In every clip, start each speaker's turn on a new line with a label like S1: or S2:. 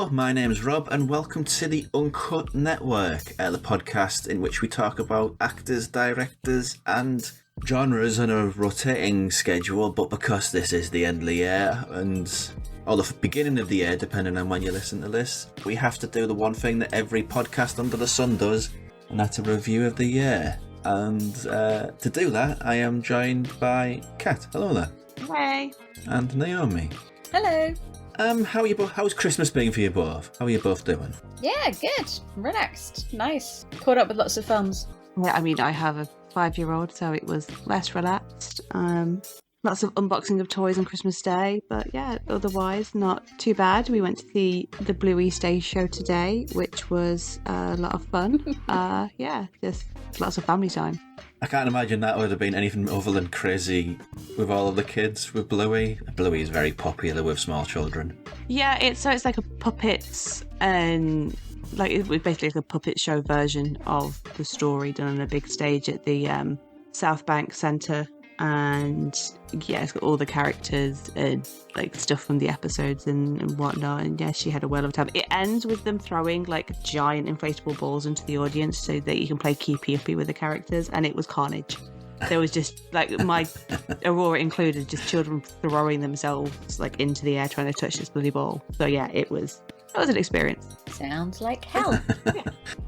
S1: Hello, my name's Rob, and welcome to the Uncut Network, the podcast in which we talk about actors, directors, and genres on a rotating schedule. But because this is the end of the year, or the beginning of the year, depending on when you listen to this, we have to do the one thing that every podcast under the sun does, and that's a review of the year. And to do that, I am joined by Kat. Hello there.
S2: Hey.
S1: And Naomi.
S2: Hello.
S1: How's Christmas been for you both? How are you both doing?
S2: Yeah, good. Relaxed. Nice. Caught up with lots of films.
S3: Yeah, I mean, I have a 5-year-old, so it was less relaxed. Lots of unboxing of toys on Christmas Day, but yeah, otherwise not too bad. We went to see the Bluey stage show today, which was a lot of fun. Yeah, just lots of family time.
S1: I can't imagine that would have been anything other than crazy with all of the kids with Bluey. Bluey is very popular with small children.
S3: Yeah, it's like a puppets and it was basically like a puppet show version of the story done on a big stage at the South Bank Centre. And yeah, it's got all the characters and like stuff from the episodes and whatnot. And yeah, she had a whale of a time. It ends with them throwing like giant inflatable balls into the audience so that you can play keepy uppy with the characters, and it was carnage. There was just like my Aurora included, just children throwing themselves like into the air trying to touch this bloody ball. So yeah, that was an experience.
S2: Sounds like hell.
S3: Yeah.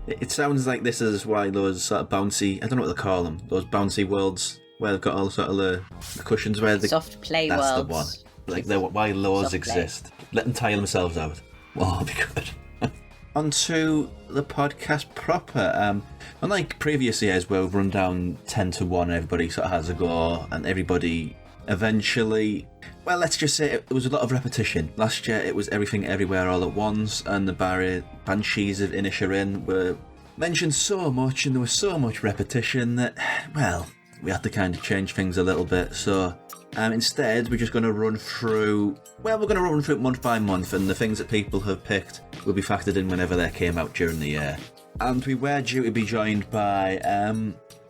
S1: It sounds like this is why those sort of bouncy, I don't know what they call them, those bouncy worlds where they've got all sort of the cushions where they...
S2: Soft play
S1: that's
S2: worlds.
S1: The one. Like, why laws
S2: Soft
S1: exist. Play. Let them tire themselves out. Oh, that'd be good. On to the podcast proper. Unlike previous years where we've run down 10 to 1, everybody sort of has a go, and everybody eventually... Well, let's just say it was a lot of repetition. Last year it was Everything Everywhere All at Once, and the Banshees of Inisherin were mentioned so much, and there was so much repetition that, well... we had to kind of change things a little bit, so instead we're just going to run through it month by month, and the things that people have picked will be factored in whenever they came out during the year. And we were due to be joined by,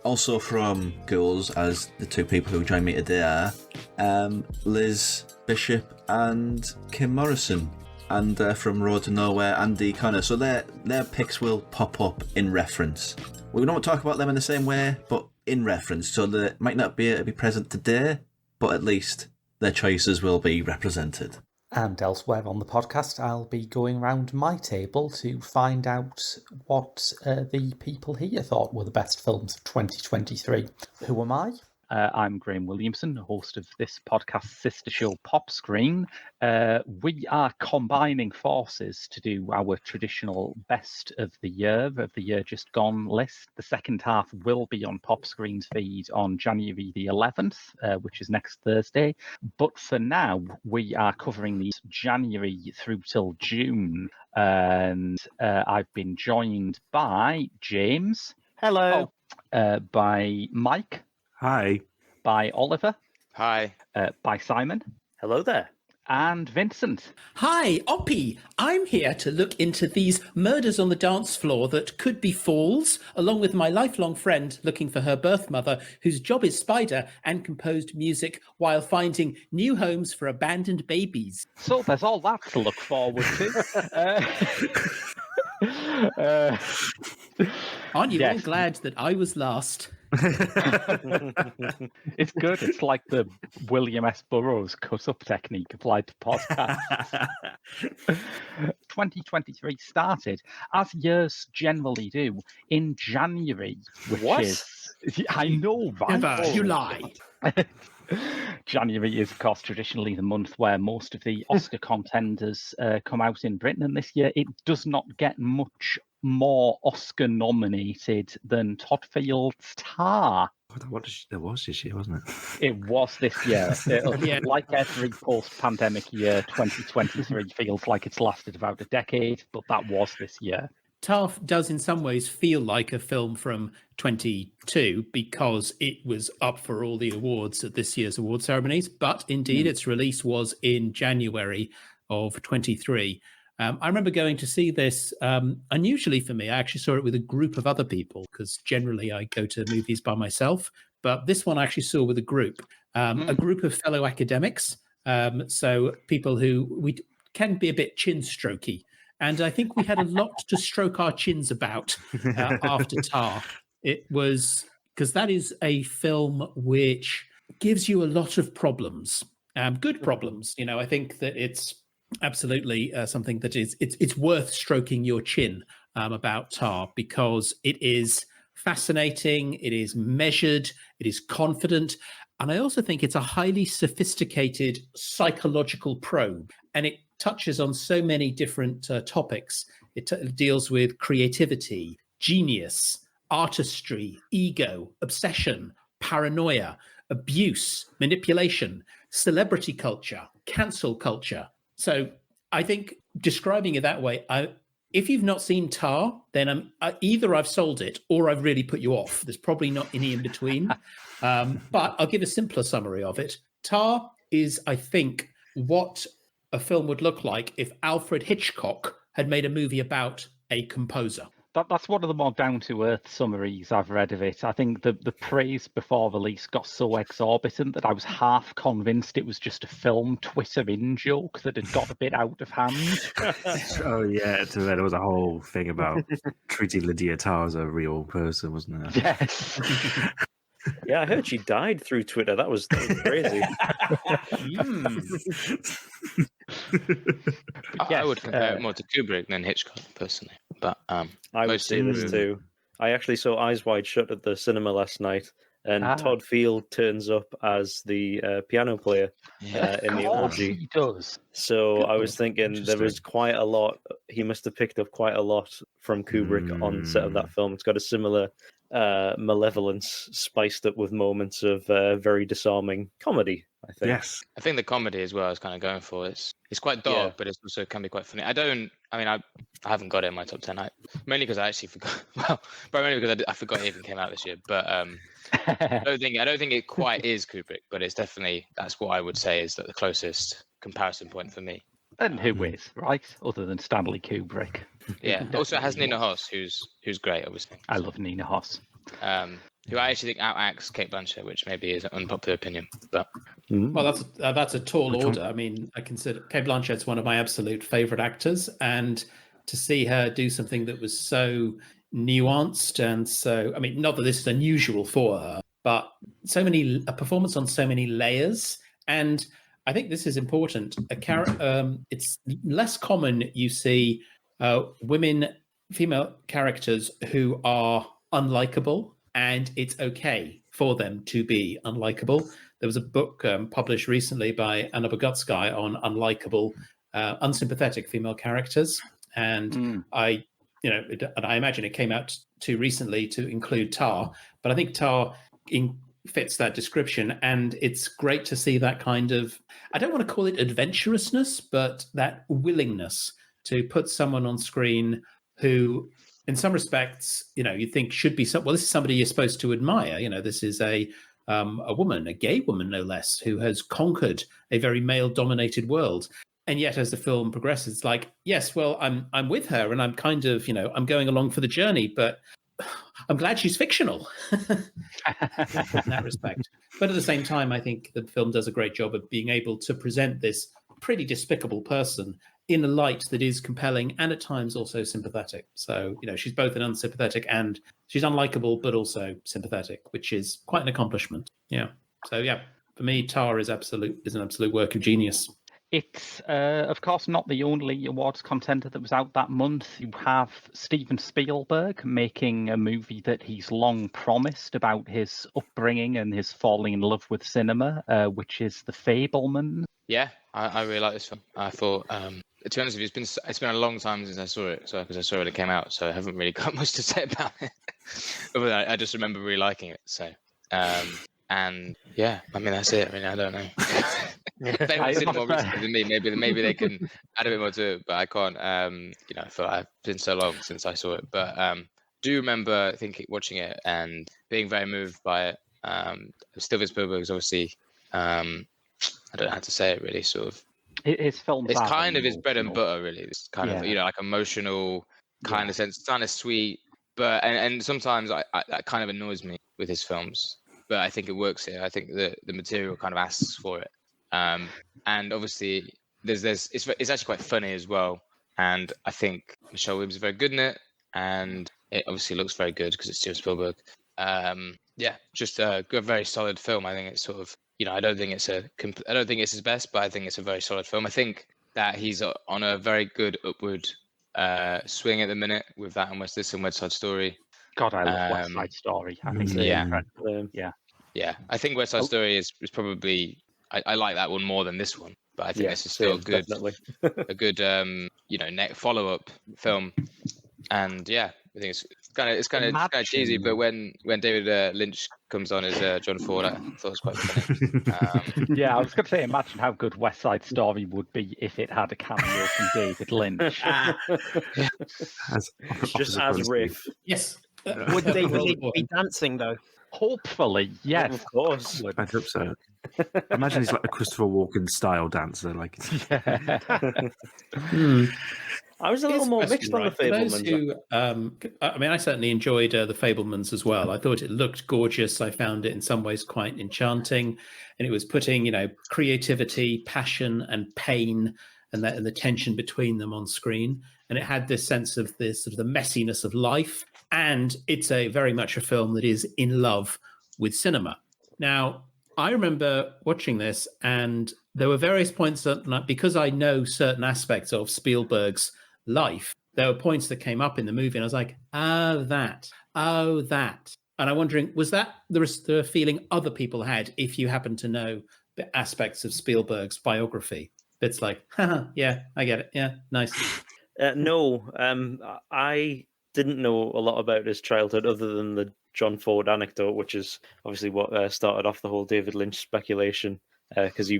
S1: also from Ghouls, as the two people who joined me today are, Liz Bishop and Kim Morrison. And from Road to Nowhere, Andy Connor. So their picks will pop up in reference. We don't talk about them in the same way, but in reference, so they might not be able to be present today, but at least their choices will be represented.
S4: And elsewhere on the podcast, I'll be going around my table to find out what the people here thought were the best films of 2023. Who am I? I'm Graham Williamson, host of this podcast sister show Pop Screen. We are combining forces to do our traditional best of the year just gone list. The second half will be on Pop Screen's feed on January the 11th, which is next Thursday. But for now, we are covering these January through till June. And I've been joined by James.
S5: Hello.
S4: By Mike.
S5: Hi.
S4: By Oliver.
S6: Hi.
S4: By Simon.
S5: Hello there.
S4: And Vincent.
S7: Hi, Oppie. I'm here to look into these murders on the dance floor that could be falls, along with my lifelong friend looking for her birth mother, whose job is spider and composed music while finding new homes for abandoned babies.
S4: So there's all that to look forward to.
S7: Aren't you all glad that I was last?
S4: It's good. It's like the William S. Burroughs cut-up technique applied to podcasts. 2023 started, as years generally do, in January, which is... I know, right?
S7: Never, you lie.
S4: January is, of course, traditionally the month where most of the Oscar contenders come out in Britain, and this year it does not get much more Oscar nominated than Todd Field's Tar.
S5: There was this year, wasn't it?
S4: It was this year. Like every post-pandemic year, 2023 feels like it's lasted about a decade, but that was this year.
S7: Tar does in some ways feel like a film from 22 because it was up for all the awards at this year's award ceremonies, but indeed its release was in January of 23. I remember going to see this, unusually for me, I actually saw it with a group of other people because generally I go to movies by myself, but this one I actually saw with a group of fellow academics, so people who we can be a bit chin-strokey And I think we had a lot to stroke our chins about after Tar. It was because that is a film which gives you a lot of problems, good problems. I think that it's absolutely something that it's worth stroking your chin about Tar, because it is fascinating, it is measured, it is confident, and I also think it's a highly sophisticated psychological probe, and it touches on so many different topics. It deals with creativity, genius, artistry, ego, obsession, paranoia, abuse, manipulation, celebrity culture, cancel culture. So I think describing it that way, if you've not seen Tar, then either I've sold it or I've really put you off. There's probably not any in between. But I'll give a simpler summary of it. Tar is, I think, what a film would look like if Alfred Hitchcock had made a movie about a composer.
S4: That's one of the more down-to-earth summaries I've read of it. I think the praise before release got so exorbitant that I was half convinced it was just a film Twitter in-joke that had got a bit out of hand.
S5: Oh, yeah. So there was a whole thing about treating Lydia Tarr as a real person, wasn't there?
S4: Yes.
S6: Yeah, I heard she died through Twitter. That was crazy.
S8: I would compare it more to Kubrick than Hitchcock, personally. But
S6: I would say this too. I actually saw Eyes Wide Shut at the cinema last night, and Todd Field turns up as the piano player in the orgy.
S4: He does.
S6: So I was thinking there was quite a lot. He must have picked up quite a lot from Kubrick on set of that film. It's got a similar malevolence spiced up with moments of very disarming comedy, I think.
S5: Yes.
S8: I think the comedy as well is kind of going for it. It's quite dark, but it also can be quite funny. I haven't got it in my top 10. Mainly because I actually forgot. Well, primarily because I forgot it even came out this year. But I don't think it quite is Kubrick, but it's definitely, that's what I would say is the closest comparison point for me.
S4: And who is, right? Other than Stanley Kubrick.
S8: Yeah. Also, it has Nina Hoss, who's great, obviously.
S4: I love Nina Hoss.
S8: Who I actually think outacts Kate Blanchett, which maybe is an unpopular opinion. But
S7: well, that's a tall order. I mean, I consider Kate Blanchett's one of my absolute favorite actors, and to see her do something that was so nuanced and so, I mean, not that this is unusual for her, but a performance on so many layers. And I think this is important. It's less common you see female characters who are unlikable, and it's okay for them to be unlikable. There was a book published recently by Anna Bogutsky on unlikable, unsympathetic female characters, and I imagine it came out too recently to include Tar, but I think Tar fits that description, and it's great to see that kind of, I don't want to call it adventurousness, but that willingness to put someone on screen who, in some respects, you think should be this is somebody you're supposed to admire. This is a woman, a gay woman no less, who has conquered a very male-dominated world. And yet, as the film progresses, it's like, yes, well, I'm with her, and I'm kind of, I'm going along for the journey, but I'm glad she's fictional in that respect. But at the same time, I think the film does a great job of being able to present this pretty despicable person in a light that is compelling and at times also sympathetic. So, she's both an unsympathetic and she's unlikable, but also sympathetic, which is quite an accomplishment. Yeah. So, yeah, for me, Tar is an absolute work of genius.
S4: It's, of course, not the only awards contender that was out that month. You have Steven Spielberg making a movie that he's long promised about his upbringing and his falling in love with cinema, which is The Fabelmans.
S8: Yeah, I really like this film. I thought, to be honest with you, it's been a long time since I saw it, because I saw it when it came out, so I haven't really got much to say about it. But I just remember really liking it. So, and yeah, I mean that's it. I mean, I don't know. If anyone's seen it more recently than me, maybe they can add a bit more to it, but I can't. I feel like it's been so long since I saw it, but do remember watching it and being very moved by it. Steven Spielberg is obviously, I don't know how to say it really, sort of.
S4: His films.
S8: It's kind of his bread and butter, really. It's kind of like emotional, kind of sense, kind of sweet, but and sometimes that kind of annoys me with his films, but I think it works here. I think the material kind of asks for it. And obviously, it's actually quite funny as well. and I think Michelle Williams is very good in it, and it obviously looks very good because it's Steven Spielberg. Just a very solid film. I think it's sort of, I don't think it's his best, but I think it's a very solid film. I think that he's on a very good upward swing at the minute with that and West Side Story.
S9: God, I love West Side Story. I think
S8: yeah. I think West Side Story is probably I like that one more than this one, but I think this is still good, a good follow up film. And I think it's kind of cheesy, but when David Lynch comes on as John Ford, I thought it was quite funny.
S9: I was going to say, imagine how good West Side Story would be if it had a cameo from David Lynch.
S6: Just as Riff.
S7: Yes.
S10: Would David Lynch be dancing though?
S9: Hopefully, yes.
S6: Of course.
S5: I hope so. Imagine he's like a Christopher Walken style dancer. Like,
S6: I was a little more mixed on the Fabelmans.
S7: I certainly enjoyed the Fabelmans as well. I thought it looked gorgeous. I found it in some ways quite enchanting, and it was putting, creativity, passion, and pain, and the tension between them on screen. And it had this sense of this sort of the messiness of life. And it's very much a film that is in love with cinema. Now, I remember watching this, and there were various points that, because I know certain aspects of Spielberg's life, there were points that came up in the movie, and I was like, oh, that. And I'm wondering, was that the feeling other people had if you happen to know the aspects of Spielberg's biography? It's like, yeah, I get it. Yeah, nice.
S6: No, I didn't know a lot about his childhood other than the John Ford anecdote, which is obviously what started off the whole David Lynch speculation. Because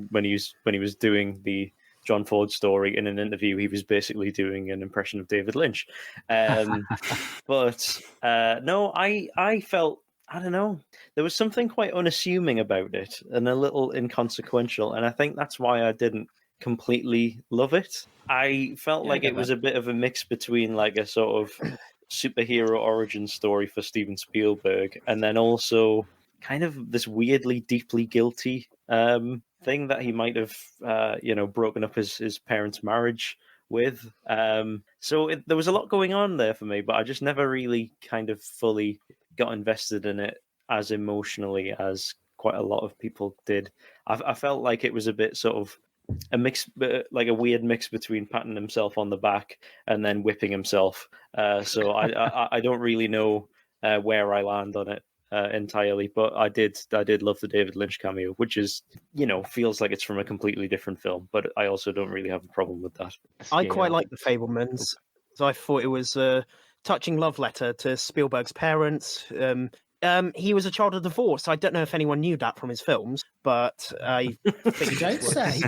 S6: when he was doing the John Ford story in an interview, he was basically doing an impression of David Lynch. But no, I felt, I don't know, there was something quite unassuming about it and a little inconsequential, and I think that's why I didn't completely love it. I felt like it was a bit of a mix between like a sort of superhero origin story for Steven Spielberg, and then also kind of this weirdly deeply guilty thing that he might have broken up his parents' marriage with. So there was a lot going on there for me, but I just never really kind of fully got invested in it as emotionally as quite a lot of people did. I felt like it was a bit sort of a mix, like a weird mix between patting himself on the back and then whipping himself. So I don't really know where I land on it entirely, but I did love the David Lynch cameo, which is, feels like it's from a completely different film, but I also don't really have a problem with that.
S10: I quite like the Fabelmans. So I thought it was a touching love letter to Spielberg's parents. He was a child of divorce. I don't know if anyone knew that from his films, but I think
S7: Don't say.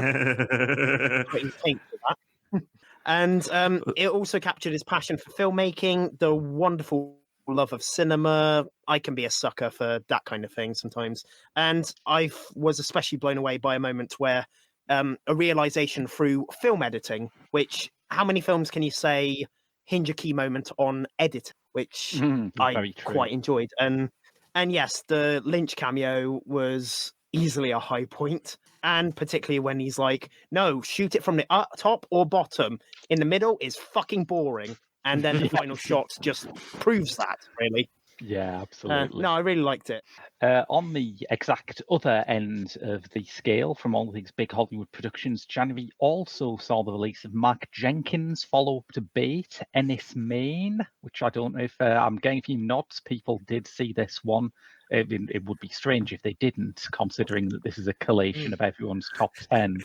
S10: And it also captured his passion for filmmaking, the wonderful love of cinema. I can be a sucker for that kind of thing sometimes. And I was especially blown away by a moment where a realization through film editing, which how many films can you say hinge a key moment on edit, which I quite enjoyed. And yes, the Lynch cameo was easily a high point, and particularly when he's like, no, shoot it from the top or bottom. In the middle is fucking boring. And then the final shot just proves that, really.
S9: Yeah, absolutely.
S10: No, I really liked it.
S9: On the exact other end of the scale from all these big Hollywood productions, January also saw the release of Mark Jenkins' follow-up to Bait, Ennis Main, which I don't know if I'm getting a few nods. People did see this one. It would be strange if they didn't, considering that this is a collation of everyone's top 10.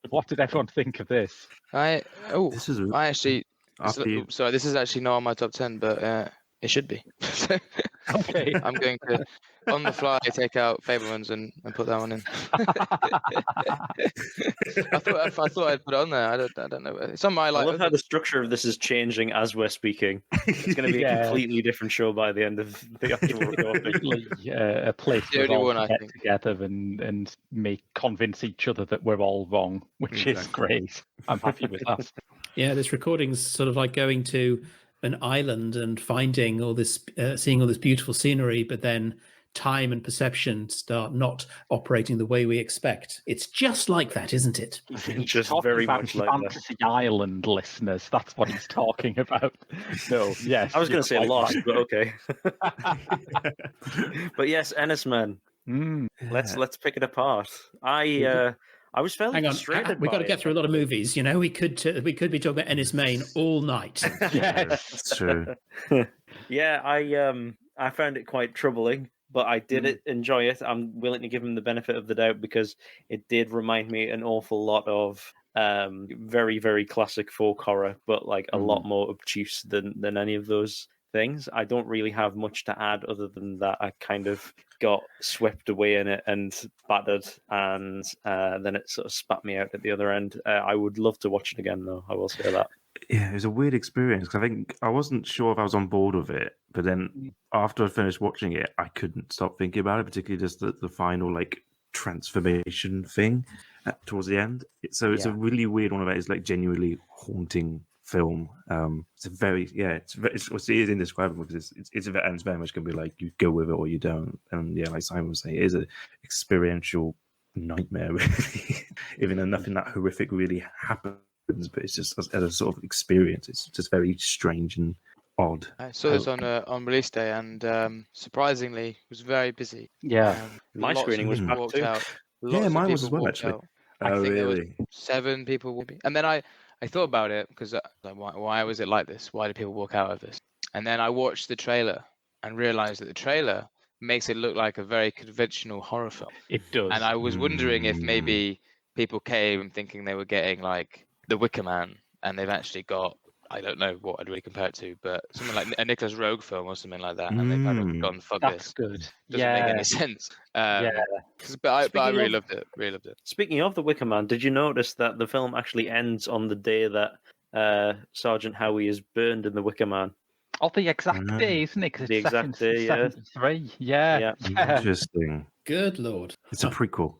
S9: What did everyone think of this?
S8: Sorry, this is actually not on my top 10, but it should be.
S9: Okay.
S8: I'm going to, on the fly, take out Fabelmans and put that one in. I thought I'd put it on there. I don't know. It's on my
S6: I love how the structure of this is changing as we're speaking. It's going to be a completely different show by the end of the actual recording.
S9: A place where we all get together and convince each other that we're all wrong, which is great. I'm happy with that.
S7: Yeah, this recording's sort of like going to an island and finding all this, seeing all this beautiful scenery, but then time and perception start not operating the way we expect. It's just like that, isn't it?
S9: He's
S6: Just
S9: talking
S6: very
S9: about
S6: much like that.
S9: Fantasy Island, listeners. That's what he's talking about. No, yes.
S6: I was going to say
S9: you're quite
S6: Lost,
S9: right.
S6: but okay. But yes, Ennisman. Let's pick it apart. I was fairly
S7: Hang on,
S6: frustrated.
S7: we've got to
S6: by
S7: get
S6: it,
S7: through a lot of
S6: actually.
S7: movies. You know, we could be talking about Ennis Main all night.
S9: Yes.
S5: It's true.
S6: Yeah, I found it quite troubling, but I did enjoy it. I'm willing to give him the benefit of the doubt because it did remind me an awful lot of very, very classic folk horror, but like a lot more obtuse than any of those things. I don't really have much to add other than that I kind of got swept away in it and battered, and then it sort of spat me out at the other end. I would love to watch it again, though. I will say that.
S5: Yeah, it was a weird experience because I think I wasn't sure if I was on board with it, but then after I finished watching it, I couldn't stop thinking about it, particularly just the final like transformation thing towards the end. It's a really weird one of it. It's like genuinely haunting film. It's a very it is indescribable because it's very much going to be like you go with it or you don't. And yeah, like Simon was saying, it is an experiential nightmare really. Even though nothing that horrific really happens, but it's just as a sort of experience, it's just very strange and odd.
S8: I saw this on release day, and surprisingly, was very busy.
S9: Yeah.
S6: My
S8: Lots
S6: screening
S8: of
S6: was
S8: people
S6: packed
S8: walked
S6: too.
S8: out.
S5: Yeah,
S8: Lots of
S5: mine was as
S8: people
S5: well,
S8: walked
S5: actually.
S8: out. I think there was 7 people. And then I thought about it because like, why was it like this? Why did people walk out of this? And then I watched the trailer and realized that the trailer makes it look like a very conventional horror film.
S9: It does.
S8: And I was wondering if maybe people came thinking they were getting like The Wicker Man, and they've actually got, I don't know what I'd really compare it to, but something like a Nicholas Rogue film or something like that, and they've kind of gone, fuck
S9: That's
S8: this.
S9: good.
S8: Doesn't make any sense.
S9: Yeah.
S8: But I really
S6: of-
S8: loved it. Really loved it.
S6: Speaking of The Wicker Man, did you notice that the film actually ends on the day that Sergeant Howie is burned in The Wicker Man?
S9: Oh, the exact day, isn't it? 'Cause
S6: The
S9: it's set in
S6: exact day, yeah.
S9: 73. Yeah.
S5: Interesting.
S7: Good Lord.
S5: It's a prequel.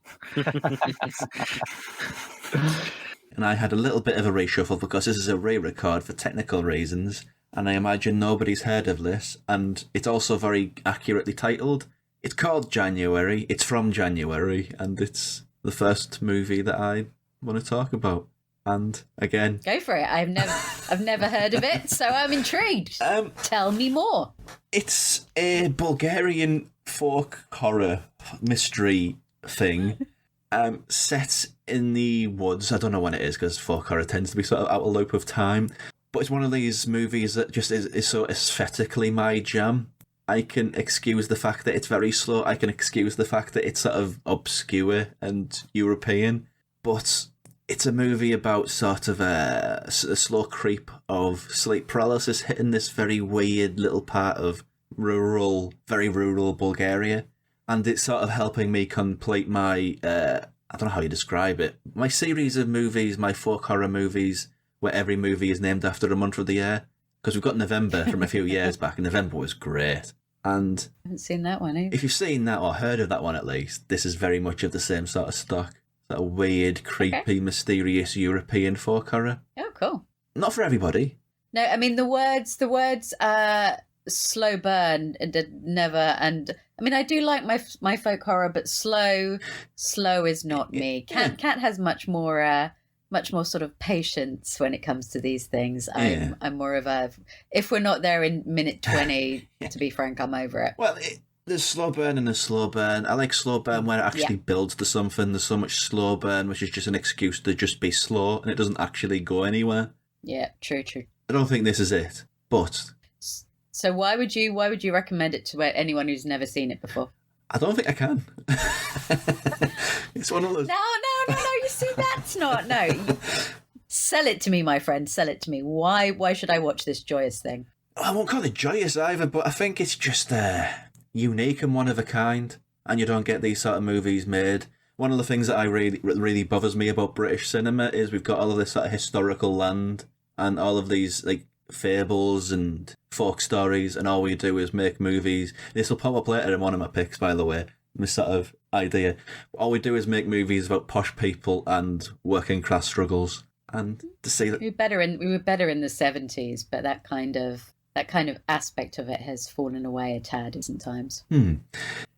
S1: And I had a little bit of a reshuffle because this is a re-record for technical reasons, and I imagine nobody's heard of this, and it's also very accurately titled. It's called January, it's from January, and it's the first movie that I want to talk about. And again,
S2: Go for it. I've never heard of it, so I'm intrigued. Tell me more.
S1: it's a Bulgarian folk horror mystery thing. Set in the woods. I don't know when it is because folk horror tends to be sort of out of loop of time. But it's one of these movies that just is so aesthetically my jam. I can excuse the fact that it's very slow. I can excuse the fact that it's sort of obscure and European. But it's a movie about sort of a slow creep of sleep paralysis hitting this very weird little part of very rural Bulgaria. And it's sort of helping me complete my, I don't know how you describe it, my series of movies, my folk horror movies, where every movie is named after a month of the year. Because we've got November from a few years back, and November was great. And
S2: I haven't seen that one either.
S1: if you've seen that or heard of that one at least, this is very much of the same sort of stock. That weird, creepy, mysterious European folk horror.
S2: Oh, cool.
S1: Not for everybody.
S2: No, I mean the words slow burn and never, and I mean I do like my folk horror, but slow is not me. Cat has much more sort of patience when it comes to these things. I'm more of a, if we're not there in minute 20, to be frank, I'm over it.
S1: Well, there's slow burn and there's slow burn. I like slow burn where it actually builds to something. There's so much slow burn which is just an excuse to just be slow and it doesn't actually go anywhere.
S2: Yeah, true.
S1: I don't think this is it, but
S2: So why would you recommend it to anyone who's never seen it before?
S1: I don't think I can. It's one of those.
S2: No. You see, that's not Sell it to me, my friend. Sell it to me. Why should I watch this joyous thing?
S1: I won't call it joyous either, but I think it's just unique and one of a kind, and you don't get these sort of movies made. One of the things that I really bothers me about British cinema is we've got all of this sort of historical land and all of these like fables and folk stories, and all we do is make movies. This will pop up later in one of my picks, by the way. This sort of idea. All we do is make movies about posh people and working class struggles, and to see that
S2: we were better in the 70s, but that kind of aspect of it has fallen away a tad in times.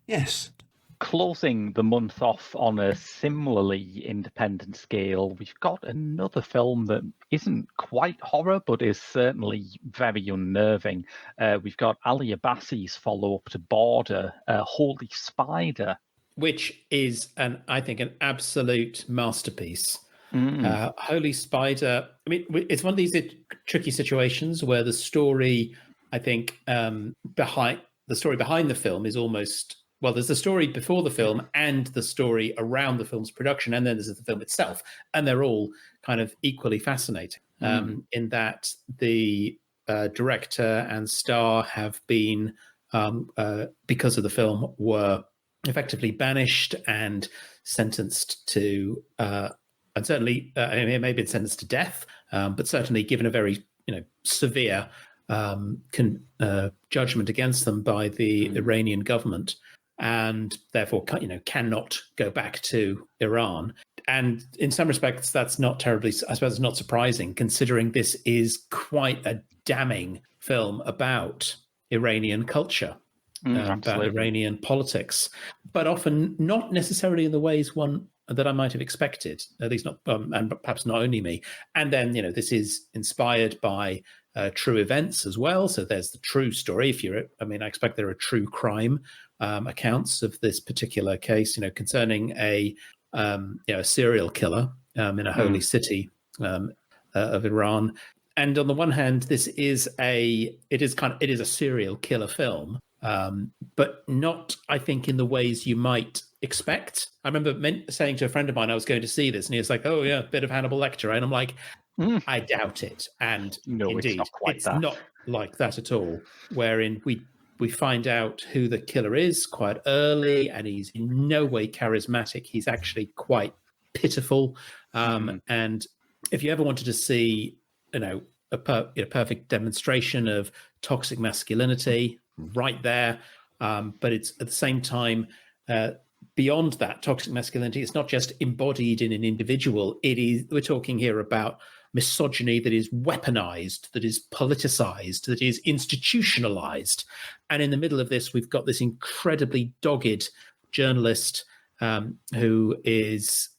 S1: Yeah, Yes.
S9: Closing the month off on a similarly independent scale, we've got another film that isn't quite horror, but is certainly very unnerving. We've got Ali Abbasi's follow-up to Border, Holy Spider.
S7: Which is, I think, an absolute masterpiece.
S9: Mm.
S7: Holy Spider, I mean, it's one of these tricky situations where the story, I think, behind the film is almost... Well, there's the story before the film and the story around the film's production, and then there's the film itself. And they're all kind of equally fascinating in that the director and star have been, because of the film, were effectively banished and sentenced to, and certainly it may have been sentenced to death, but certainly given a very severe judgment against them by the Iranian government. And therefore, cannot go back to Iran. And in some respects, that's not terribly, I suppose it's not surprising, considering this is quite a damning film about Iranian culture, about Iranian politics, but often not necessarily in the ways that I might have expected, at least not, and perhaps not only me. And then, this is inspired by true events as well. So there's the true story. I expect there are true crime accounts of this particular case, concerning a serial killer in a holy city of Iran. And on the one hand, it is a serial killer film, but not, I think, in the ways you might expect. I remember saying to a friend of mine I was going to see this, and he was like, "Oh yeah, a bit of Hannibal Lecter," and I'm like, I doubt it. And
S9: no,
S7: indeed,
S9: it's not
S7: like that at all. Wherein we find out who the killer is quite early, and he's in no way charismatic. He's actually quite pitiful. And if you ever wanted to see, a perfect demonstration of toxic masculinity, right there. But it's at the same time, beyond that toxic masculinity, it's not just embodied in an individual. We're talking here about misogyny that is weaponized, that is politicized, that is institutionalized. And in the middle of this, we've got this incredibly dogged journalist who is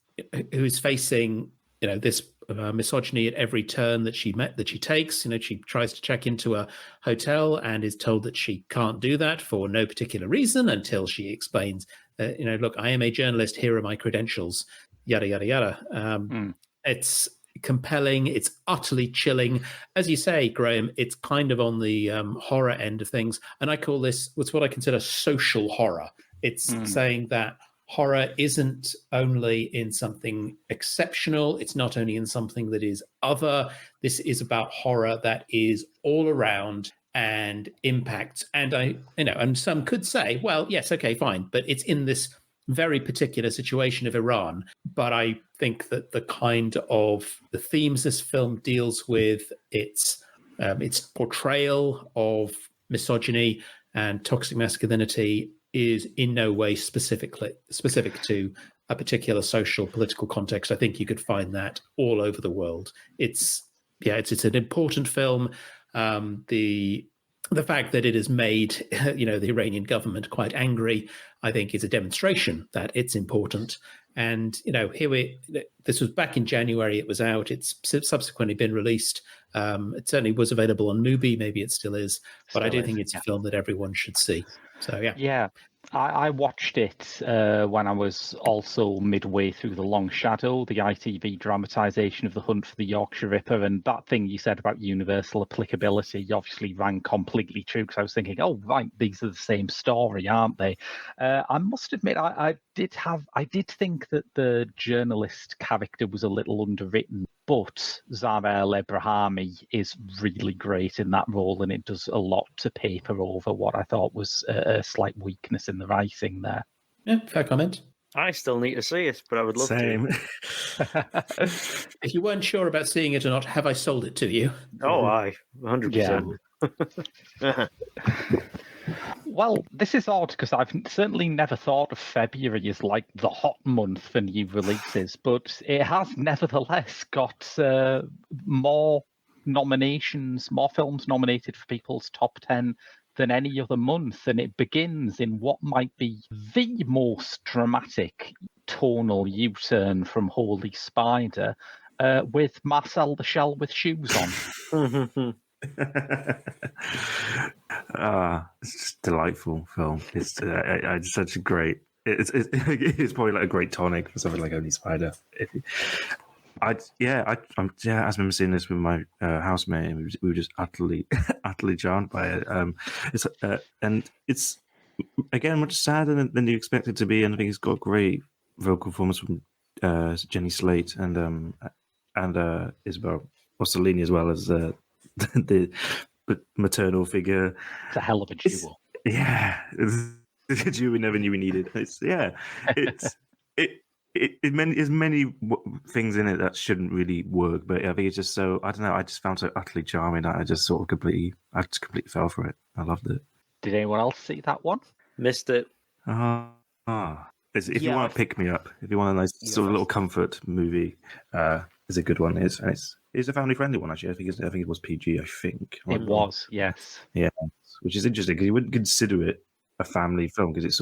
S7: facing, this misogyny at every turn that she takes. She tries to check into a hotel and is told that she can't do that for no particular reason until she explains, look, I am a journalist. Here are my credentials. Yada yada yada. It's compelling. It's utterly chilling. As you say, Graham, it's kind of on the horror end of things. And I call this, what's what I consider social horror. It's saying that horror isn't only in something exceptional. It's not only in something that is other. This is about horror that is all around and impacts. And and some could say, well, yes, okay, fine. But it's in this very particular situation of Iran. But I think that the kind of the themes this film deals with, its portrayal of misogyny and toxic masculinity is in no way specific to a particular social political context. I think you could find that all over the world. It's an important film. The fact that it has made the Iranian government quite angry, I think, is a demonstration that it's important. And this was back in January. It was out. It's subsequently been released. It certainly was available on Mubi. Maybe it still is. But I do think it's a film that everyone should see. So yeah.
S9: I watched it when I was also midway through The Long Shadow, the ITV dramatisation of The Hunt for the Yorkshire Ripper, and that thing you said about universal applicability obviously rang completely true, because I was thinking, oh, right, these are the same story, aren't they? I must admit, I did think that the journalist character was a little underwritten, but Zara El-Ebrahimi is really great in that role, and it does a lot to paper over what I thought was a slight weakness in the writing there.
S7: Yeah, fair comment.
S6: I still need to see it, but I would love
S5: Same.
S6: to.
S7: If you weren't sure about seeing it or not, have I sold it to you?
S6: Oh, aye, 100%.
S9: Yeah. Well, this is odd because I've certainly never thought of February as like the hot month for new releases, but it has nevertheless got more nominations, more films nominated for people's top 10 than any other month, and it begins in what might be the most dramatic tonal U-turn from Holy Spider, with Marcel the Shell with shoes on.
S5: It's just a delightful film. It's it's such a great. It's probably like a great tonic for something like Only Spider. I remember seeing this with my housemate, and we were just utterly charmed by it. And it's again much sadder than you expect it to be, and I think it's got great vocal performance from Jenny Slate and Isabel Rossellini, as well as the maternal figure.
S9: It's a hell of a duo.
S5: It's a duo we never knew we needed. There's many things in it that shouldn't really work, but I think it's just so, I don't know, I just found it so utterly charming that I just completely fell for it. I loved it.
S9: Did anyone else see that one?
S6: Missed it.
S5: If you want to pick me up, if you want a nice sort of little comfort movie, it's a good one. It's a family friendly one, actually. I think it was PG. I think
S9: it was, yes.
S5: Yeah, which is interesting because you wouldn't consider it a family film because it's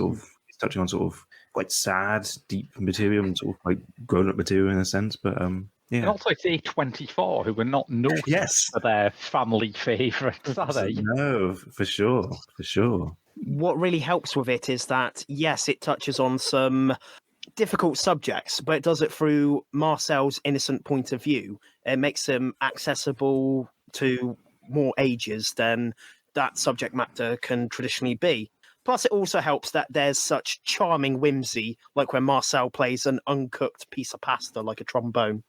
S5: touching on sort of quite sad, deep material and sort of like grown up material in a sense. But yeah.
S9: And also it's A24, who were not known for their family favourites, are they?
S5: No, for sure.
S10: What really helps with it is that, yes, it touches on some difficult subjects, but it does it through Marcel's innocent point of view. It makes him accessible to more ages than that subject matter can traditionally be. Plus, it also helps that there's such charming whimsy, like when Marcel plays an uncooked piece of pasta like a trombone.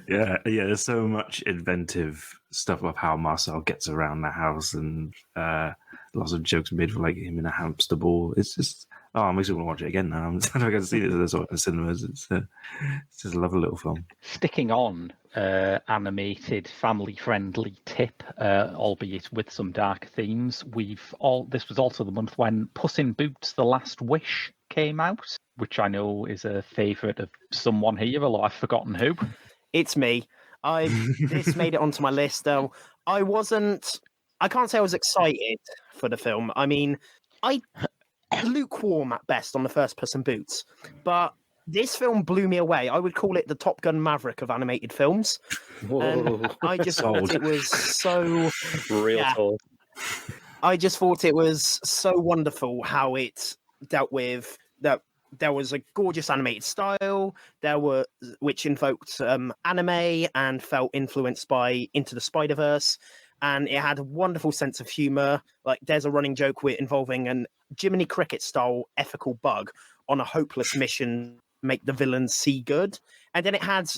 S5: yeah, there's so much inventive stuff of how Marcel gets around the house, and lots of jokes made for like him in a hamster ball. It's just, it makes me want to watch it again now. I'm going to see it in the cinemas. It's just a lovely little film.
S9: Sticking on animated, family-friendly tip, albeit with some dark themes. This was also the month when Puss in Boots: The Last Wish came out, which I know is a favourite of someone here, although I've forgotten who.
S10: It's me. This made it onto my list, though. I can't say I was excited for the film. I mean, I lukewarm at best on the first Puss in Boots, but this film blew me away. I would call it the Top Gun Maverick of animated films.
S6: Whoa.
S10: And I just thought it was so
S6: real talk.
S10: I just thought it was so wonderful how it dealt with that. There was a gorgeous animated style, which invoked anime and felt influenced by Into the Spider-Verse, and it had a wonderful sense of humor. Like, there's a running joke involving an Jiminy Cricket-style ethical bug on a hopeless mission to make the villains see good. And then it had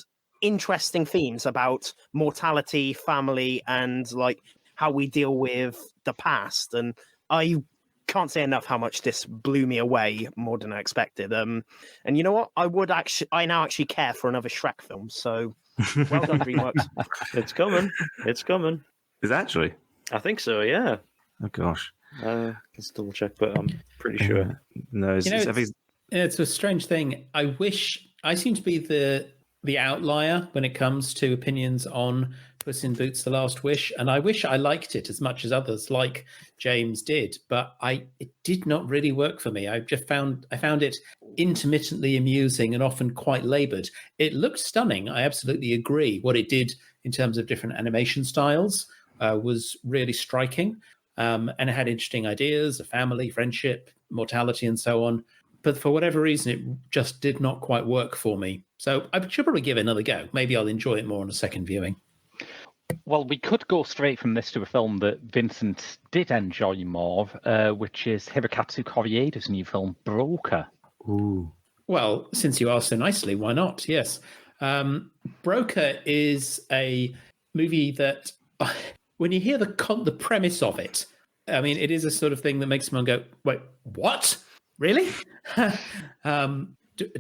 S10: interesting themes about mortality, family, and like how we deal with the past. And I can't say enough how much this blew me away more than I expected. And you know what? I now actually care for another Shrek film. So well done, DreamWorks.
S6: It's coming.
S5: Is it actually?
S6: I think so. Yeah.
S5: Oh gosh.
S6: Let's double check, but I'm pretty sure.
S5: No,
S7: it's a strange thing. I seem to be the outlier when it comes to opinions on Puss in Boots: The Last Wish, and I wish I liked it as much as others like James did, but it did not really work for me. I found it intermittently amusing and often quite laboured. It looked stunning. I absolutely agree. What it did in terms of different animation styles was really striking, and it had interesting ideas of family, friendship, mortality, and so on. But for whatever reason, it just did not quite work for me. So I should probably give it another go. Maybe I'll enjoy it more on a second viewing.
S9: Well, we could go straight from this to a film that Vincent did enjoy more, which is Hirokazu Korieda's new film, Broker.
S5: Ooh.
S7: Well, since you asked so nicely, why not? Yes. Broker is a movie that, when you hear the premise of it, I mean, it is a sort of thing that makes someone go, wait, what? Really? A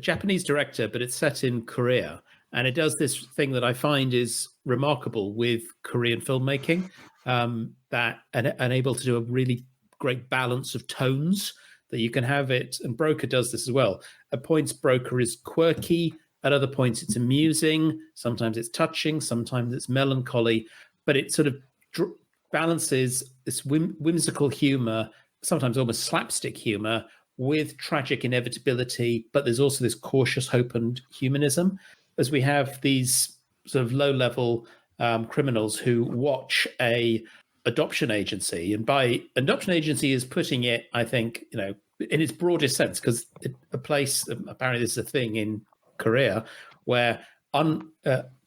S7: Japanese director, but it's set in Korea. And it does this thing that I find is remarkable with Korean filmmaking, that and able to do a really great balance of tones that you can have it. And Broker does this as well. At points, Broker is quirky. At other points, it's amusing. Sometimes it's touching. Sometimes it's melancholy. But it sort of balances this whimsical humor, sometimes almost slapstick humor, with tragic inevitability, but there's also this cautious hope and humanism, as we have these sort of low-level criminals who watch a adoption agency, and by adoption agency is putting it, I think, in its broadest sense, because a place, apparently this is a thing in Korea, where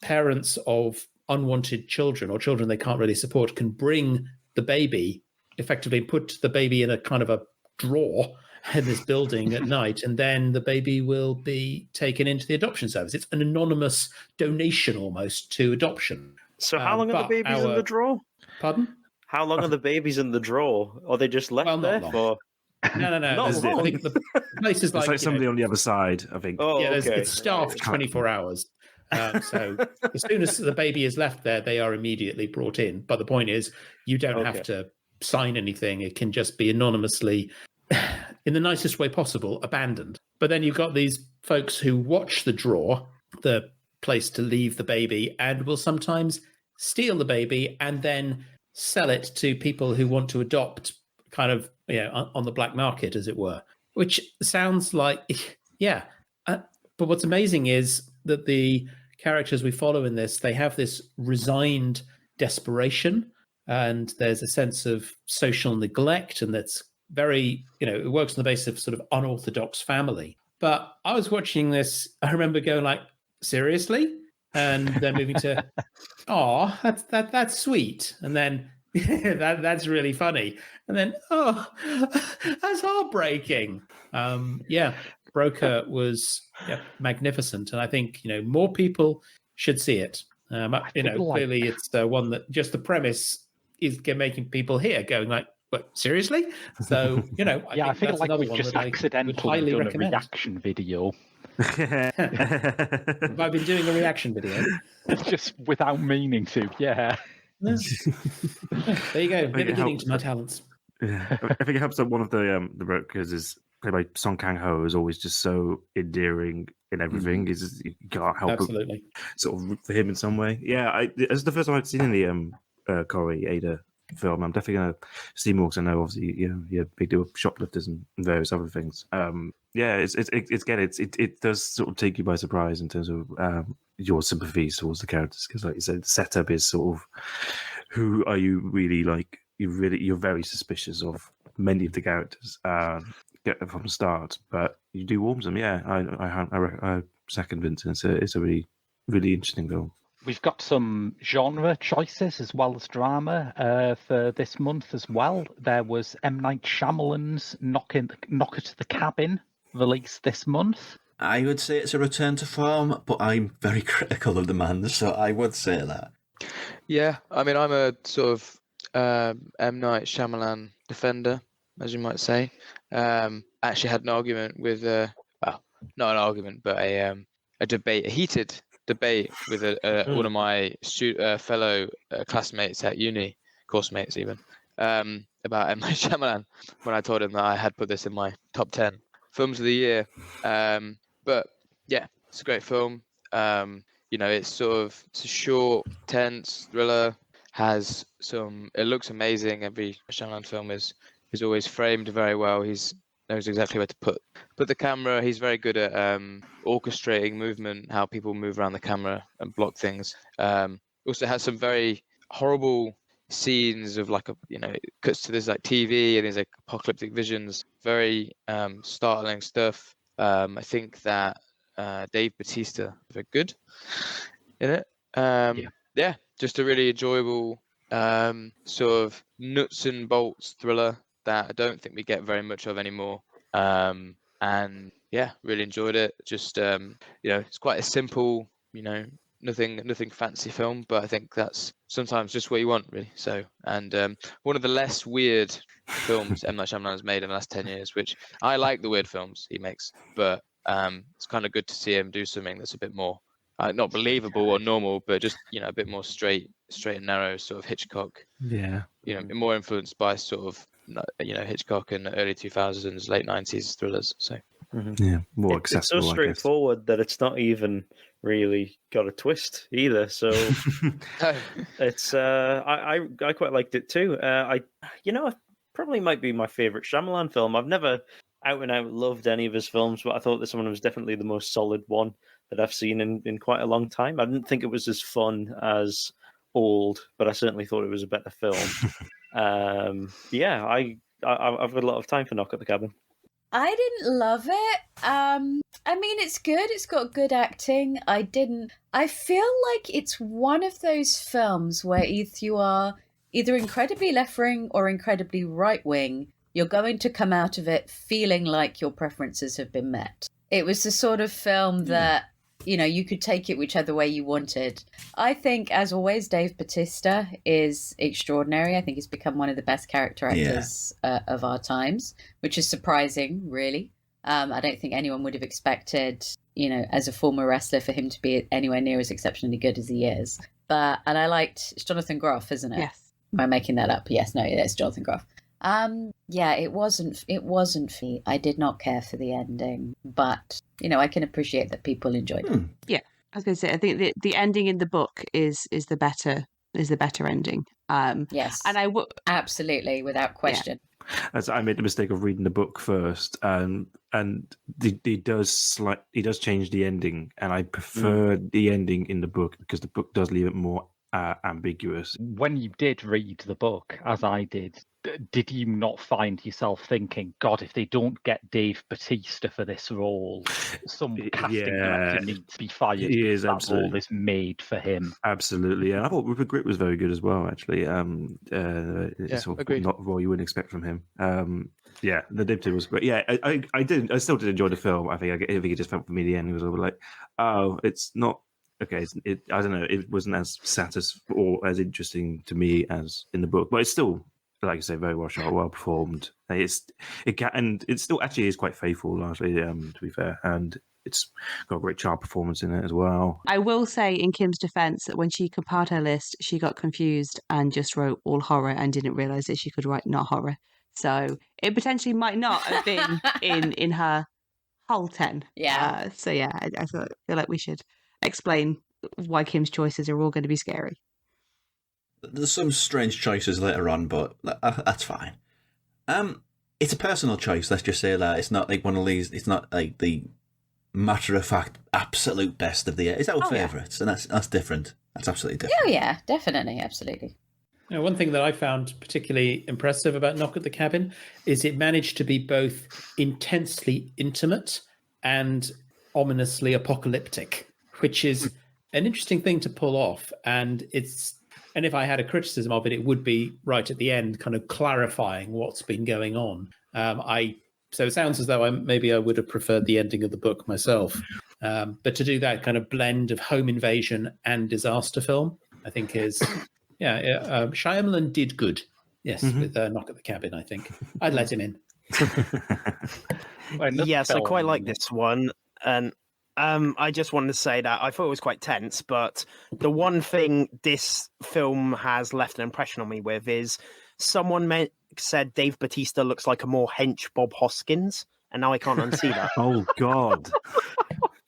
S7: parents of unwanted children or children they can't really support can bring the baby, effectively put the baby in a kind of a drawer in this building at night, and then the baby will be taken into the adoption service. It's an anonymous donation almost to adoption.
S6: So how long are the babies in the drawer?
S7: Pardon?
S6: How long are the babies in the drawer? Are they just left there for?
S7: No. I think the place is
S5: It's like somebody on the other side, I think.
S6: Oh,
S7: yeah,
S6: okay.
S7: it's staffed 24 hours. So as soon as the baby is left there, they are immediately brought in. But the point is, you don't have to sign anything. It can just be anonymously, in the nicest way possible, abandoned. But then you've got these folks who watch the drawer, the place to leave the baby, and will sometimes steal the baby and then sell it to people who want to adopt, kind of, on the black market, as it were. Which sounds like, but what's amazing is that the characters we follow in this, they have this resigned desperation, and there's a sense of social neglect, and that's very, it works on the basis of sort of unorthodox family. But I was watching this, I remember going like, seriously? And then moving to, oh, that's sweet. And then that's really funny. And then, oh, that's heartbreaking. Broker was magnificent, and I think more people should see it. Clearly it's one that just the premise is making people here going like, "What, seriously?" So
S9: I feel like we've just accidentally done
S7: recommend.
S9: a reaction video.
S7: Have I been doing a reaction video?
S9: Just without meaning to, yeah.
S7: No. There you go. Never beginning to my talents.
S5: Yeah, I think it helps that one of the brokers is played by Song Kang-ho, is always just so endearing in everything. Is you can't help
S7: Absolutely
S5: but sort of root for him in some way. Yeah, it's the first time I've seen the Corey Ada film. I'm definitely going to see more, because I know obviously you're a big deal with shoplifters and various other things. It does sort of take you by surprise in terms of your sympathies towards the characters, because like you said, the setup is sort of, who are you really like? You're very suspicious of many of the characters from the start, but you do warm them. Yeah, I second Vincent. It's a really, really interesting film.
S9: We've got some genre choices as well as drama for this month as well. There was M. Night Shyamalan's Knock at the Cabin, released this month.
S1: I would say it's a return to form, but I'm very critical of the man, so I would say that.
S8: Yeah, I mean, I'm a sort of M. Night Shyamalan defender, as you might say. Actually had an argument with, not an argument, but a debate, a heated debate with one of my fellow classmates at uni, course mates even, about M. Night Shyamalan, when I told him that I had put this in my top 10 films of the year. But yeah, it's a great film. It's it's a short, tense thriller, it looks amazing. Every Shyamalan film is always framed very well. Knows exactly where to put the camera. He's very good at orchestrating movement, how people move around the camera and block things. Also has some very horrible scenes of it cuts to this like TV and these like apocalyptic visions. Very startling stuff. I think that Dave Bautista is very good in it. Just a really enjoyable sort of nuts and bolts thriller that I don't think we get very much of anymore. And yeah, really enjoyed it. Just it's quite a simple, nothing fancy film, but I think that's sometimes just what you want, really. So, and one of the less weird films M. Night Shyamalan has made in the last 10 years, which I like the weird films he makes, but it's kind of good to see him do something that's a bit more not believable or normal, but just a bit more straight and narrow, sort of Hitchcock.
S5: Yeah.
S8: More influenced by sort of Hitchcock and early 2000s, late 90s thrillers. So
S5: Yeah, more
S6: It's so
S5: accessible.
S6: straightforward that it's not even really got a twist either. So it's I quite liked it too. It probably might be my favorite Shyamalan film. I've never out and out loved any of his films, but I thought this one was definitely the most solid one that I've seen in quite a long time. I didn't think it was as fun as Old, but I certainly thought it was a better film. I've got a lot of time for Knock at the Cabin.
S2: I didn't love it. It's good. It's got good acting. I feel like it's one of those films where if you are either incredibly left-wing or incredibly right-wing, you're going to come out of it feeling like your preferences have been met. It was the sort of film that, you could take it whichever way you wanted. I think, as always, Dave Bautista is extraordinary. I think he's become one of the best character actors of our times, which is surprising, really. I don't think anyone would have expected, as a former wrestler, for him to be anywhere near as exceptionally good as he is. And I liked, it's Jonathan Groff, isn't it?
S3: Yes.
S2: Am I making that up? Yes, no, it's Jonathan Groff. It wasn't for me. I did not care for the ending, but I can appreciate that people enjoyed it.
S3: Yeah, I was going to say, I think the ending in the book is the better ending.
S2: Yes,
S3: and
S2: absolutely, without question.
S5: As I made the mistake of reading the book first, and he does change the ending, and I prefer the ending in the book because the book does leave it more ambiguous.
S9: When you did read the book, as I did you not find yourself thinking, God, if they don't get Dave Bautista for this role, some casting director needs to be fired?
S5: He is,
S9: that
S5: absolutely.
S9: role is made for him.
S5: Absolutely, and I thought Rupert Grint was very good as well. Actually, it's
S8: agreed.
S5: Not a role you wouldn't expect from him. The Dibton was great. Yeah, I still did enjoy the film. I think it just felt for me the end was over like, oh, it's not. Okay, I don't know. It wasn't as satisfying or as interesting to me as in the book, but it's still, like I say, very well shot, well performed. It still actually is quite faithful, largely, to be fair, and it's got a great child performance in it as well.
S3: I will say, in Kim's defence, that when she compiled her list, she got confused and just wrote all horror and didn't realise that she could write not horror. So it potentially might not have been in her whole 10.
S2: Yeah.
S3: I feel like we should explain why Kim's choices are all going to be scary.
S1: There's some strange choices later on, but that's fine. It's a personal choice. Let's just say that it's not like one of these. It's not like the matter-of-fact absolute best of the year. It's our favourites, and that's different. That's absolutely different.
S2: Oh yeah, definitely, absolutely.
S7: One thing that I found particularly impressive about Knock at the Cabin is it managed to be both intensely intimate and ominously apocalyptic, which is an interesting thing to pull off. And if I had a criticism of it, it would be right at the end, kind of clarifying what's been going on. So it sounds as though I would have preferred the ending of the book myself. But to do that kind of blend of home invasion and disaster film, I think is, Shyamalan did good. Yes, with Knock at the Cabin, I think. I'd let him in.
S10: Yes, I quite like this one. And I just wanted to say that I thought it was quite tense, but the one thing this film has left an impression on me with is someone said Dave Bautista looks like a more hench Bob Hoskins, and now I can't unsee that.
S5: Oh, God.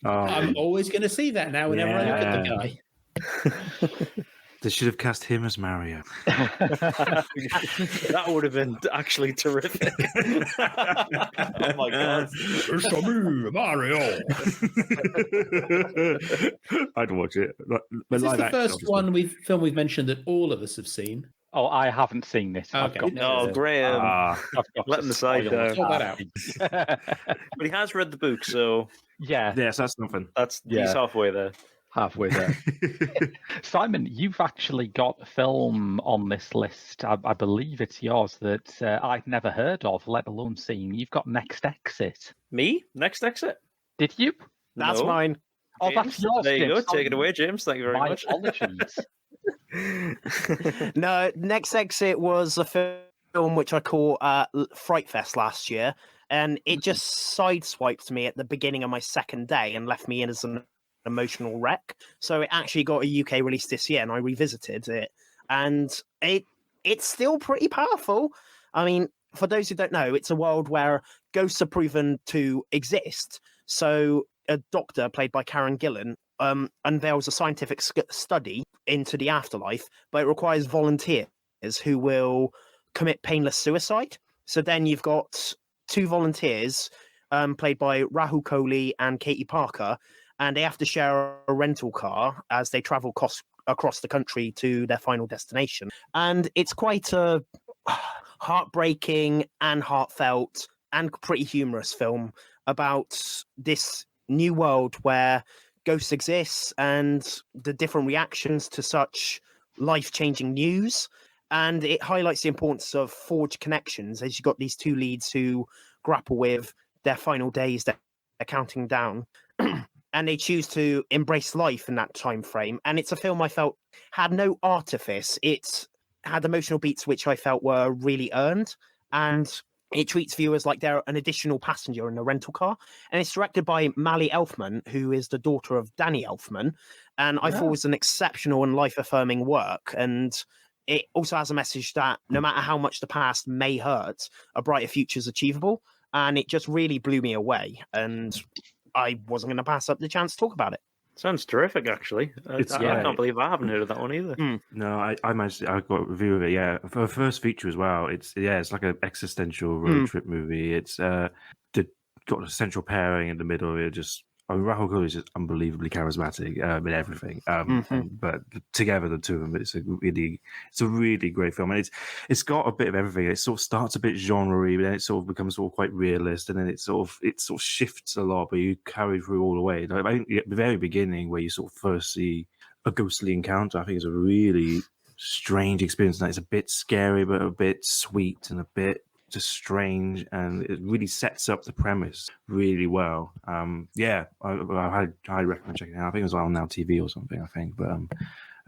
S7: I'm always going to see that now whenever I look at the guy.
S5: They should have cast him as Mario.
S6: That would have been actually terrific. Oh my God.
S7: It's a me, Mario.
S5: I'd watch it.
S7: Is this the first film we've mentioned that all of us have seen?
S9: Oh, I haven't seen this.
S7: Okay.
S6: Graham. Let him decide.
S7: Sort that out.
S6: But he has read the book, so...
S9: Yeah.
S5: Yes, that's nothing.
S6: He's halfway there.
S9: Halfway there. Simon, you've actually got a film on this list. I believe it's yours that I'd never heard of, let alone seen. You've got Next Exit.
S6: Me? Next Exit?
S9: Did you?
S10: That's mine.
S9: Oh, that's yours.
S6: There you
S9: James.
S6: go. Take it away, James. Thank you very much.
S9: Apologies.
S10: No, Next Exit was a film which I caught Fright Fest last year, and it just sideswiped me at the beginning of my second day and left me in as an emotional wreck. So it actually got a UK release this year, and I revisited it, and it's still pretty powerful. I mean, for those who don't know, it's a world where ghosts are proven to exist. So a doctor played by Karen Gillan unveils a scientific study into the afterlife, but it requires volunteers who will commit painless suicide. So then you've got two volunteers played by Rahul Kohli and Katie Parker, and they have to share a rental car as they travel across the country to their final destination. And it's quite a heartbreaking and heartfelt and pretty humorous film about this new world where ghosts exist and the different reactions to such life-changing news. And it highlights the importance of forged connections as you've got these two leads who grapple with their final days that they're counting down. And they choose to embrace life in that time frame. And it's a film I felt had no artifice. It had emotional beats which I felt were really earned. And it treats viewers like they're an additional passenger in a rental car. And it's directed by Mally Elfman, who is the daughter of Danny Elfman. And I thought it was an exceptional and life-affirming work. And it also has a message that no matter how much the past may hurt, a brighter future is achievable. And it just really blew me away. And I wasn't going to pass up the chance to talk about it.
S6: Sounds terrific, actually. I can't believe I haven't heard of that one either.
S5: No, I got a review of it. Yeah, for a first feature as well. It's like an existential road trip movie. It's got a central pairing in the middle. Rahul Kohli is just unbelievably charismatic in everything. But together, the two of them, it's a really great film, and it's got a bit of everything. It sort of starts a bit genre-y, but then it sort of becomes quite realist, and then it sort of shifts a lot, but you carry through all the way. Like, I think at the very beginning, where you sort of first see a ghostly encounter, I think it's a really strange experience. And it's a bit scary, but a bit sweet, and a bit just strange, and it really sets up the premise really well. I highly recommend checking it out. I think it was on Now TV or something. But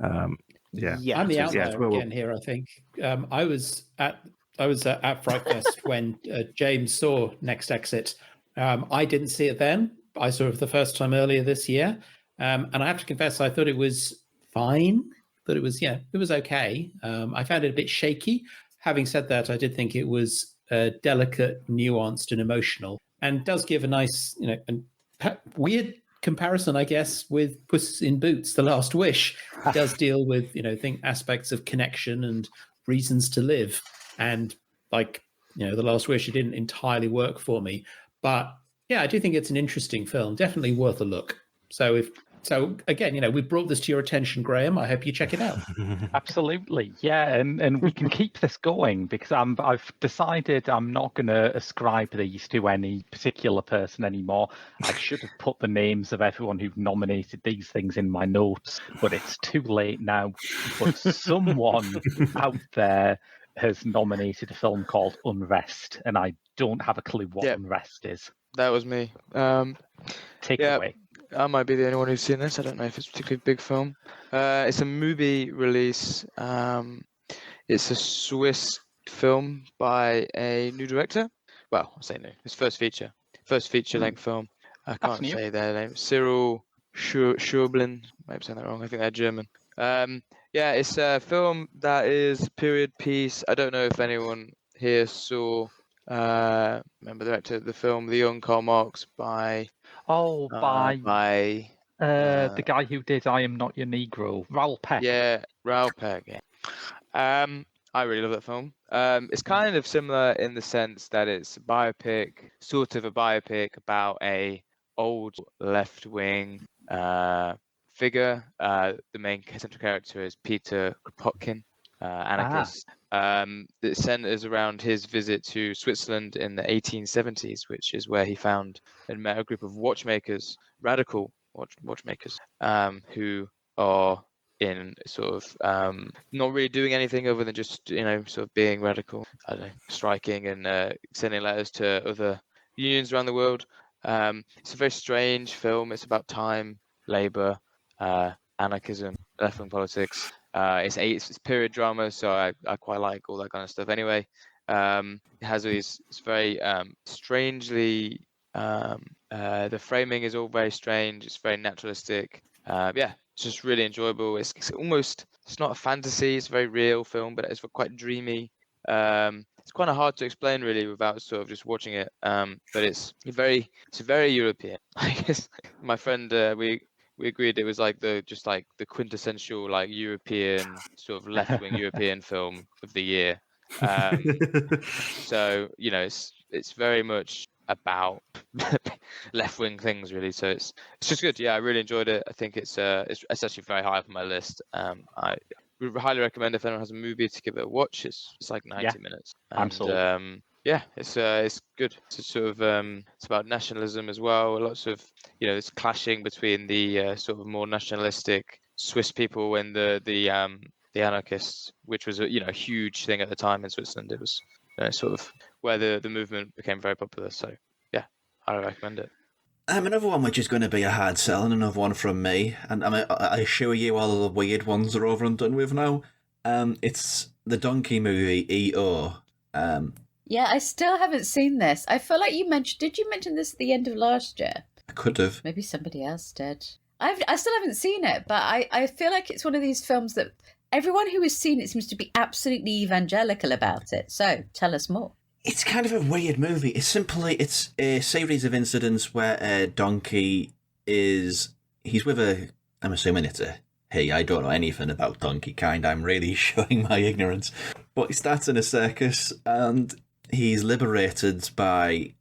S7: I'm the outlier again here. I think I was at Fright Fest when James saw Next Exit. I didn't see it then. I saw it for the first time earlier this year, and I have to confess, I thought it was fine. But it was okay. I found it a bit shaky. Having said that, I did think it was delicate, nuanced, and emotional, and does give a nice, weird comparison, I guess, with Puss in Boots: The Last Wish. It does deal with, aspects of connection and reasons to live. And The Last Wish, it didn't entirely work for me, but yeah, I do think it's an interesting film. Definitely worth a look. So again, we brought this to your attention, Graham. I hope you check it out.
S9: Absolutely, yeah, and we can keep this going because I've decided I'm not going to ascribe these to any particular person anymore. I should have put the names of everyone who've nominated these things in my notes, but it's too late now. But someone out there has nominated a film called Unrest, and I don't have a clue what Unrest is.
S8: That was me.
S9: Take it away.
S8: I might be the only one who's seen this. I don't know if it's a particularly big film. It's a movie release. It's a Swiss film by a new director. Well, I say new. It's first feature-length film. I can't say their name. Cyril Schurblin. Might be saying that wrong. I think they're German. It's a film that is period piece. I don't know if anyone here saw. Remember the director of the film The Young Karl Marx by
S9: the guy who did I Am Not Your Negro, Raoul Peck.
S8: Yeah, Raoul Peck. Yeah. I really love that film. It's kind of similar in the sense that it's a biopic, sort of a biopic about a old left-wing figure. The main central character is Peter Kropotkin, anarchist. That centers around his visit to Switzerland in the 1870s, which is where he found and met a group of watchmakers, radical watchmakers, who are in sort of not really doing anything other than just sort of being radical. I don't know, striking and sending letters to other unions around the world. It's a very strange film. It's about time, labor, anarchism, left-wing politics. It's period drama, so I quite like all that kind of stuff. Anyway, it has these. It's very strangely. The framing is all very strange. It's very naturalistic. It's just really enjoyable. It's not a fantasy. It's a very real film, but it's quite dreamy. It's it's kind of hard to explain really without sort of just watching it. But it's very European. I guess my friend we agreed it was like the quintessential like European sort of left-wing European film of the year. So it's very much about left-wing things really. So it's just good. Yeah, I really enjoyed it. I think it's actually very high up on my list. I would highly recommend if anyone has a movie to give it a watch. It's like 90 minutes. And,
S9: I'm sold.
S8: yeah, it's good. It's sort of it's about nationalism as well. Lots of it's clashing between the sort of more nationalistic Swiss people and the anarchists, which was a huge thing at the time in Switzerland. It was sort of where the movement became very popular. So yeah, I recommend it.
S1: Another one which is going to be a hard sell, and another one from me, and I assure you all the weird ones are over and done with now. It's the Donkey movie E.O.
S2: Yeah, I still haven't seen this. I feel like did you mention this at the end of last year?
S1: I could have.
S2: Maybe somebody else did. I still haven't seen it, but I feel like it's one of these films that everyone who has seen it seems to be absolutely evangelical about it. So tell us more.
S1: It's kind of a weird movie. It's a series of incidents where a donkey he's with I'm assuming it's a he. I don't know anything about donkey kind. I'm really showing my ignorance. But he starts in a circus and he's liberated by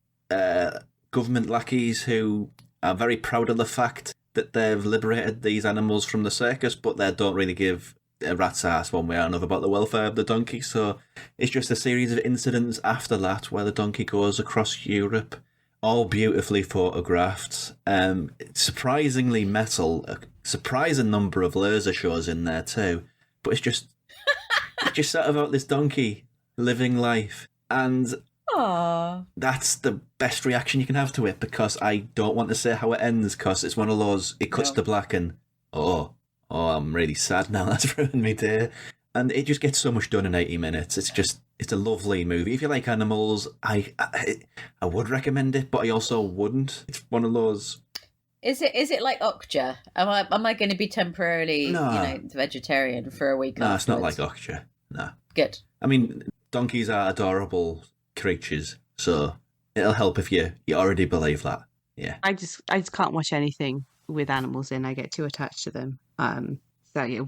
S1: government lackeys who are very proud of the fact that they've liberated these animals from the circus, but they don't really give a rat's ass one way or another about the welfare of the donkey. So it's just a series of incidents after that where the donkey goes across Europe, all beautifully photographed. Surprisingly metal, a surprising number of laser shows in there too. But it's just sort of about this donkey living life. And that's the best reaction you can have to it, because I don't want to say how it ends, because it's one of those, it cuts to black and oh, I'm really sad now, that's ruined me day. And it just gets so much done in 80 minutes. It's a lovely movie. If you like animals, I would recommend it, but I also wouldn't. It's one of those...
S2: Is it like Okja? Am I going to be temporarily vegetarian for a week?
S1: No, it's not like Okja. No.
S2: Good.
S1: I mean, donkeys are adorable creatures, so it'll help if you already believe that. Yeah.
S3: I just can't watch anything with animals in. I get too attached to them. So yeah,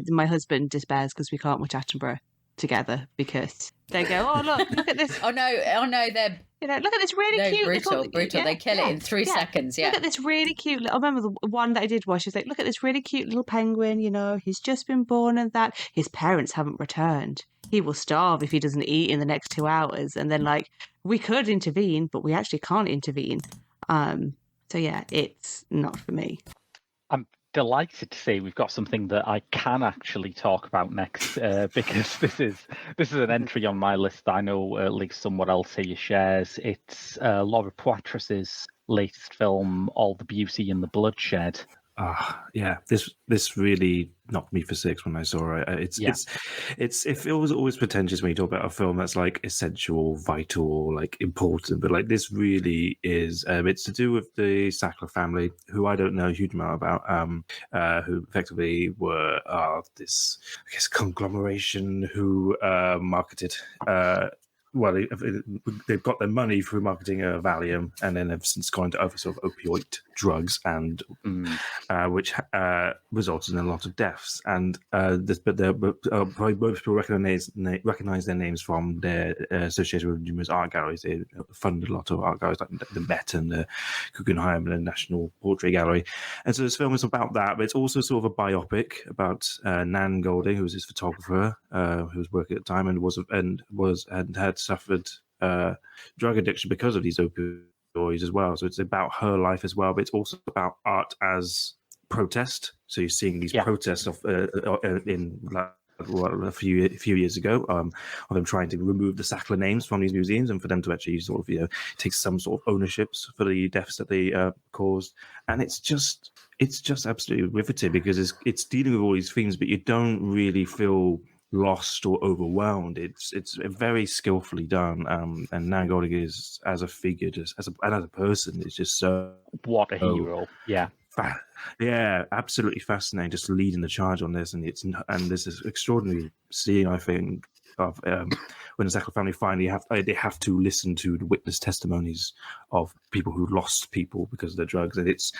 S3: my husband despairs because we can't watch Attenborough together because they go, oh look at this.
S2: oh no, they're
S3: look at this really cute
S2: brutal.
S3: Yeah,
S2: they kill it in 3 seconds. Yeah.
S3: Look at this really cute. I remember the one that I did watch. Is like, look at this really cute little penguin. He's just been born, and that his parents haven't returned. He will starve if he doesn't eat in the next 2 hours. And then we could intervene, but we actually can't intervene. So yeah, it's not for me.
S9: I'm delighted to see we've got something that I can actually talk about next, because this is an entry on my list that I know at least someone else here shares. It's Laura Poitras's latest film, All the Beauty and the Bloodshed.
S5: Yeah, this really knocked me for six when I saw it. It feels always pretentious when you talk about a film that's like essential, vital, like important, but like this really is. It's to do with the Sackler family, who I don't know a huge amount about, who effectively were this, I guess, conglomeration who marketed. Well, they've got their money through marketing Valium, and then have since gone to other sort of opioid drugs, and which resulted in a lot of deaths. And probably most people recognize their names from their association with numerous art galleries. They funded a lot of art galleries like the Met and the Guggenheim and the National Portrait Gallery. And so this film is about that, but it's also sort of a biopic about Nan Golding, who was his photographer, who was working at the time and had suffered drug addiction because of these opioids as well. So it's about her life as well, but it's also about art as protest. So you're seeing these protests in a few years ago of them trying to remove the Sackler names from these museums, and for them to actually sort of take some sort of ownerships for the deaths that they caused. And it's just absolutely riveting, because it's dealing with all these themes, but you don't really feel lost or overwhelmed. It's very skillfully done, and Nan Golding is, as a figure, just as a person, is just so
S9: what a hero.
S5: Yeah, absolutely fascinating, just leading the charge on this. And this is extraordinary seeing, I think, of when the Sackler family finally have to listen to the witness testimonies of people who lost people because of their drugs, and it's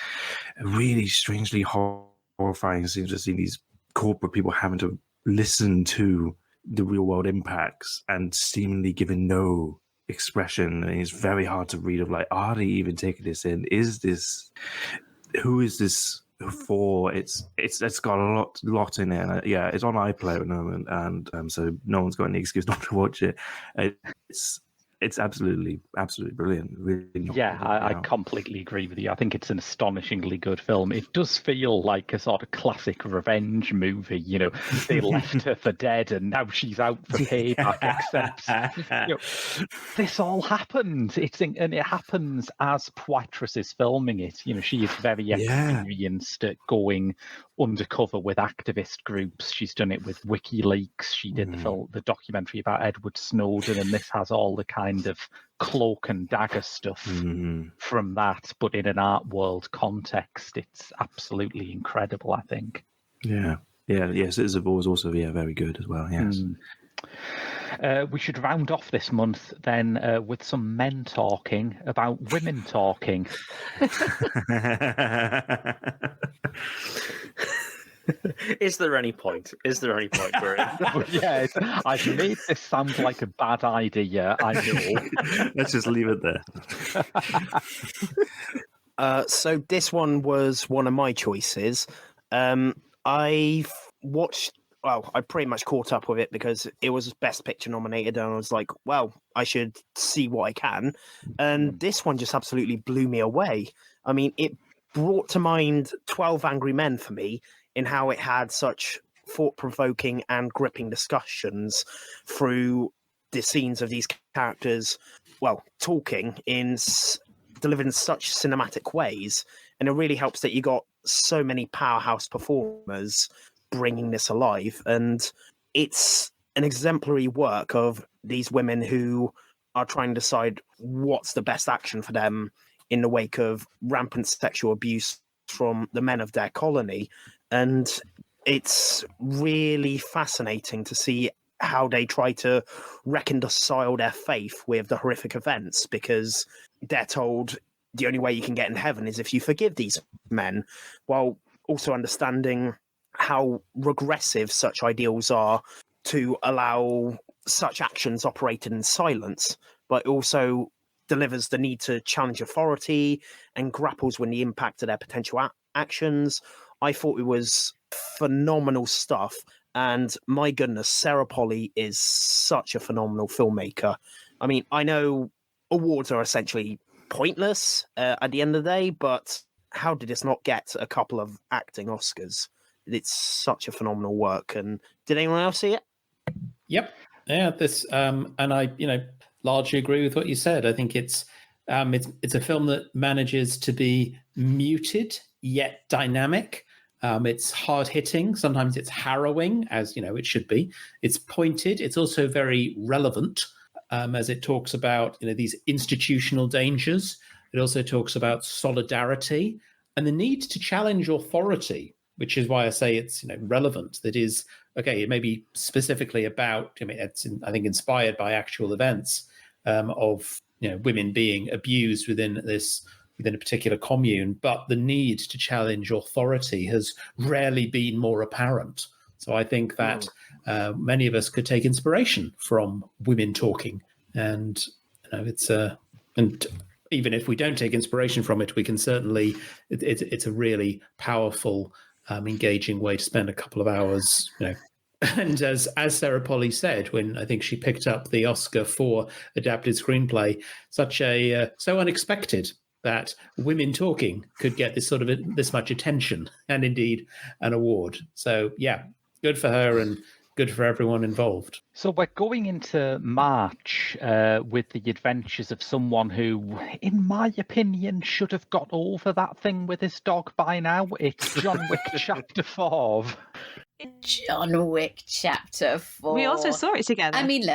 S5: a really strangely horrifying scene to see these corporate people having to listen to the real world impacts and seemingly giving no expression. And it's very hard to read of like, are they even taking this in? Who is this for? It's got a lot in it. And, yeah, it's on iPlayer at the moment, and so no one's got any excuse not to watch it. It's absolutely brilliant. Really,
S9: yeah, I completely agree with you. I think it's an astonishingly good film. It does feel like a sort of classic revenge movie. You know, they left her for dead, and now she's out for payback. Except, this all happened. And it happens as Poitras is filming it. You know, she is very experienced at going undercover with activist groups. She's done it with WikiLeaks. She did the documentary about Edward Snowden, and this has all the kind of cloak and dagger stuff from that, but in an art world context. It's absolutely incredible, I think.
S5: Yes, Citizens of War is also very good as well. Yes.
S9: We should round off this month then with some men talking about women talking.
S6: Is there any point? Brian?
S9: Yes, I've made this sound like a bad idea, I know.
S5: Let's just leave it there.
S10: So this one was one of my choices. I pretty much caught up with it because it was Best Picture nominated, and I was like, well, I should see what I can. And this one just absolutely blew me away. I mean, it brought to mind 12 Angry Men for me, in how it had such thought-provoking and gripping discussions through the scenes of these characters, talking delivered in such cinematic ways. And it really helps that you got so many powerhouse performers bringing this alive. And it's an exemplary work of these women who are trying to decide what's the best action for them in the wake of rampant sexual abuse from the men of their colony. And it's really fascinating to see how they try to reconcile their faith with the horrific events, because they're told the only way you can get in heaven is if you forgive these men, while also understanding how regressive such ideals are to allow such actions operated in silence, but also delivers the need to challenge authority and grapples with the impact of their potential actions. I thought it was phenomenal stuff. And my goodness, Sarah Polley is such a phenomenal filmmaker. I mean, I know awards are essentially pointless at the end of the day, but how did this not get a couple of acting Oscars? It's such a phenomenal work. And did anyone else see it?
S7: Yep. Yeah. And I, largely agree with what you said. I think it's a film that manages to be muted yet dynamic. It's hard hitting. Sometimes it's harrowing, as it should be. It's pointed. It's also very relevant, as it talks about these institutional dangers. It also talks about solidarity and the need to challenge authority, which is why I say it's relevant. That is, okay, it may be specifically about. It's I think inspired by actual events of women being abused within a particular commune, but the need to challenge authority has rarely been more apparent. So I think that many of us could take inspiration from women talking, and and even if we don't take inspiration from it, we can certainly. It's a really powerful, engaging way to spend a couple of hours. And as Sarah Polley said, when I think she picked up the Oscar for adapted screenplay, so unexpected that women talking could get this much attention and indeed an award. So yeah, good for her and good for everyone involved.
S9: So we're going into March with the adventures of someone who, in my opinion, should have got over that thing with his dog by now. It's John Wick Chapter 4.
S2: John Wick Chapter 4.
S3: We also saw it together.
S2: I mean,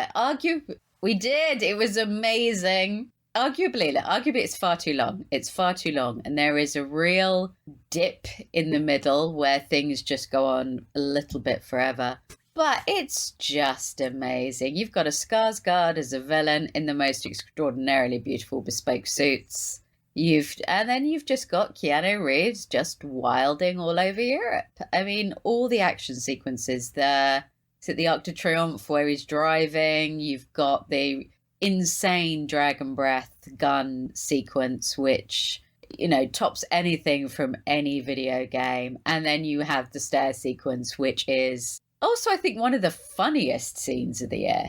S2: we did. It was amazing. Arguably, it's far too long. It's far too long. And there is a real dip in the middle where things just go on a little bit forever. But it's just amazing. You've got a Skarsgård as a villain in the most extraordinarily beautiful bespoke suits. And then you've just got Keanu Reeves just wilding all over Europe. I mean, all the action sequences there. Is it the Arc de Triomphe where he's driving? You've got the insane dragon breath gun sequence, which, you know, tops anything from any video game. And then you have the stair sequence, which is also, I think, one of the funniest scenes of the year.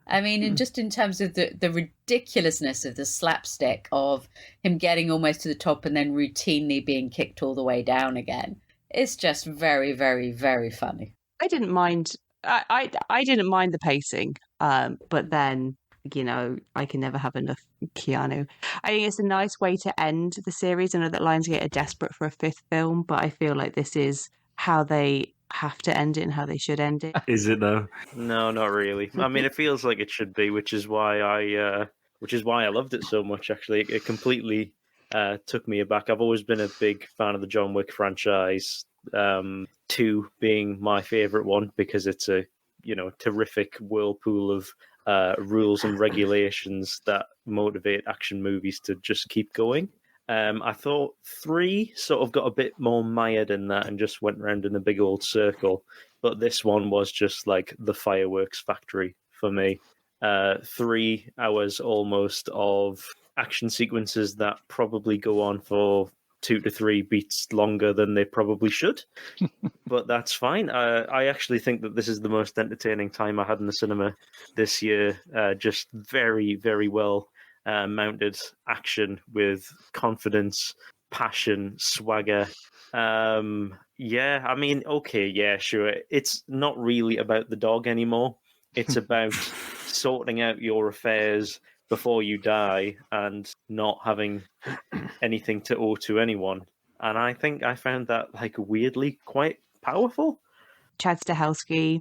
S2: I mean, and just in terms of the ridiculousness of the slapstick of him getting almost to the top and then routinely being kicked all the way down again. It's just very, very, very funny.
S3: I didn't mind. I didn't mind the pacing, but then, you know, I can never have enough Keanu. I think it's a nice way to end the series. I know that Lionsgate are desperate for a 5th film, but I feel like this is how they have to end it and how they should end it.
S5: Is it though?
S6: No, not really. I mean, it feels like it should be, which is why I loved it so much. Actually, it completely took me aback. I've always been a big fan of the John Wick franchise. 2 being my favorite one because it's a, you know, terrific whirlpool of rules and regulations that motivate action movies to just keep going. I thought 3 sort of got a bit more mired in that and just went around in a big old circle. But this one was just like the fireworks factory for me. 3 hours almost of action sequences that probably go on for 2 to 3 beats longer than they probably should. But that's fine. I actually think that this is the most entertaining time I had in the cinema this year. Just very, very well mounted action with confidence, passion, swagger. Yeah, I mean, okay, yeah, sure. It's not really about the dog anymore. It's about sorting out your affairs before you die and not having anything to owe to anyone. And I think I found that like weirdly quite powerful.
S3: Chad Stahelski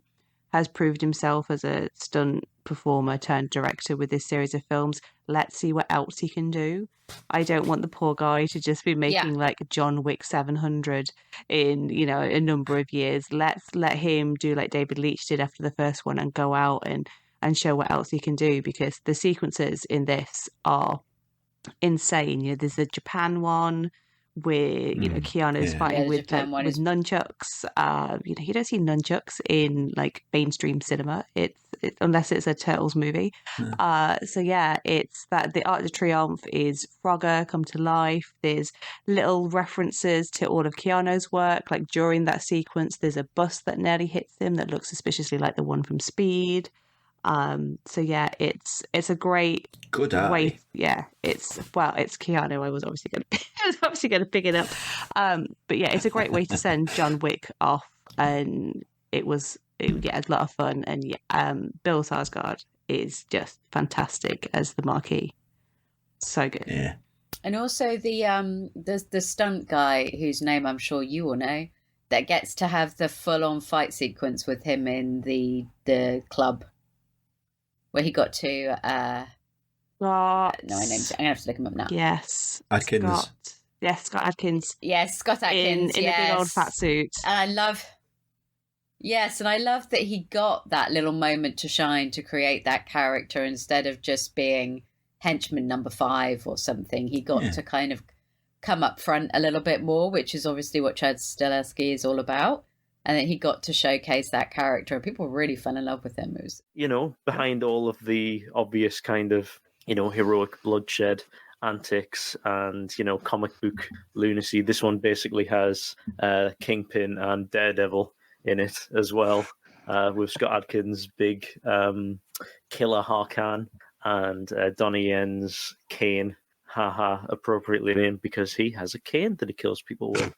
S3: has proved himself as a stunt performer turned director with this series of films. Let's see what else he can do. I don't want the poor guy to just be making like John Wick 700 in, you know, a number of years. Let's let him do like David Leitch did after the first one and go out and show what else he can do, because the sequences in this are insane. You know, there's the Japan one where, you know, Keanu's fighting with nunchucks. You know, you don't see nunchucks in like mainstream cinema. It's unless it's a Turtles movie. So yeah, it's that the Arc de Triomphe is Frogger come to life. There's little references to all of Keanu's work. Like during that sequence, there's a bus that nearly hits him that looks suspiciously like the one from Speed. So yeah, it's a great
S1: good eye.
S3: way. Yeah, it's Keanu. I was obviously going to pick it up. But yeah, it's a great way to send John Wick off, and it was a lot of fun. And Bill Skarsgård is just fantastic as the Marquis. So good.
S1: Yeah.
S2: And also the stunt guy whose name I'm sure you all know, that gets to have the full on fight sequence with him in the club. Where he got to no, I'm gonna have to look him up now.
S3: Yes,
S1: Adkins.
S3: Scott Adkins.
S2: Yes, Scott Adkins
S3: in a big old fat suit.
S2: And I love that he got that little moment to shine to create that character instead of just being henchman number 5 or something. He got to kind of come up front a little bit more, which is obviously what Chad Stahelski is all about. And then he got to showcase that character, and people really fell in love with him. It was,
S6: you know, behind all of the obvious kind of, you know, heroic bloodshed antics and, you know, comic book lunacy, this one basically has Kingpin and Daredevil in it as well, with Scott Adkins' big killer Harkan and Donnie Yen's Kane. Haha, appropriately named because he has a cane that he kills people with.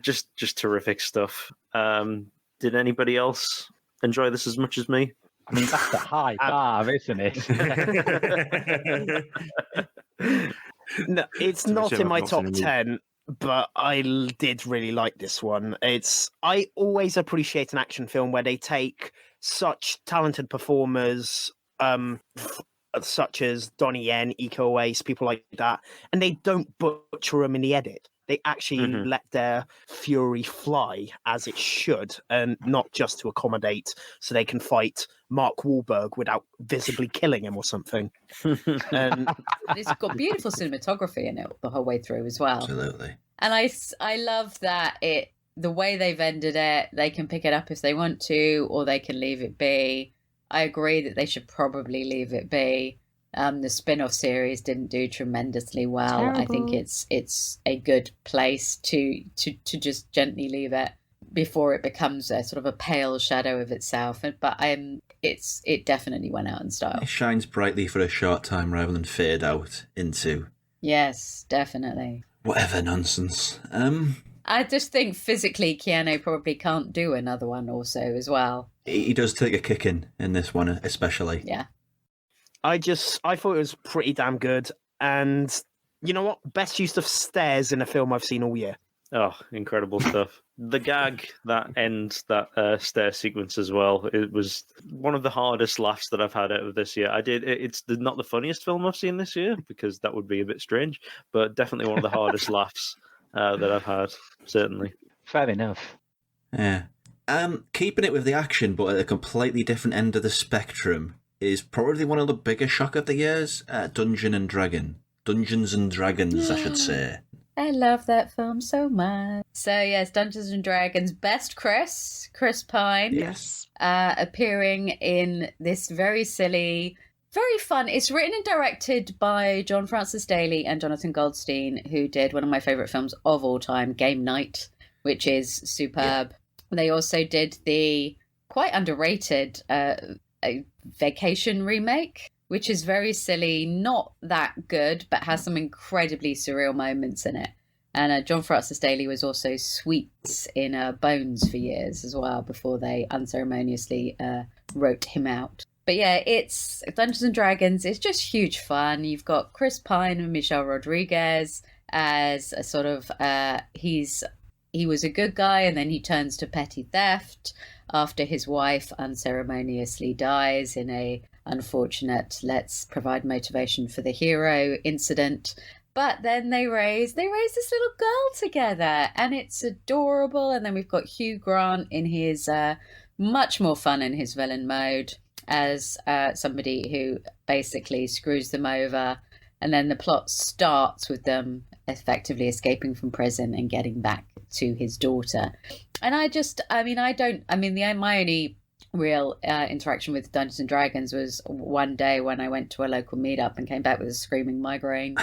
S6: Just terrific stuff. Did anybody else enjoy this as much as me?
S9: I mean, that's a high bar, isn't it?
S10: No, it's not in my top 10, but I did really like this one. I always appreciate an action film where they take such talented performers, such as Donnie Yen, Iko Uwais, people like that, and they don't butcher them in the edit. they actually let their fury fly as it should, and not just to accommodate so they can fight Mark Wahlberg without visibly killing him or something. And
S2: it's got beautiful cinematography in it the whole way through as well.
S1: Absolutely.
S2: And I love that the way they've ended it, they can pick it up if they want to, or they can leave it be. I agree that they should probably leave it be. The spin-off series didn't do tremendously well.
S3: Terrible.
S2: I think it's a good place to just gently leave it before it becomes a sort of a pale shadow of itself. But it definitely went out in style.
S1: It shines brightly for a short time rather than fade out into
S2: Yes, definitely.
S1: whatever nonsense.
S2: I just think physically Keanu probably can't do another one also as well.
S1: He does take a kicking in this one, especially.
S2: Yeah.
S10: I thought it was pretty damn good. And you know what? Best use of stairs in a film I've seen all year.
S6: Oh, incredible stuff. The gag that ends that stair sequence as well, it was one of the hardest laughs that I've had out of this year. It's not the funniest film I've seen this year, because that would be a bit strange, but definitely one of the hardest laughs that I've had, certainly.
S9: Fair enough.
S1: Yeah. Keeping it with the action, but at a completely different end of the spectrum, is probably one of the biggest shock of the years. Dungeons and Dragons, I should say.
S2: I love that film so much. So yes, Dungeons and Dragons. Best Chris Pine.
S3: Yes.
S2: Appearing in this very silly, very fun. It's written and directed by John Francis Daley and Jonathan Goldstein, who did one of my favourite films of all time, Game Night, which is superb. Yeah. They also did the quite underrated a Vacation remake, which is very silly, not that good, but has some incredibly surreal moments in it. And John Francis Daley was also Sweets in Bones for years as well, before they unceremoniously wrote him out. But yeah, it's Dungeons and Dragons. It's just huge fun. You've got Chris Pine and Michelle Rodriguez as a sort of he was a good guy, and then he turns to petty theft after his wife unceremoniously dies in a unfortunate let's provide motivation for the hero incident. But then they raise this little girl together, and it's adorable. And then we've got Hugh Grant in his much more fun in his villain mode as somebody who basically screws them over. And then the plot starts with them effectively escaping from prison and getting back to his daughter. And my only real interaction with Dungeons and Dragons was one day when I went to a local meetup and came back with a screaming migraine.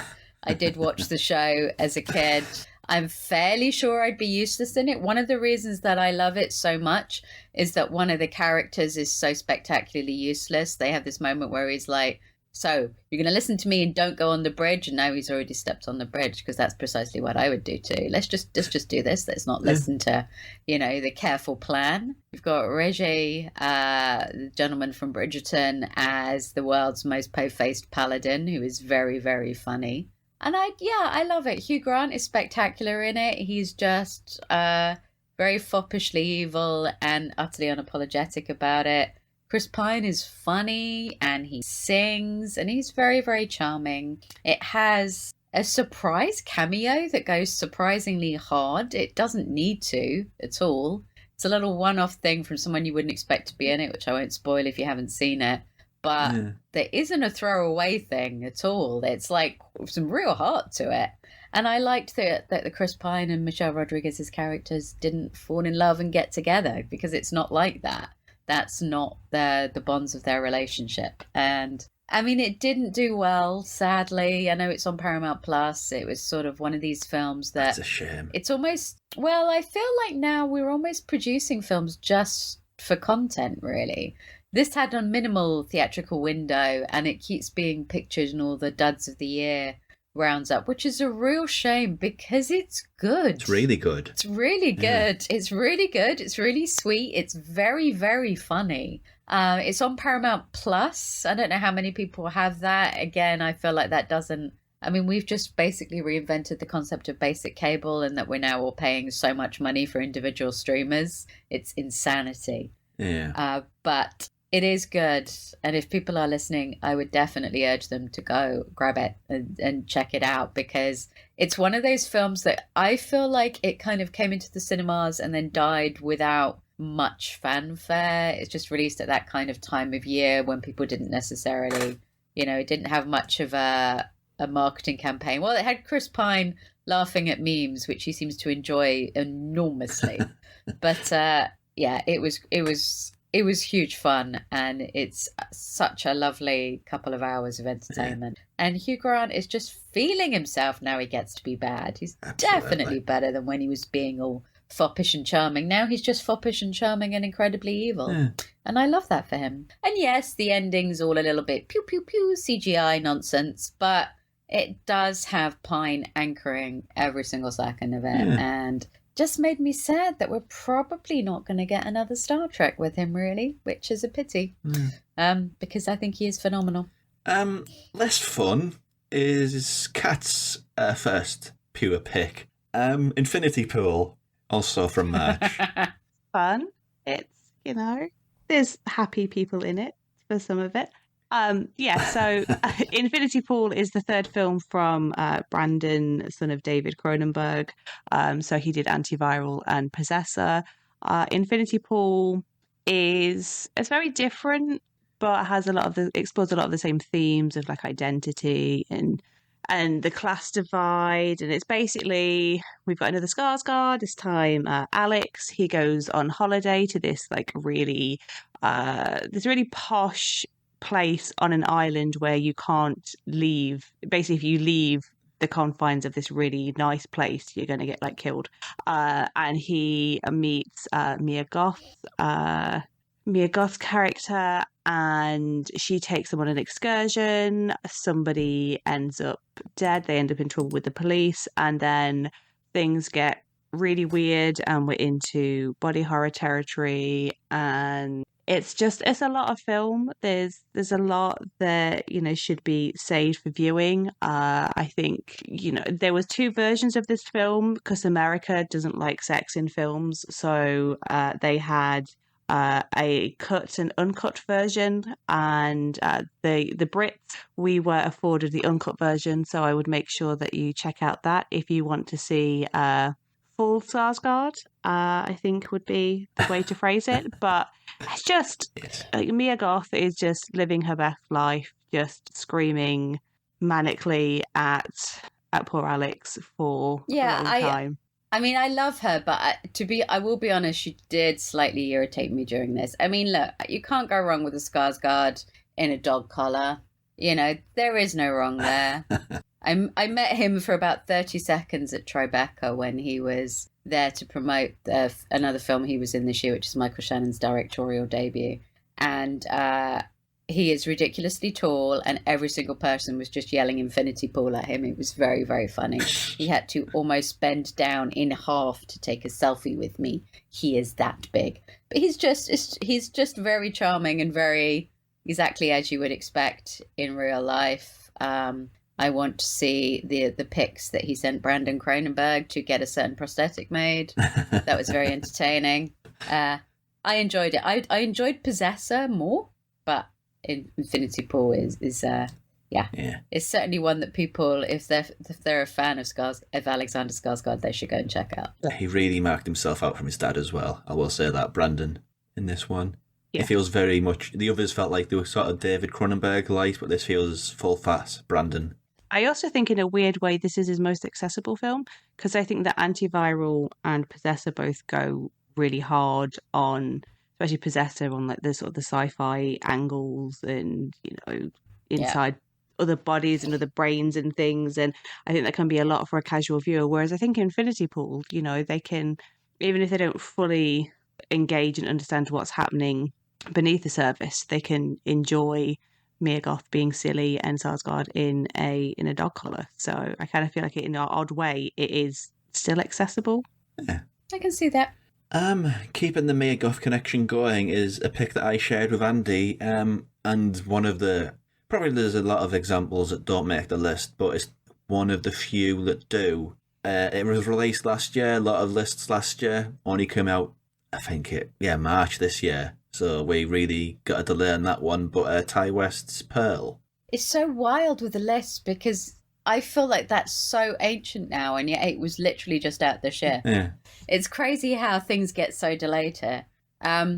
S2: I did watch the show as a kid. I'm fairly sure I'd be useless in it. One of the reasons that I love it so much is that one of the characters is so spectacularly useless. They have this moment where he's like, so you're going to listen to me and don't go on the bridge. And now he's already stepped on the bridge, because that's precisely what I would do too. Let's just do this. Let's not listen to, the careful plan. You've got Reggie, the gentleman from Bridgerton, as the world's most po-faced paladin, who is very, very funny. And I love it. Hugh Grant is spectacular in it. He's just very foppishly evil and utterly unapologetic about it. Chris Pine is funny, and he sings, and he's very, very charming. It has a surprise cameo that goes surprisingly hard. It doesn't need to at all. It's a little one-off thing from someone you wouldn't expect to be in it, which I won't spoil if you haven't seen it. But there isn't a throwaway thing at all. It's like some real heart to it. And I liked that the Chris Pine and Michelle Rodriguez's characters didn't fall in love and get together, because it's not like that. That's not the bonds of their relationship. And I mean, it didn't do well, sadly. I know it's on Paramount Plus. It was sort of one of these films
S1: That's a shame.
S2: It's almost, well, I feel like now we're almost producing films just for content, really. This had a minimal theatrical window, and it keeps being pictured in all the duds of the year rounds up, which is a real shame, because it's good.
S1: It's really good.
S2: It's really good. Yeah. It's really good. It's really sweet. It's very, very funny. It's on Paramount Plus. I don't know how many people have that. Again, I feel like that doesn't... I mean, we've just basically reinvented the concept of basic cable, and that we're now all paying so much money for individual streamers. It's insanity.
S1: Yeah.
S2: But It is good. And if people are listening, I would definitely urge them to go grab it and check it out, because it's one of those films that I feel like it kind of came into the cinemas and then died without much fanfare. It's just released at that kind of time of year when people didn't necessarily, it didn't have much of a marketing campaign. Well, it had Chris Pine laughing at memes, which he seems to enjoy enormously. But yeah, it was huge fun, and it's such a lovely couple of hours of entertainment. Yeah. And Hugh Grant is just feeling himself now he gets to be bad. He's definitely better than when he was being all foppish and charming. Now he's just foppish and charming and incredibly evil. Yeah. And I love that for him. And yes, the ending's all a little bit pew pew pew CGI nonsense, but it does have Pine anchoring every single second of it. Yeah. And just made me sad that we're probably not going to get another Star Trek with him, really, which is a pity. Because I think he is phenomenal.
S1: Less fun is Kat's first pure pick. Infinity Pool, also from March.
S3: Fun. It's, there's happy people in it for some of it. So Infinity Pool is the third film from Brandon, son of David Cronenberg. So he did Antiviral and Possessor. Infinity Pool it's very different, but has explores a lot of the same themes of like identity and the class divide. And it's basically, we've got another Skarsgård, this time Alex. He goes on holiday to this like really posh place on an island where you can't leave. Basically, if you leave the confines of this really nice place, you're going to get like killed. And he meets Mia Goth's character, and she takes them on an excursion. Somebody ends up dead. They end up in trouble with the police, and then things get really weird, and we're into body horror territory. And it's a lot of film. There's a lot that should be saved for viewing. I think there was two versions of this film because America doesn't like sex in films, so they had a cut and uncut version, and the Brits, we were afforded the uncut version, so I would make sure that you check out that if you want to see full Skarsgård, I think would be the way to phrase it. But it's just like Mia Goth is just living her best life, just screaming manically at poor Alex for a long time.
S2: I mean, I love her, but I will be honest, she did slightly irritate me during this. I mean, look, you can't go wrong with a Skarsgård in a dog collar. There is no wrong there. I met him for about 30 seconds at Tribeca when he was there to promote another film he was in this year, which is Michael Shannon's directorial debut. And he is ridiculously tall, and every single person was just yelling Infinity Pool at him. It was very, very funny. He had to almost bend down in half to take a selfie with me. He is that big. But he's just very charming and very exactly as you would expect in real life. I want to see the pics that he sent Brandon Cronenberg to get a certain prosthetic made. That was very entertaining. I enjoyed it. I enjoyed Possessor more, but Infinity Pool is it's certainly one that people, if they're a fan of Alexander Skarsgård, they should go and check out.
S1: He really marked himself out from his dad as well. I will say that, Brandon, in this one. Yeah. It feels very much, the others felt like they were sort of David Cronenberg light, but this feels full fat Brandon.
S3: I also think in a weird way this is his most accessible film, because I think that Antiviral and Possessor both go really hard on, especially Possessor, on like the sort of the sci-fi angles and inside other bodies and other brains and things, and I think that can be a lot for a casual viewer, whereas I think Infinity Pool, they can, even if they don't fully engage and understand what's happening beneath the surface, they can enjoy Mia Goth being silly and Skarsgård in a dog collar. So I kind of feel like in an odd way it is still accessible.
S1: Yeah.
S2: I can see that.
S1: Keeping the Mia Goth connection going is a pick that I shared with Andy, and one of the, probably there's a lot of examples that don't make the list, but it's one of the few that do. It was released last year, a lot of lists last year, only came out, I think March this year. So we really got a delay on that one. But Ty West's Pearl.
S2: It's so wild with the list because I feel like that's so ancient now, and yet it was literally just out this year.
S1: Yeah.
S2: It's crazy how things get so delayed here. I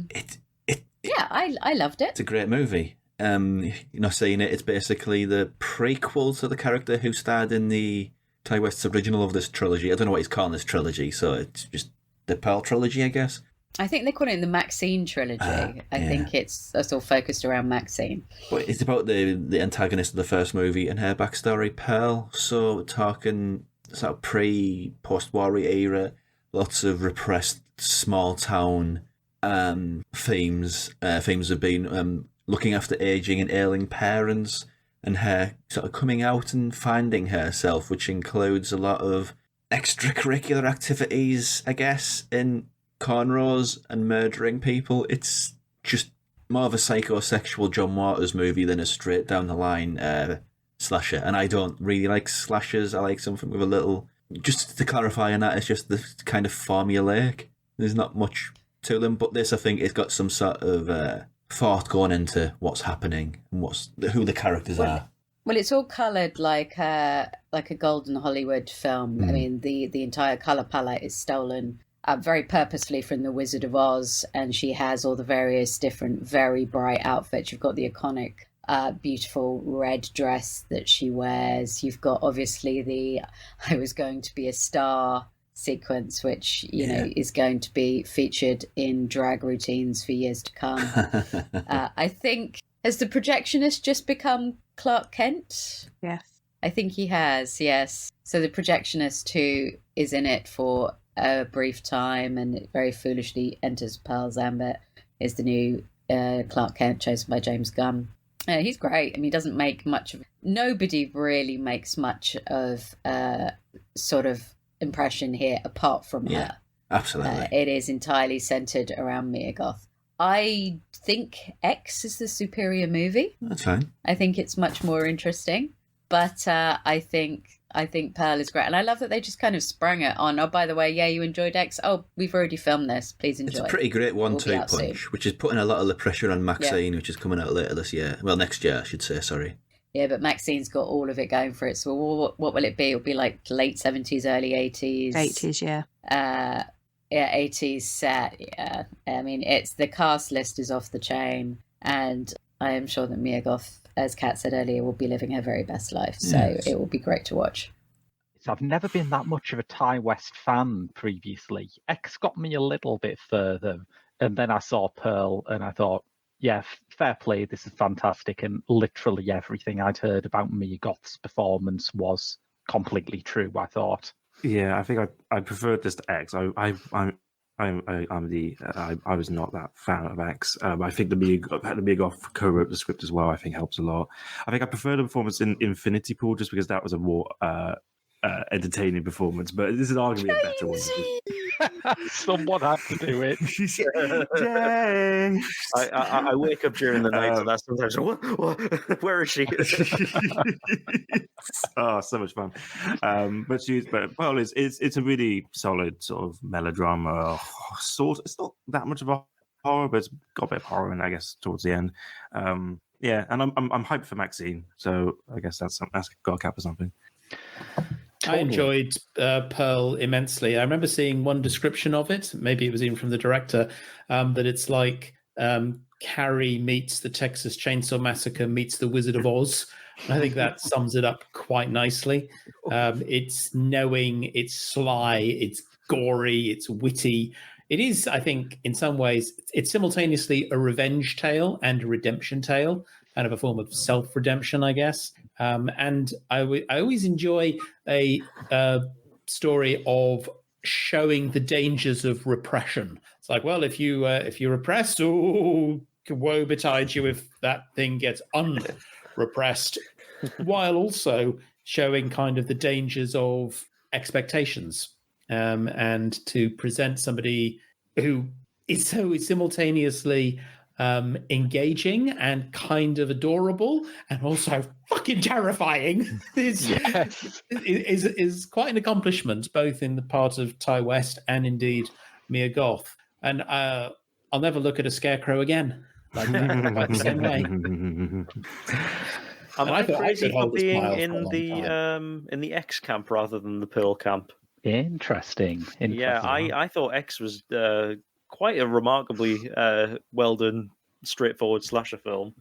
S2: loved it.
S1: It's a great movie. Seeing it, it's basically the prequel to the character who starred in the Ty West's original of this trilogy. I don't know what he's calling this trilogy, so it's just the Pearl trilogy, I guess.
S2: I think they call it the Maxine trilogy. I think it's all focused around Maxine.
S1: But it's about the antagonist of the first movie and her backstory, Pearl. So we're talking sort of post-war era, lots of repressed small town themes. Themes have been looking after aging and ailing parents, and her sort of coming out and finding herself, which includes a lot of extracurricular activities, I guess, in cornrows and murdering people. It's just more of a psychosexual John Waters movie than a straight down the line slasher. And I don't really like slashers. I like something with a little. Just to clarify on that, it's just the kind of formulaic. There's not much to them, but this, I think, it's got some sort of thought going into what's happening and who the characters are.
S2: Well, it's all coloured like a golden Hollywood film. I mean, the entire colour palette is stolen very purposefully from The Wizard of Oz, and she has all the various different, very bright outfits. You've got the iconic, beautiful red dress that she wears. You've got, obviously, the I was going to be a star sequence, which, you know, is going to be featured in drag routines for years to come. I think, has the projectionist just become Clark Kent?
S3: Yes.
S2: I think he has, yes. So the projectionist who is in it for a brief time and very foolishly enters Pearl's ambit is the new Clark Kent, chosen by James Gunn. He's great. I mean, he doesn't make much of... Nobody really makes much of sort of impression here apart from her.
S1: Absolutely.
S2: It is entirely centered around Mia Goth. I think X is the superior movie.
S1: That's fine.
S2: I think it's much more interesting, but I think Pearl is great, and I love that they just kind of sprung it on. Oh, by the way, you enjoyed X. Oh, we've already filmed this. Please enjoy.
S1: It's a pretty great 1-2 punch, which is putting a lot of the pressure on Maxine, which is coming out later this year. Well, next year, I should say. Sorry.
S2: Yeah, but Maxine's got all of it going for it. So what will it be? It'll be like late 70s, early 80s.
S3: 80s, yeah.
S2: 80s set. Yeah, I mean, it's the cast list is off the chain, and I am sure that Mia Goth, as Kat said earlier, will be living her very best life. So it will be great to watch.
S9: So I've never been that much of a Ty West fan previously. X got me a little bit further, and then I saw Pearl, and I thought, yeah, fair play, this is fantastic, and literally everything I'd heard about Mia Goth's performance was completely true, I thought.
S5: Yeah, I think I preferred this to X. I was not that fan of X. I think the Mia Goth co-wrote the script as well. I think helps a lot. I think I prefer the performance in Infinity Pool just because that was a more entertaining performance. But this is arguably a better one.
S9: Someone had to do it.
S6: I wake up during the night and that's sometimes what? Where is she?
S5: Oh, so much fun. But Pearl it's a really solid sort of melodrama. It's not that much of a horror, but it's got a bit of horror in, I guess, towards the end. And I'm hyped for Maxine, so I guess that's got a cap or something.
S7: I enjoyed Pearl immensely. I remember seeing one description of it, maybe it was even from the director, that it's like Carrie meets the Texas Chainsaw Massacre meets the Wizard of Oz. I think that sums it up quite nicely. It's knowing, it's sly, it's gory, it's witty. It is, I think, in some ways, it's simultaneously a revenge tale and a redemption tale, kind of a form of self-redemption, I guess. And I always enjoy a story of showing the dangers of repression. It's like, well, if you're repressed, woe betide you if that thing gets unrepressed, while also showing kind of the dangers of expectations, and to present somebody who is so simultaneously engaging and kind of adorable and also fucking terrifying is quite an accomplishment, both in the part of Ty West and indeed Mia Goth. And I'll never look at a scarecrow again. Like that, quite the same way.
S6: Am I crazy for being in
S7: the
S6: X camp rather than the Pearl camp?
S9: Interesting.
S6: Yeah, I thought X was quite a remarkably well done, straightforward slasher film.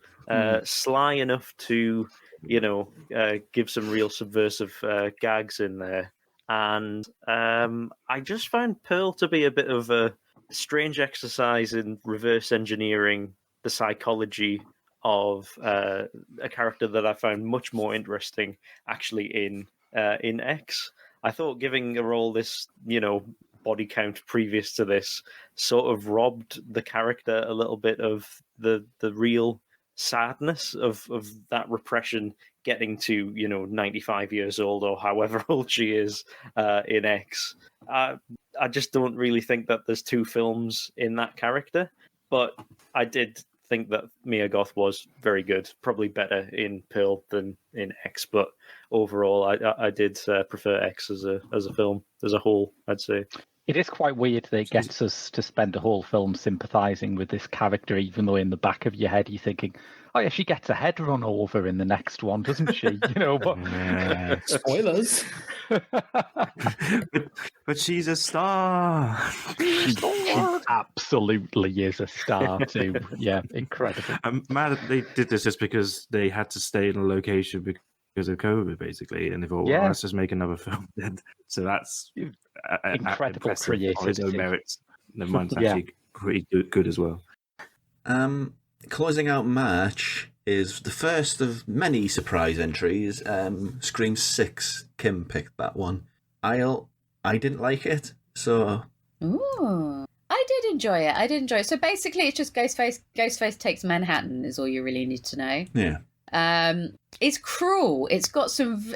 S6: Sly enough to, give some real subversive gags in there. And I just found Pearl to be a bit of a strange exercise in reverse engineering the psychology of a character that I found much more interesting actually in X. I thought giving her all this, body count previous to this sort of robbed the character a little bit of the real sadness of that repression getting to 95 years old or however old she is in X. I just don't really think that there's two films in that character, but I did think that Mia Goth was very good, probably better in Pearl than in X, but overall I did prefer X as a film as a whole, I'd say.
S9: It is quite weird that it gets us to spend a whole film sympathising with this character, even though in the back of your head you're thinking, oh yeah, she gets her head run over in the next one, doesn't she? But
S7: spoilers.
S5: but she's a star.
S9: She absolutely is a star too. Yeah, incredible.
S5: I'm mad that they did this just because they had to stay in a location because of COVID, basically, and they thought, well, let's just make another film then. So that's
S9: incredible creativity.
S5: On its own merits. The mine's actually pretty good as well.
S1: Closing out March is the first of many surprise entries. Scream 6. Kim picked that one. I didn't like it, so...
S2: Ooh. I did enjoy it. So basically it's just Ghostface. Ghostface takes Manhattan is all you really need to know.
S1: Yeah.
S2: It's cruel. It's got some...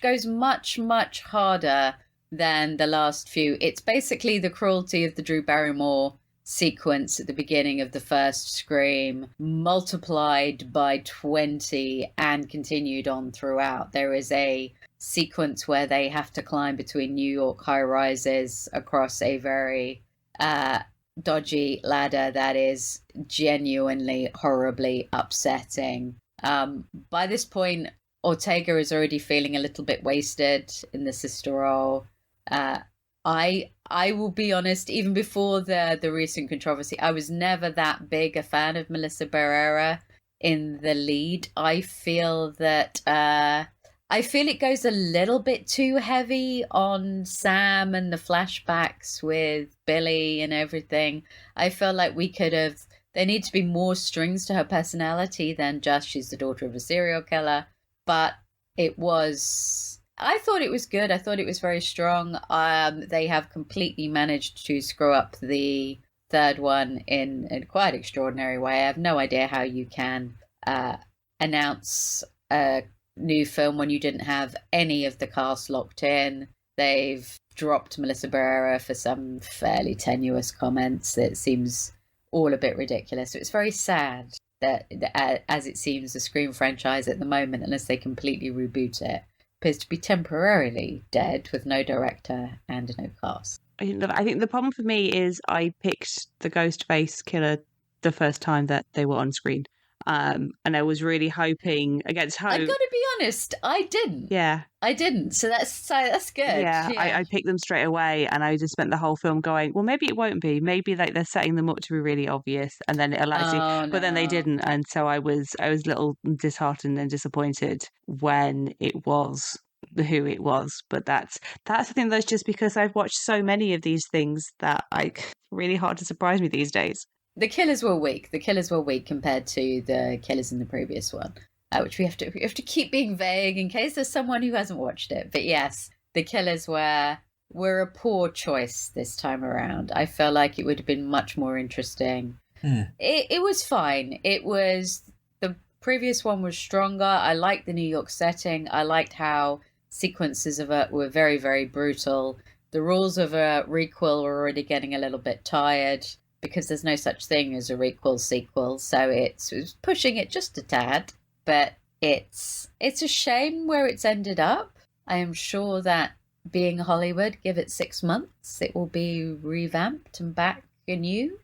S2: goes much harder than the last few. It's basically the cruelty of the Drew Barrymore sequence at the beginning of the first Scream multiplied by 20 and continued on throughout. There is a sequence where they have to climb between New York high rises across a very dodgy ladder that is genuinely horribly upsetting. By this point, Ortega is already feeling a little bit wasted in the sister role. I will be honest, even before the recent controversy, I was never that big a fan of Melissa Barrera in the lead. I feel it goes a little bit too heavy on Sam and the flashbacks with Billy and everything. I feel like there need to be more strings to her personality than just she's the daughter of a serial killer. But I thought it was good. I thought it was very strong. They have completely managed to screw up the third one in a quite extraordinary way. I have no idea how you can announce a new film when you didn't have any of the cast locked in. They've dropped Melissa Barrera for some fairly tenuous comments. It seems all a bit ridiculous. So it's very sad that, as it seems, the Scream franchise at the moment, unless they completely reboot it, appears to be temporarily dead with no director and no cast.
S3: I think the problem for me is I picked the Ghostface killer the first time that they were on screen. And I was really hoping against hope.
S2: I've got to be honest, I didn't.
S3: Yeah.
S2: I didn't. So that's good.
S3: Yeah, I picked them straight away, and I just spent the whole film going, well, maybe it won't be. Maybe like they're setting them up to be really obvious, and then it'll actually. But then they didn't, and so I was a little disheartened and disappointed when it was who it was. But that's the thing. That's just because I've watched so many of these things that really hard to surprise me these days.
S2: The killers were weak. The killers were weak compared to the killers in the previous one, which we have to keep being vague in case there's someone who hasn't watched it. But yes, the killers were a poor choice this time around. I felt like it would have been much more interesting. It was fine. The previous one was stronger. I liked the New York setting. I liked how sequences of it were very, very brutal. The rules of a requel were already getting a little bit tired, because there's no such thing as a requel sequel, so it's pushing it just a tad. But it's a shame where it's ended up. I am sure that being Hollywood, give it 6 months, it will be revamped and back anew.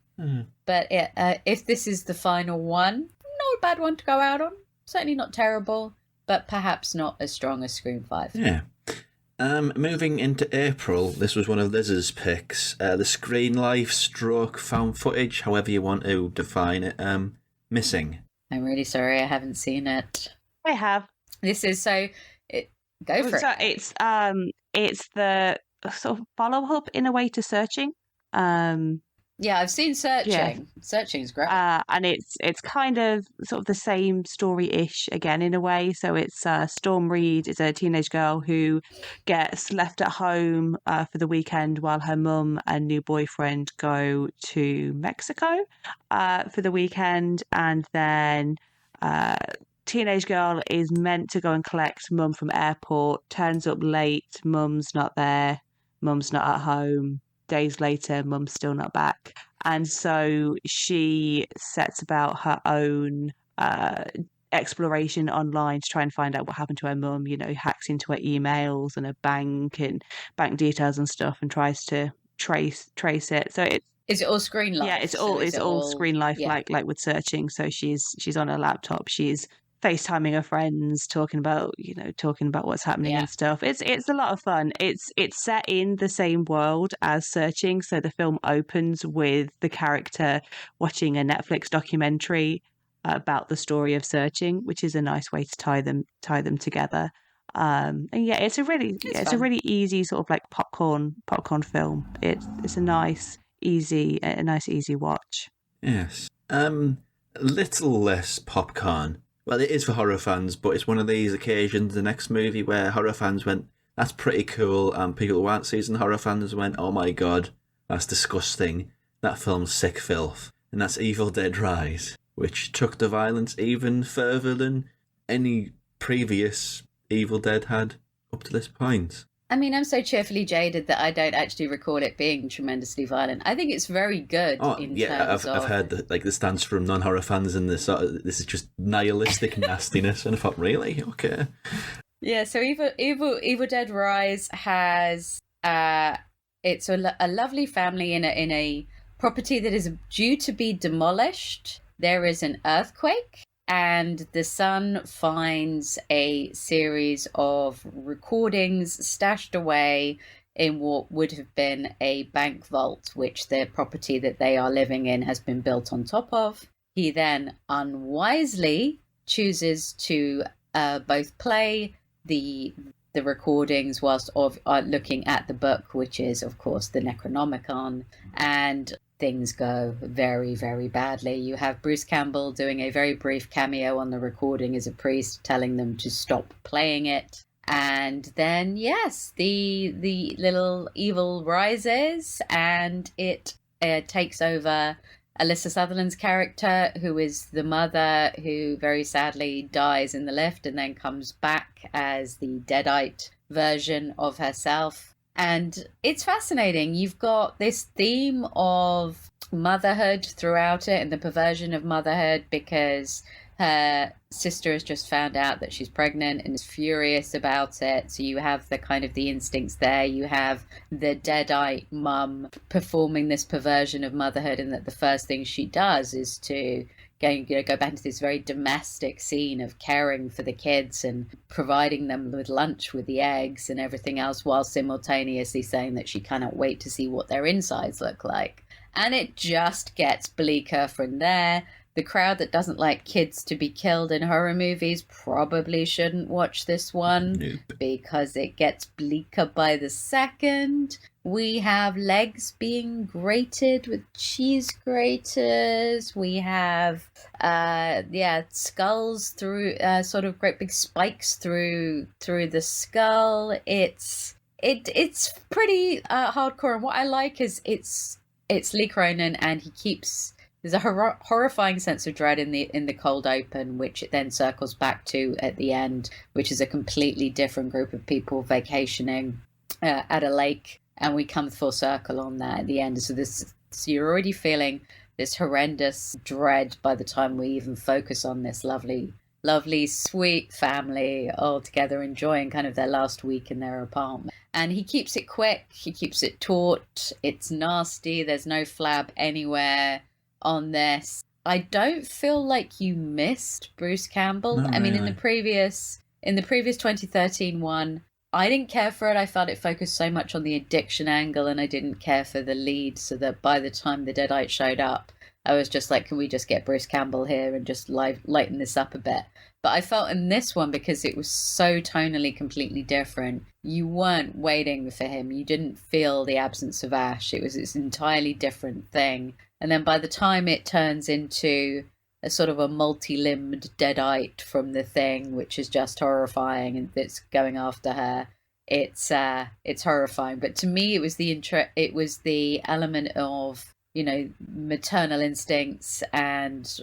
S2: But if this is the final one, not a bad one to go out on. Certainly not terrible, but perhaps not as strong as Scream 5.
S1: Yeah. Moving into April, this was one of Liz's picks. The screen life stroke found footage, however you want to define it, Missing.
S2: I'm really sorry I haven't seen it.
S3: I have.
S2: This is go for
S3: So
S2: it.
S3: it's the sort of follow-up in a way to Searching.
S2: Yeah, I've seen Searching.
S3: Yeah.
S2: Searching's great.
S3: And it's kind of sort of the same story-ish again in a way. So it's Storm Reed is a teenage girl who gets left at home for the weekend while her mum and new boyfriend go to Mexico for the weekend, and then teenage girl is meant to go and collect mum from airport, turns up late, mum's not there, mum's not at home. Days later, mum's still not back. And so she sets about her own exploration online to try and find out what happened to her mum, hacks into her emails and her bank and bank details and stuff and tries to trace it. So
S2: is it all screen life?
S3: Yeah, it's all screen life, like with Searching. So she's on her laptop, she's FaceTiming her friends, talking about what's happening and stuff. It's a lot of fun. It's set in the same world as Searching, so the film opens with the character watching a Netflix documentary about the story of Searching, which is a nice way to tie them together. And yeah, it's a really easy sort of like popcorn film. It's a nice easy watch.
S1: Yes. Little less popcorn. Well, it is for horror fans, but it's one of these occasions, the next movie, where horror fans went, that's pretty cool, and people who aren't seasoned horror fans went, oh my god, that's disgusting. That film's sick filth. And that's Evil Dead Rise, which took the violence even further than any previous Evil Dead had up to this point.
S2: I mean, I'm so cheerfully jaded that I don't actually recall it being tremendously violent. I think it's very good. I've
S1: heard the stance from non-horror fans, and this is just nihilistic nastiness, and I thought, really, okay.
S2: Yeah, so Evil Dead Rise has it's a lovely family in a property that is due to be demolished. There is an earthquake. And the son finds a series of recordings stashed away in what would have been a bank vault, which the property that they are living in has been built on top of. He then unwisely chooses to both play the recordings whilst looking at the book, which is, of course, the Necronomicon, and things go very, very badly. You have Bruce Campbell doing a very brief cameo on the recording as a priest, telling them to stop playing it. And then, yes, the little evil rises, and it takes over Alyssa Sutherland's character, who is the mother who very sadly dies in the lift and then comes back as the deadite version of herself. And it's fascinating. You've got this theme of motherhood throughout it and the perversion of motherhood, because her sister has just found out that she's pregnant and is furious about it. So you have the kind of the instincts there. You have the deadite mum performing this perversion of motherhood, and that the first thing she does is to go back into this very domestic scene of caring for the kids and providing them with lunch with the eggs and everything else, while simultaneously saying that she cannot wait to see what their insides look like. And it just gets bleaker from there. The crowd that doesn't like kids to be killed in horror movies probably shouldn't watch this one.
S1: Nope.
S2: Because it gets bleaker by the second. We have legs being grated with cheese graters. We have, skulls through, sort of great big spikes through the skull. It's pretty hardcore, and what I like is it's Lee Cronin, and there's a horrifying sense of dread in the cold open, which it then circles back to at the end, which is a completely different group of people vacationing at a lake, and we come full circle on that at the end. So you're already feeling this horrendous dread by the time we even focus on this lovely, sweet family all together enjoying kind of their last week in their apartment. And he keeps it quick, he keeps it taut, it's nasty, there's no flab anywhere. on this. I don't feel like you missed Bruce Campbell.
S1: Not
S2: I mean, in
S1: really.
S2: the previous 2013 one, I didn't care for it. I felt it focused so much on the addiction angle, and I didn't care for the lead, so that by the time the Deadite showed up, I was just like, can we just get Bruce Campbell here and just lighten this up a bit? But I felt in this one, because it was so tonally completely different, you weren't waiting for him. You didn't feel the absence of Ash. It was this entirely different thing. And then by the time it turns into a sort of a multi-limbed Deadite from The Thing, which is just horrifying, and it's going after her, it's horrifying. But to me, it was the element of, you know, maternal instincts and,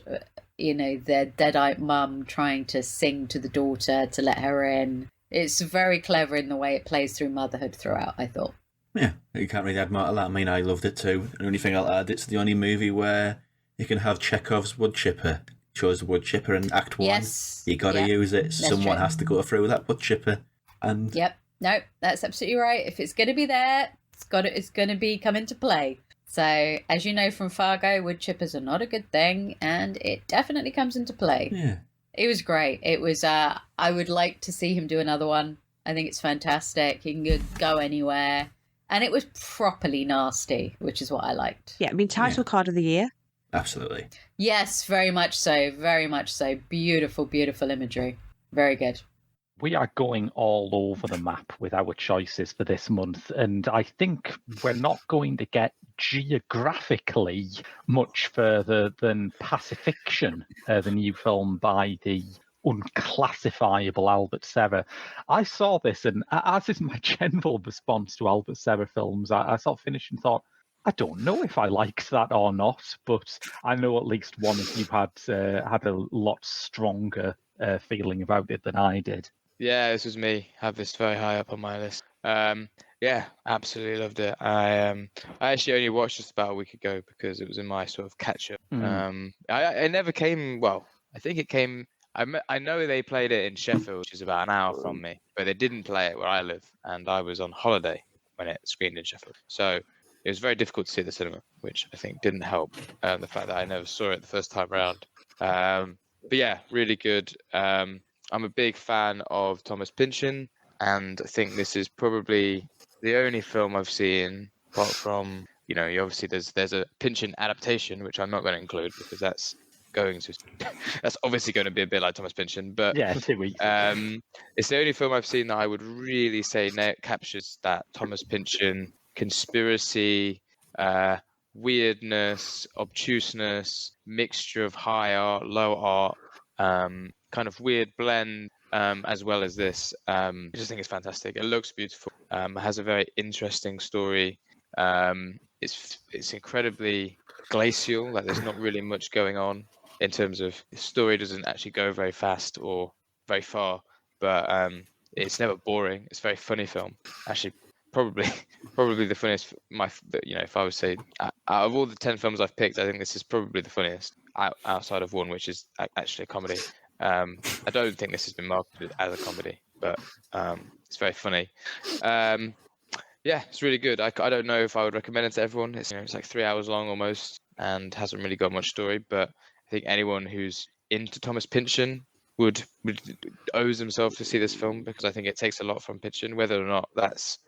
S2: you know, their Deadite mum trying to sing to the daughter to let her in. It's very clever in the way it plays through motherhood throughout, I thought.
S1: Yeah, you can't really add more to that. I mean, I loved it too. The only thing I'll add, it's the only movie where you can have Chekhov's wood chipper. Chose the wood chipper in Act 1.
S2: Yes.
S1: You got to use it. Someone
S2: true.
S1: has to go through that wood chipper. And
S2: Yep. No, that's absolutely right. If it's going to be there, it's going to be come into play. So, as you know from Fargo, wood chippers are not a good thing, and it definitely comes into play.
S1: yeah,
S2: It was great. It was. I would like to see him do another one. I think it's fantastic. He can go anywhere, and it was properly nasty, which is what I liked.
S3: Yeah, I mean, title card of the year.
S1: absolutely.
S2: Yes, very much so. Very much so. Beautiful, beautiful imagery. Very good.
S9: We are going all over the map with our choices for this month, and I think we're not going to get geographically much further than Pacifiction, the new film by the unclassifiable Albert Serra. I saw this, and as is my general response to Albert Serra films, I sort of finished and thought, I don't know if I liked that or not, but I know at least one of you had a lot stronger feeling about it than I did.
S8: Yeah, this was me. Have this very high up on my list. Yeah, absolutely loved it. I actually only watched just about a week ago because it was in my sort of catch up. I never came. Well, I think it came. I know they played it in Sheffield, which is about an hour from me, but they didn't play it where I live, and I was on holiday when it screened in Sheffield. So it was very difficult to see at the cinema, which I think didn't help the fact that I never saw it the first time around. But yeah, really good. I'm a big fan of Thomas Pynchon, and I think this is probably the only film I've seen, apart from, you know, obviously there's a Pynchon adaptation, which I'm not going to include because that's obviously going to be a bit like Thomas Pynchon. But
S9: Yeah, 2 weeks.
S8: it's the only film I've seen that I would really say captures that Thomas Pynchon conspiracy, weirdness, obtuseness, mixture of high art, low art, kind of weird blend, as well as this. I just think it's fantastic. It looks beautiful. It has a very interesting story. It's incredibly glacial. Like there's not really much going on in terms of the story. Doesn't actually go very fast or very far, but it's never boring. It's a very funny film. Actually, probably the funniest. If I would say out of all the 10 films I've picked, I think this is probably the funniest outside of one, which is actually a comedy. I don't think this has been marketed as a comedy, but it's very funny. Yeah, it's really good. I don't know if I would recommend it to everyone. It's like 3 hours long almost, and hasn't really got much story. But I think anyone who's into Thomas Pynchon would owes themselves to see this film, because I think it takes a lot from Pynchon. Whether or not that's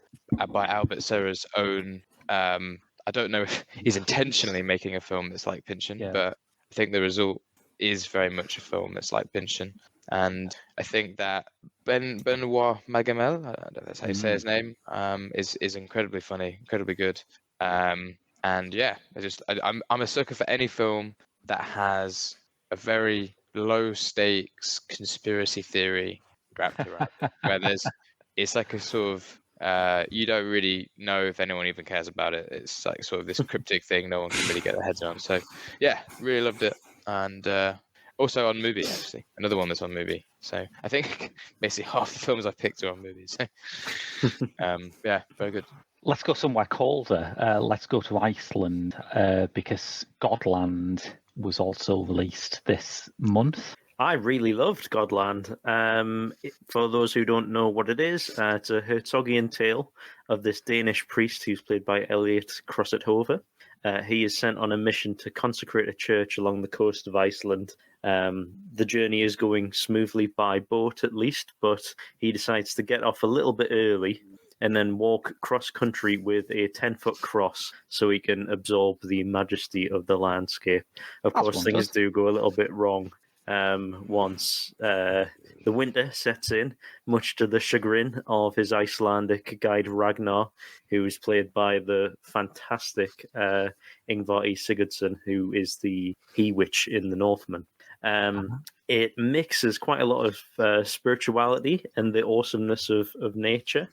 S8: by Albert Serra's own, I don't know if he's intentionally making a film that's like Pynchon, but I think the result is very much a film that's like Pynchon. And I think that Benoit Magamel, I don't know if that's how you say his name, is incredibly funny, incredibly good. And yeah, I'm a sucker for any film that has a very low stakes conspiracy theory wrapped around it, where it's like a sort of you don't really know if anyone even cares about it. It's like sort of this cryptic thing no one can really get their heads around. So yeah, really loved it. And also on Mubi, actually, another one that's on Mubi. So I think basically half the films I've picked are on Mubi. So yeah, very good.
S9: Let's go somewhere colder. Let's go to Iceland, because Godland was also released this month.
S6: I really loved Godland. For those who don't know what it is, it's a Herzogian tale of this Danish priest who's played by Elliot Crosset-Hove. He is sent on a mission to consecrate a church along the coast of Iceland. The journey is going smoothly by boat, at least, but he decides to get off a little bit early and then walk cross-country with a 10-foot cross so he can absorb the majesty of the landscape. Of course, things do go a little bit wrong once the winter sets in, much to the chagrin of his Icelandic guide Ragnar, who is played by the fantastic Ingvar E. Sigurdsson, who is the he-witch in The Northman. It mixes quite a lot of spirituality and the awesomeness of nature.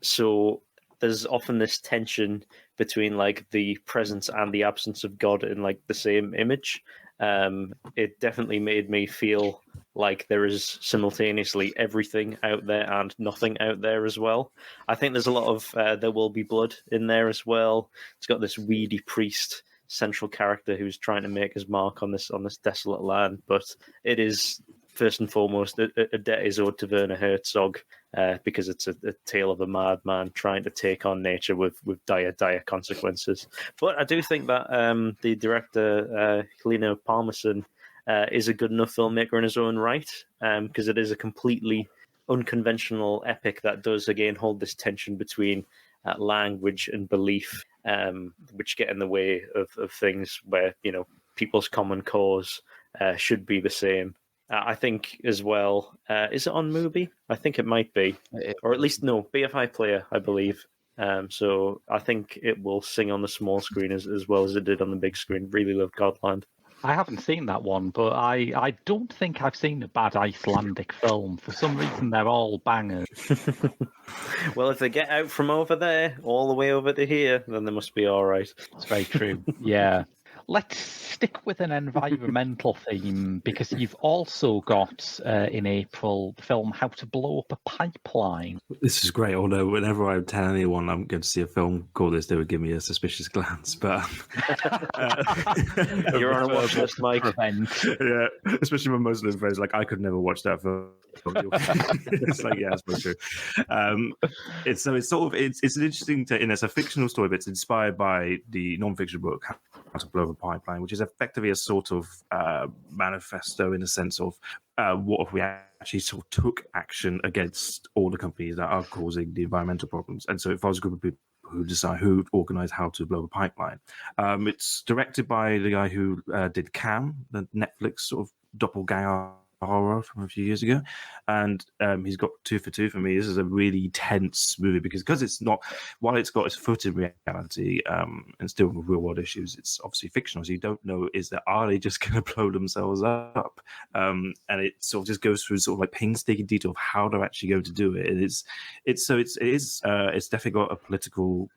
S6: So there's often this tension between like the presence and the absence of God in like the same image. It definitely made me feel like there is simultaneously everything out there and nothing out there as well. I think there's a lot of There Will Be Blood in there as well. It's got this weedy priest central character who's trying to make his mark on this desolate land, but it is first and foremost a debt is owed to Werner Herzog, because it's a tale of a madman trying to take on nature with dire consequences. But I do think that the director, Helena Palmerson, is a good enough filmmaker in his own right, because it is a completely unconventional epic that does, again, hold this tension between language and belief, which get in the way of things where, people's common cause should be the same. I think as well, is it on Mubi? I think it might be. Or at least, no, BFI Player, I believe. So I think it will sing on the small screen as well as it did on the big screen. Really loved Godland.
S9: I haven't seen that one, but I don't think I've seen a bad Icelandic film. For some reason, they're all bangers.
S6: Well, if they get out from over there all the way over to here, then they must be all right.
S9: It's very true. Yeah. Let's stick with an environmental theme, because you've also got in April the film How to Blow Up a Pipeline.
S5: This is great, although whenever I would tell anyone I'm going to see a film called this, they would give me a suspicious glance. But
S6: you're on a watch list, Mike.
S5: Yeah, especially when most of those friends like, I could never watch that film. It's like, yeah, that's very true. It's an interesting it's a fictional story, but it's inspired by the non-fiction book How to Blow Up a Pipeline, which is effectively a sort of manifesto in the sense of what if we actually sort of took action against all the companies that are causing the environmental problems. And so if I was a group of people who organize how to blow a pipeline. It's directed by the guy who did Cam, the Netflix sort of doppelganger horror from a few years ago, and he's got 2 for 2 for me. This is a really tense movie because it's not, while it's got its foot in reality and still with real world issues, it's obviously fictional, so you don't know, are they just going to blow themselves up, and it sort of just goes through sort of like painstaking detail of how they're actually going to do it. And it's definitely got a political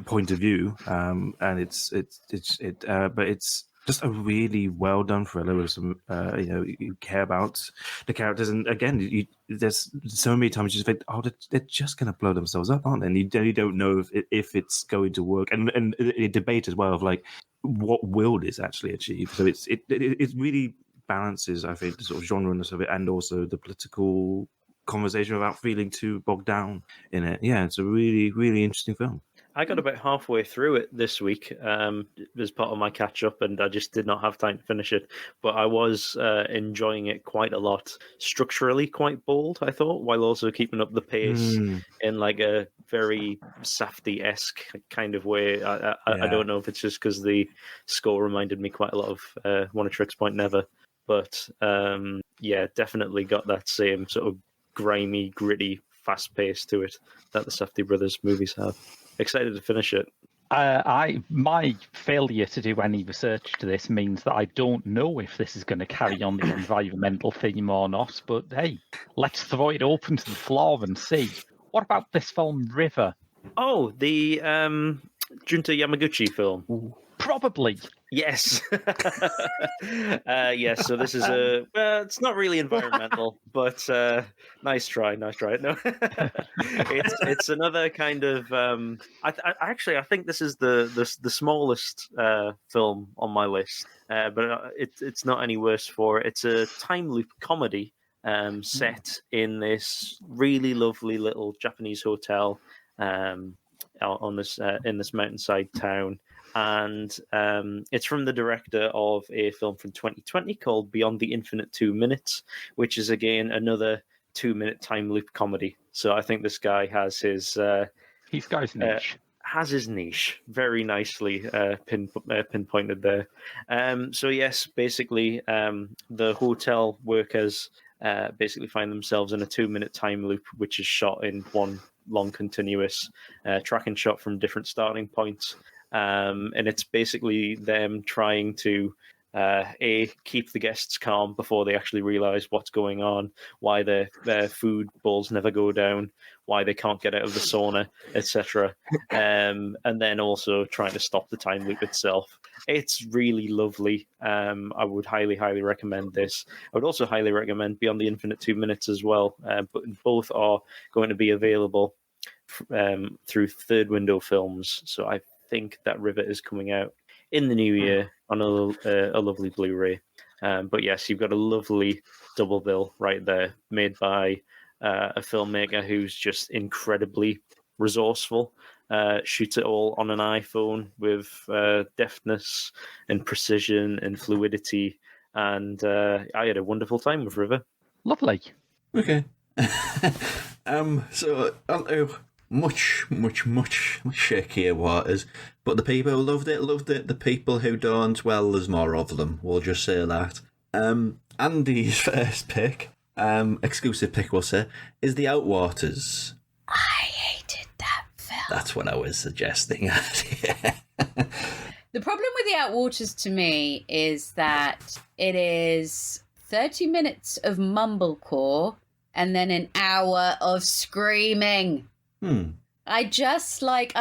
S5: point of view, and but it's just a really well done thriller with some, you care about the characters, and again, there's so many times you just think, oh, they're just going to blow themselves up, aren't they? And you don't know if it's going to work, and a debate as well of like, what will this actually achieve? So it really balances, I think, the sort of genre-ness of it, and also the political conversation without feeling too bogged down in it. Yeah, it's a really, really interesting film.
S6: I got about halfway through it this week as part of my catch-up, and I just did not have time to finish it. But I was enjoying it quite a lot. Structurally quite bold, I thought, while also keeping up the pace in like a very Safdie-esque kind of way. I don't know if it's just because the score reminded me quite a lot of One of Tricks Point Never. But definitely got that same sort of grimy, gritty, fast pace to it that the Safdie brothers movies have. Excited to finish it.
S9: My failure to do any research to this means that I don't know if this is going to carry on the environmental theme or not. But hey, let's throw it open to the floor and see. What about this film, River?
S6: Oh, the Junta Yamaguchi film.
S9: Ooh. Probably.
S6: Yes. Yes, so this is it's not really environmental, but nice try. No, it's another kind of. I think this is the smallest film on my list, but it's not any worse for it. It's a time loop comedy set in this really lovely little Japanese hotel on this in this mountainside town. And it's from the director of a film from 2020 called Beyond the Infinite 2 Minutes, which is again another 2-minute time loop comedy. So I think this guy has his
S9: He's got his niche.
S6: Has his niche very nicely pinpointed there. So yes, basically the hotel workers basically find themselves in a 2-minute time loop, which is shot in one long continuous tracking shot from different starting points. And it's basically them trying to keep the guests calm before they actually realize what's going on, why their food bowls never go down, why they can't get out of the sauna, etc. And then also trying to stop the time loop itself. It's really lovely. I would highly recommend this. I would also highly recommend Beyond the Infinite 2 Minutes as well. But both are going to be available through Third Window Films. So I think that Rivet is coming out in the new year on a lovely Blu-ray. But yes, you've got a lovely double bill right there, made by a filmmaker who's just incredibly resourceful. Shoots it all on an iPhone with deftness and precision and fluidity. And I had a wonderful time with River.
S9: Lovely.
S1: Okay. So much shakier waters, but the people who loved it. The people who don't, well, there's more of them. We'll just say that. Andy's first pick, exclusive pick, we'll say, is The Outwaters.
S2: I hated that film.
S1: That's what I was suggesting.
S2: The problem with The Outwaters to me is that it is 30 minutes of mumblecore and then an hour of screaming. I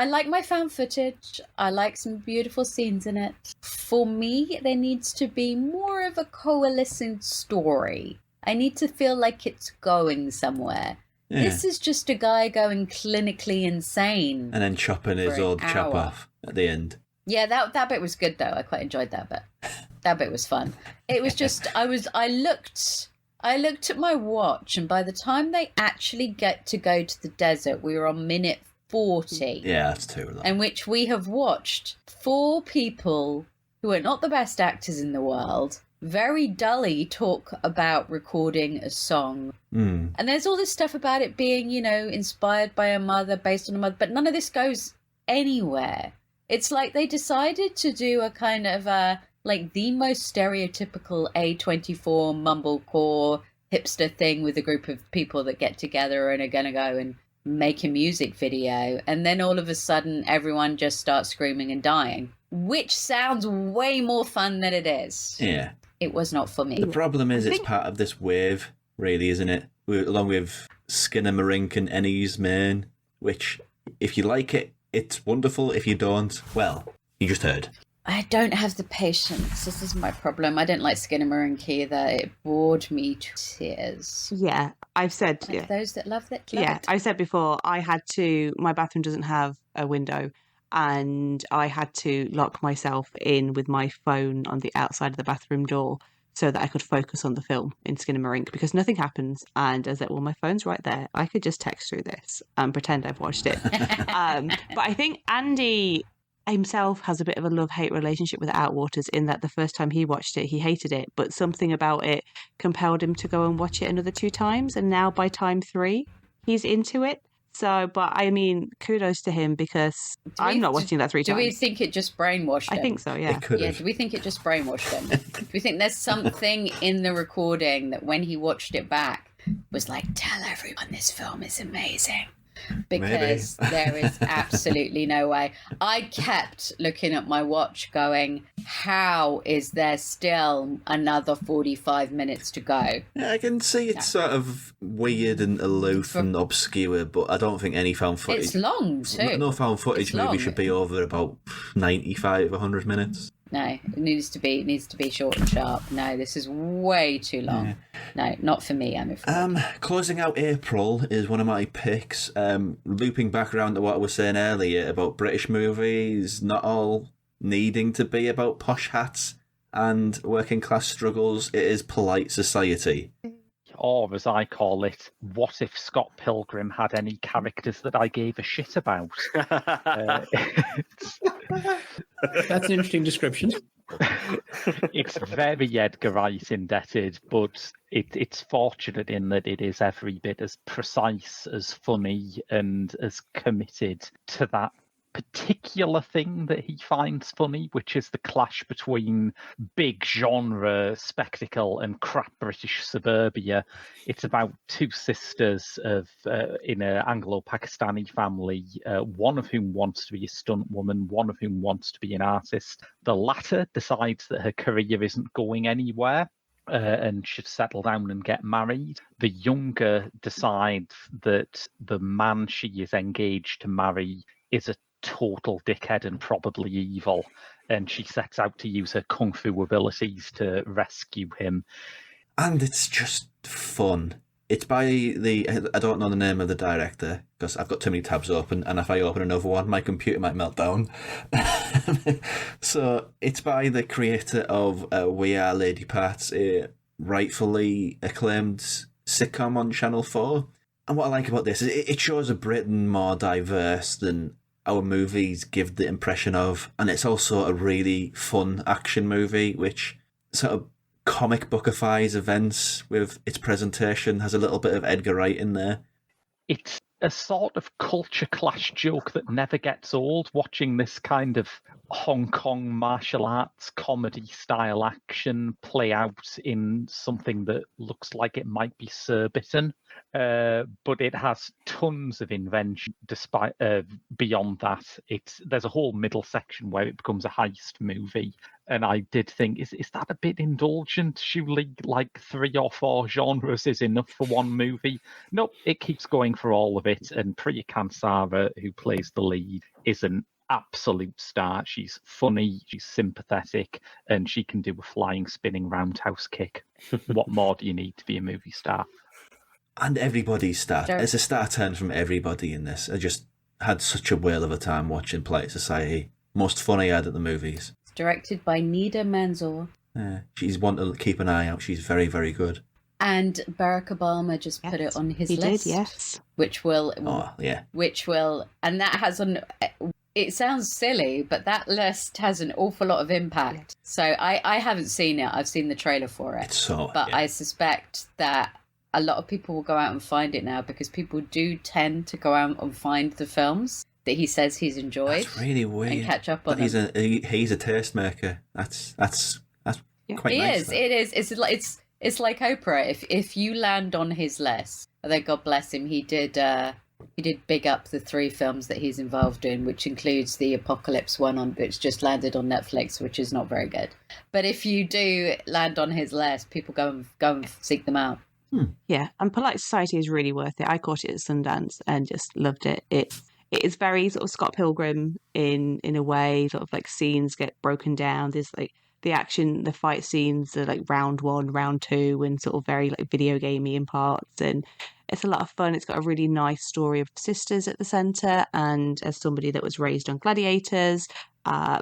S2: like my found footage. I like some beautiful scenes in it. For me, there needs to be more of a coalescing story. I need to feel like it's going somewhere. Yeah. This is just a guy going clinically insane.
S1: And then chopping his old chop off at the end.
S2: Yeah, that bit was good though. I quite enjoyed that bit. That bit was fun. It was just, I looked at my watch, and by the time they actually get to go to the desert, we were on minute 40.
S1: Yeah, that's too long.
S2: In which we have watched 4 people who are not the best actors in the world very dully talk about recording a song. And there's all this stuff about it being, inspired by a mother, based on a mother, but none of this goes anywhere. It's like they decided to do a kind of the most stereotypical A24 mumblecore hipster thing with a group of people that get together and are going to go and make a music video. And then all of a sudden, everyone just starts screaming and dying, which sounds way more fun than it is.
S1: Yeah.
S2: It was not for me.
S1: The problem is it's part of this wave, really, isn't it? Along with Skinamarink and Ennie's Main, which, if you like it, it's wonderful. If you don't, well, you just heard.
S2: I don't have the patience. This is my problem. I don't like Skinamarink either. It bored me to tears.
S3: Yeah, I've said...
S2: Like those that love it.
S3: Yeah, I said before, my bathroom doesn't have a window, and I had to lock myself in with my phone on the outside of the bathroom door so that I could focus on the film in Skinamarink, because nothing happens. And I was like, well, my phone's right there. I could just text through this and pretend I've watched it. But I think Andy himself has a bit of a love-hate relationship with Outwaters, in that the first time he watched it, he hated it, but something about it compelled him to go and watch it another 2 times, and now by time 3, he's into it. So, but I mean, kudos to him, because I'm not watching that 3 times.
S2: Do we think it just brainwashed him?
S3: I think so, yeah.
S2: Yeah, do we think it just brainwashed him? Do we think there's something in the recording that when he watched it back was like, tell everyone this film is amazing? because there is absolutely no way. I kept looking at my watch going, how is there still another 45 minutes to go?
S1: Yeah, I can see it's sort of weird and aloof and obscure, but I don't think any found footage...
S2: It's long too.
S1: No found footage
S2: It's
S1: movie
S2: long.
S1: should be over about 95, 100 minutes.
S2: No, it needs to be short and sharp. No, this is way too long. No, not for me, I'm afraid.
S1: Closing out April is one of my picks. Looping back around to what I was saying earlier about British movies not all needing to be about posh hats and working class struggles. It is Polite Society.
S9: Or, as I call it, what if Scott Pilgrim had any characters that I gave a shit about?
S7: That's an interesting description.
S9: It's very Edgar Wright indebted, but it's fortunate in that it is every bit as precise, as funny, and as committed to that particular thing that he finds funny, which is the clash between big genre spectacle and crap British suburbia. It's about two sisters in an Anglo-Pakistani family, one of whom wants to be a stunt woman, one of whom wants to be an artist. The latter decides that her career isn't going anywhere and should settle down and get married. The younger decides that the man she is engaged to marry is a total dickhead and probably evil, and she sets out to use her kung fu abilities to rescue him.
S1: And it's just fun. It's by I don't know the name of the director because I've got too many tabs open, and if I open another one my computer might melt down. So it's by the creator of We Are Lady Parts, a rightfully acclaimed sitcom on Channel 4. And what I like about this is it shows a Britain more diverse than our movies give the impression of, and it's also a really fun action movie which sort of comic bookifies events with its presentation, has a little bit of Edgar Wright in there.
S9: It's a sort of culture clash joke that never gets old, watching this kind of Hong Kong martial arts comedy style action play out in something that looks like it might be Surbiton. But it has tons of invention despite beyond that. There's a whole middle section where it becomes a heist movie. And I did think, is that a bit indulgent? Surely like 3 or 4 genres is enough for one movie. Nope, it keeps going for all of it. And Priya Kansara, who plays the lead, is an absolute star. She's funny, she's sympathetic, and she can do a flying, spinning roundhouse kick. What more do you need to be a movie star?
S1: And everybody's star. It's a star turn from everybody in this. I just had such a whale of a time watching Polite Society. Most fun I had at the movies.
S2: It's directed by Nida Manzoor.
S1: She's one to keep an eye out. She's very, very good.
S2: And Barack Obama just put it on his list.
S3: He did, yes.
S2: Which will... And that has on... It sounds silly, but that list has an awful lot of impact. So I haven't seen it. I've seen the trailer for it. I suspect that a lot of people will go out and find it now because people do tend to go out and find the films that he says he's enjoyed.
S1: That's really weird.
S2: And catch up on them.
S1: He's a tastemaker. That's quite nice.
S2: It is. It's like Oprah. If you land on his list, although God bless him, he did big up the 3 films that he's involved in, which includes the Apocalypse one which just landed on Netflix, which is not very good. But if you do land on his list, people go and seek them out.
S3: Yeah, and Polite Society is really worth it. I caught it at Sundance and just loved it. It is very sort of Scott Pilgrim in a way, sort of like scenes get broken down. There's like the action, the fight scenes are like round 1, round 2, and sort of very like video gamey in parts, and it's a lot of fun. It's got a really nice story of sisters at the centre, and as somebody that was raised on gladiators,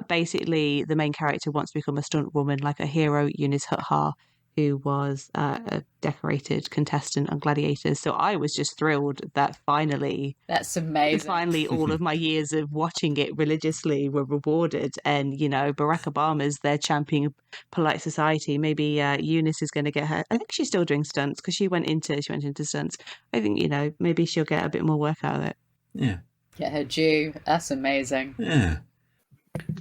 S3: basically the main character wants to become a stunt woman like a hero, Eunice Hutha, who was a decorated contestant on Gladiators. So I was just thrilled that finally...
S2: That's amazing.
S3: Finally, all of my years of watching it religiously were rewarded. And, you know, Barack Obama's there championing Polite Society. Maybe Eunice is going to get her... I think she's still doing stunts because she went into stunts. I think, you know, maybe she'll get a bit more work out of it.
S1: Yeah.
S2: Get her due. That's amazing.
S1: Yeah.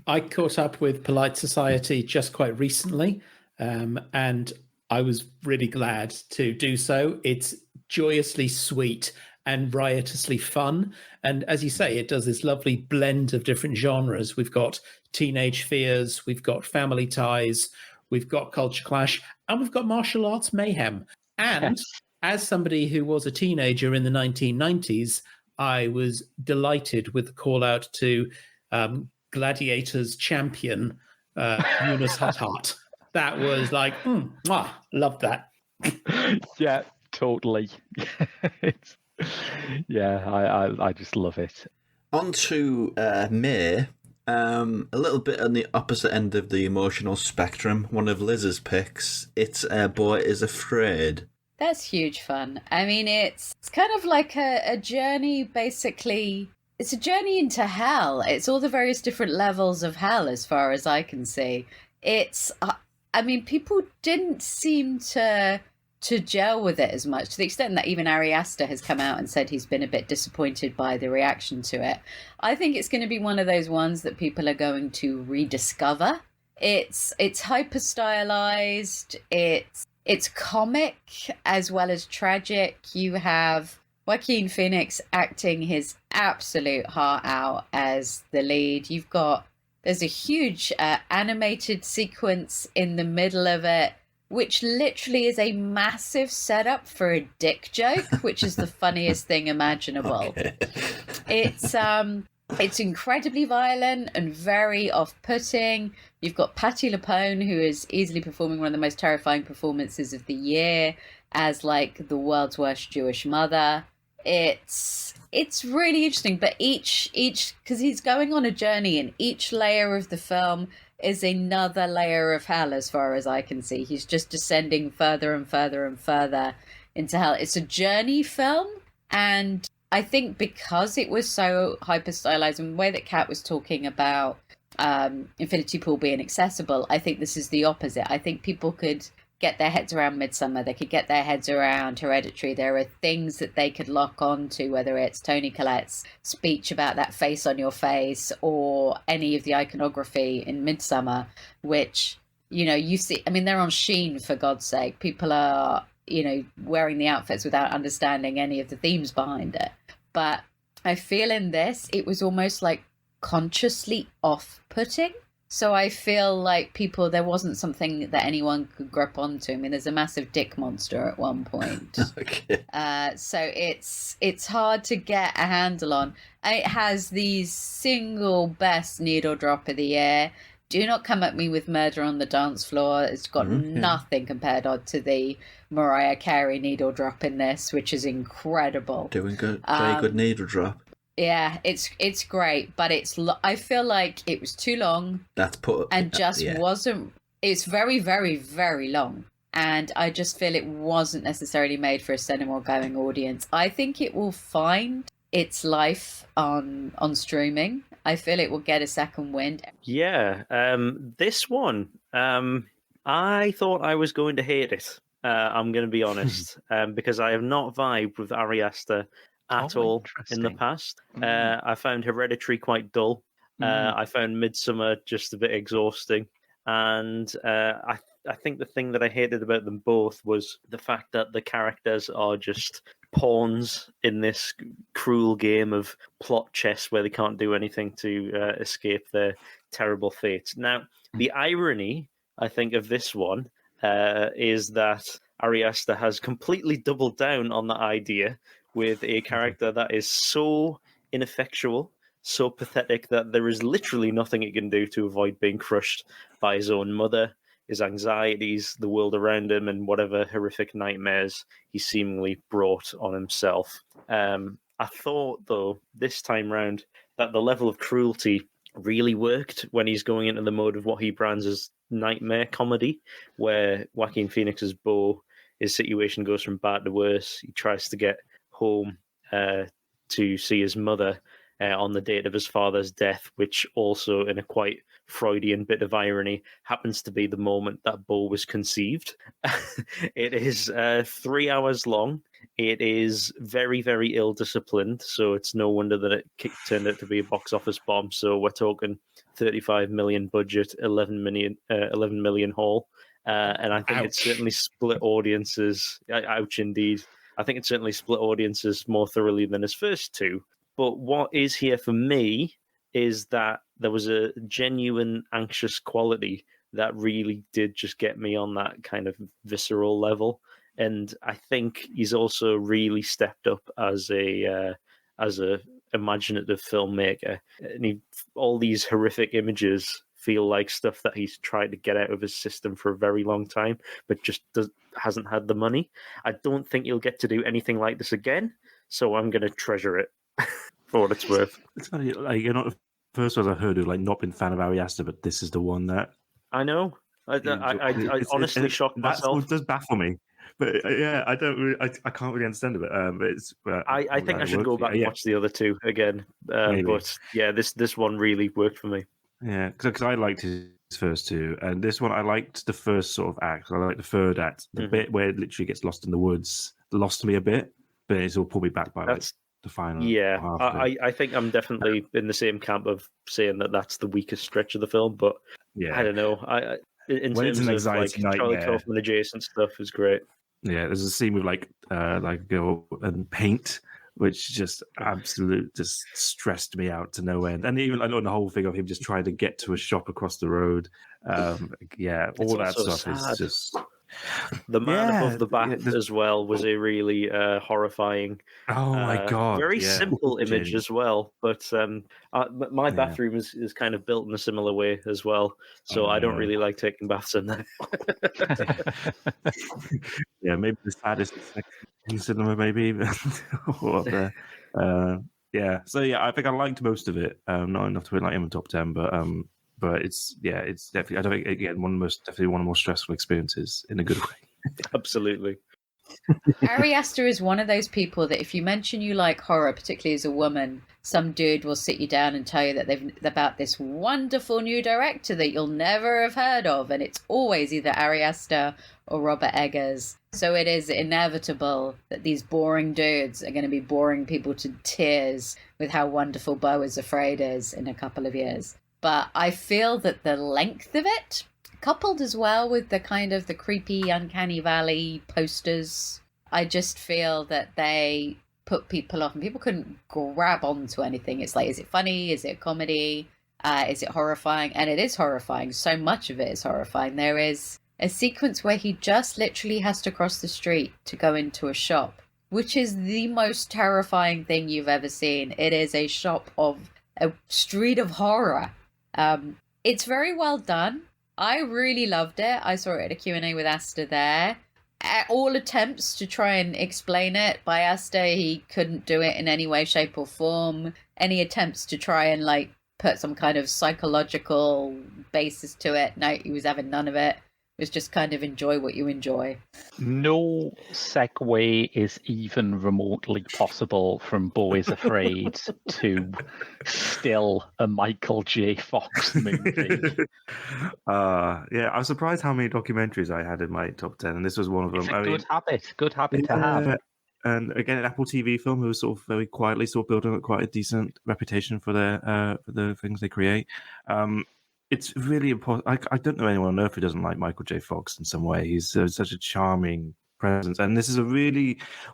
S7: I caught up with Polite Society just quite recently, and I was really glad to do so. It's joyously sweet and riotously fun. And as you say, it does this lovely blend of different genres. We've got teenage fears, we've got family ties, we've got culture clash, and we've got martial arts mayhem. And as somebody who was a teenager in the 1990s, I was delighted with the call out to Gladiator's champion, Eunice Hot Heart. That was like, loved that.
S9: Yeah, totally. I just love it.
S1: On to May. A little bit on the opposite end of the emotional spectrum. One of Liz's picks. It's Boy is Afraid.
S2: That's huge fun. I mean, it's kind of like a journey, basically. It's a journey into hell. It's all the various different levels of hell, as far as I can see. It's, I mean, people didn't seem to gel with it as much, to the extent that even Ari Aster has come out and said he's been a bit disappointed by the reaction to it. I think it's going to be one of those ones that people are going to rediscover. It's hyper stylized. It's comic as well as tragic. You have Joaquin Phoenix acting his absolute heart out as the lead. There's a huge animated sequence in the middle of it, which literally is a massive setup for a dick joke, which is the funniest thing imaginable. Okay. It's incredibly violent and very off-putting. You've got Patti LuPone, who is easily performing one of the most terrifying performances of the year as like the world's worst Jewish mother. It's really interesting, but each because he's going on a journey, and each layer of the film is another layer of hell, as far as I can see. He's just descending further and further and further into hell. It's a journey film, and I think because it was so hyper stylized, and the way that Kat was talking about Infinity Pool being accessible, I think this is the opposite. I think people could get their heads around Midsummer. They could get their heads around Hereditary. There are things that they could lock on to, whether it's Toni Collette's speech about that face on your face or any of the iconography in Midsummer, which, you see, I mean, they're on Sheen, for God's sake. People are, wearing the outfits without understanding any of the themes behind it. But I feel in this, it was almost like consciously off-putting. So I feel like there wasn't something that anyone could grip onto. I mean, there's a massive dick monster at one point.
S1: Okay.
S2: So it's hard to get a handle on. It has the single best needle drop of the year. Do not come at me with Murder on the Dance Floor. It's got nothing compared to the Mariah Carey needle drop in this, which is incredible.
S1: Doing good, very good needle drop.
S2: Yeah, it's great, but I feel like it was too long. Wasn't. It's very, very, very long, and I just feel it wasn't necessarily made for a cinema-going audience. I think it will find its life on streaming. I feel it will get a second wind.
S6: Yeah, this one, I thought I was going to hate it. I'm going to be honest, because I have not vibed with Ari Aster at all in the past. I found Hereditary quite dull. I found Midsummer just a bit exhausting. And I think the thing that I hated about them both was the fact that the characters are just pawns in this cruel game of plot chess where they can't do anything to escape their terrible fates. Now, the irony, I think, of this one is that Ari Aster has completely doubled down on that idea with a character that is so ineffectual, so pathetic, that there is literally nothing he can do to avoid being crushed by his own mother, his anxieties, the world around him, and whatever horrific nightmares he seemingly brought on himself. I thought, though, this time round, that the level of cruelty really worked when he's going into the mode of what he brands as nightmare comedy, where Joaquin Phoenix's Beau, his situation goes from bad to worse. He tries to get home to see his mother on the date of his father's death, which also, in a quite Freudian bit of irony, happens to be the moment that Beau was conceived. It is 3 hours long. It is very, very ill-disciplined, so it's no wonder that it turned out to be a box office bomb. So we're talking 35 million budget, 11 million haul. And I think it certainly split audiences. Ouch, indeed. I think it certainly split audiences more thoroughly than his first two. But what is here for me is that there was a genuine anxious quality that really did just get me on that kind of visceral level. And I think he's also really stepped up as a imaginative filmmaker. And all these horrific images feel like stuff that he's tried to get out of his system for a very long time, but just hasn't had the money. I don't think he'll get to do anything like this again, so I'm going to treasure it for what it's worth.
S5: It's funny, like, you're not the first one I've heard who've like not been a fan of Ari Aster, but this is the one that
S6: I know. I honestly shocked myself.
S5: It does baffle me. But yeah, I don't really, I can't really understand it. But it's.
S6: I think I should go back and watch the other two again. But yeah, this one really worked for me.
S5: Yeah, because I liked his first two, and this one I liked the first sort of act. I like the third act, the bit where it literally gets lost in the woods. Lost me a bit, but it's all pulled me back by like, the final.
S6: Yeah, I think I'm definitely in the same camp of saying that that's the weakest stretch of the film. But yeah, I don't know. In terms of like Charlie Kaufman adjacent stuff is great.
S5: Yeah, there's a scene with like a girl and paint, which just just stressed me out to no end. And even like the whole thing of him just trying to get to a shop across the road. Yeah, all that stuff sad. Is just.
S6: The man above the bat as well was a really horrifying.
S5: Oh my god!
S6: Very simple image as well, but my bathroom is kind of built in a similar way as well, so I don't really like taking baths in there.
S5: Yeah, maybe the saddest in cinema, maybe. Yeah, so yeah, I think I liked most of it. Not enough to put like in the top 10, but it's definitely. I don't think again definitely one of the more stressful experiences in a good way.
S6: Absolutely.
S2: Ari Aster is one of those people that if you mention you like horror, particularly as a woman, some dude will sit you down and tell you that they've about this wonderful new director that you'll never have heard of, and it's always either Ari Aster or Robert Eggers. So it is inevitable that these boring dudes are going to be boring people to tears with how wonderful Beau is Afraid is in a couple of years. But I feel that the length of it, coupled as well with the kind of the creepy Uncanny Valley posters, I just feel that they put people off and people couldn't grab onto anything. It's like, is it funny? Is it a comedy? Is it horrifying? And it is horrifying. So much of it is horrifying. There is a sequence where he just literally has to cross the street to go into a shop, which is the most terrifying thing you've ever seen. It is a street of horror. It's very well done. I really loved it. I saw it at a Q&A with Aster there. All attempts to try and explain it by Aster, he couldn't do it in any way, shape or form. Any attempts to try and like put some kind of psychological basis to it, no, he was having none of it. It was just kind of enjoy what you enjoy.
S9: No segue is even remotely possible from Beau is Afraid to still a Michael J. Fox movie.
S5: Yeah, I was surprised how many documentaries I had in my top 10, and this was one of them.
S9: It's a good habit to have.
S5: And again, an Apple TV film who was sort of very quietly sort of building up quite a decent reputation for the things they create. It's really important. I don't know anyone on earth who doesn't like Michael J. Fox in some way. He's such a charming presence, and this is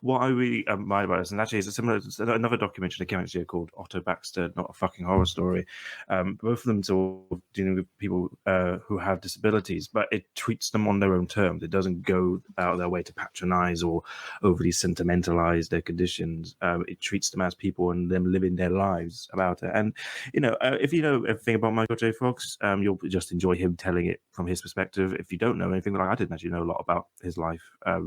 S5: what I really admire about this. And actually, it's another documentary that came out this year called Otto Baxter, Not a Fucking Horror Story. Both of them sort of dealing with people who have disabilities, but it treats them on their own terms. It doesn't go out of their way to patronize or overly sentimentalize their conditions. It treats them as people and them living their lives about it. And if you know everything about Michael J. Fox, you'll just enjoy him telling it from his perspective. If you don't know anything, like I didn't actually know a lot about his life.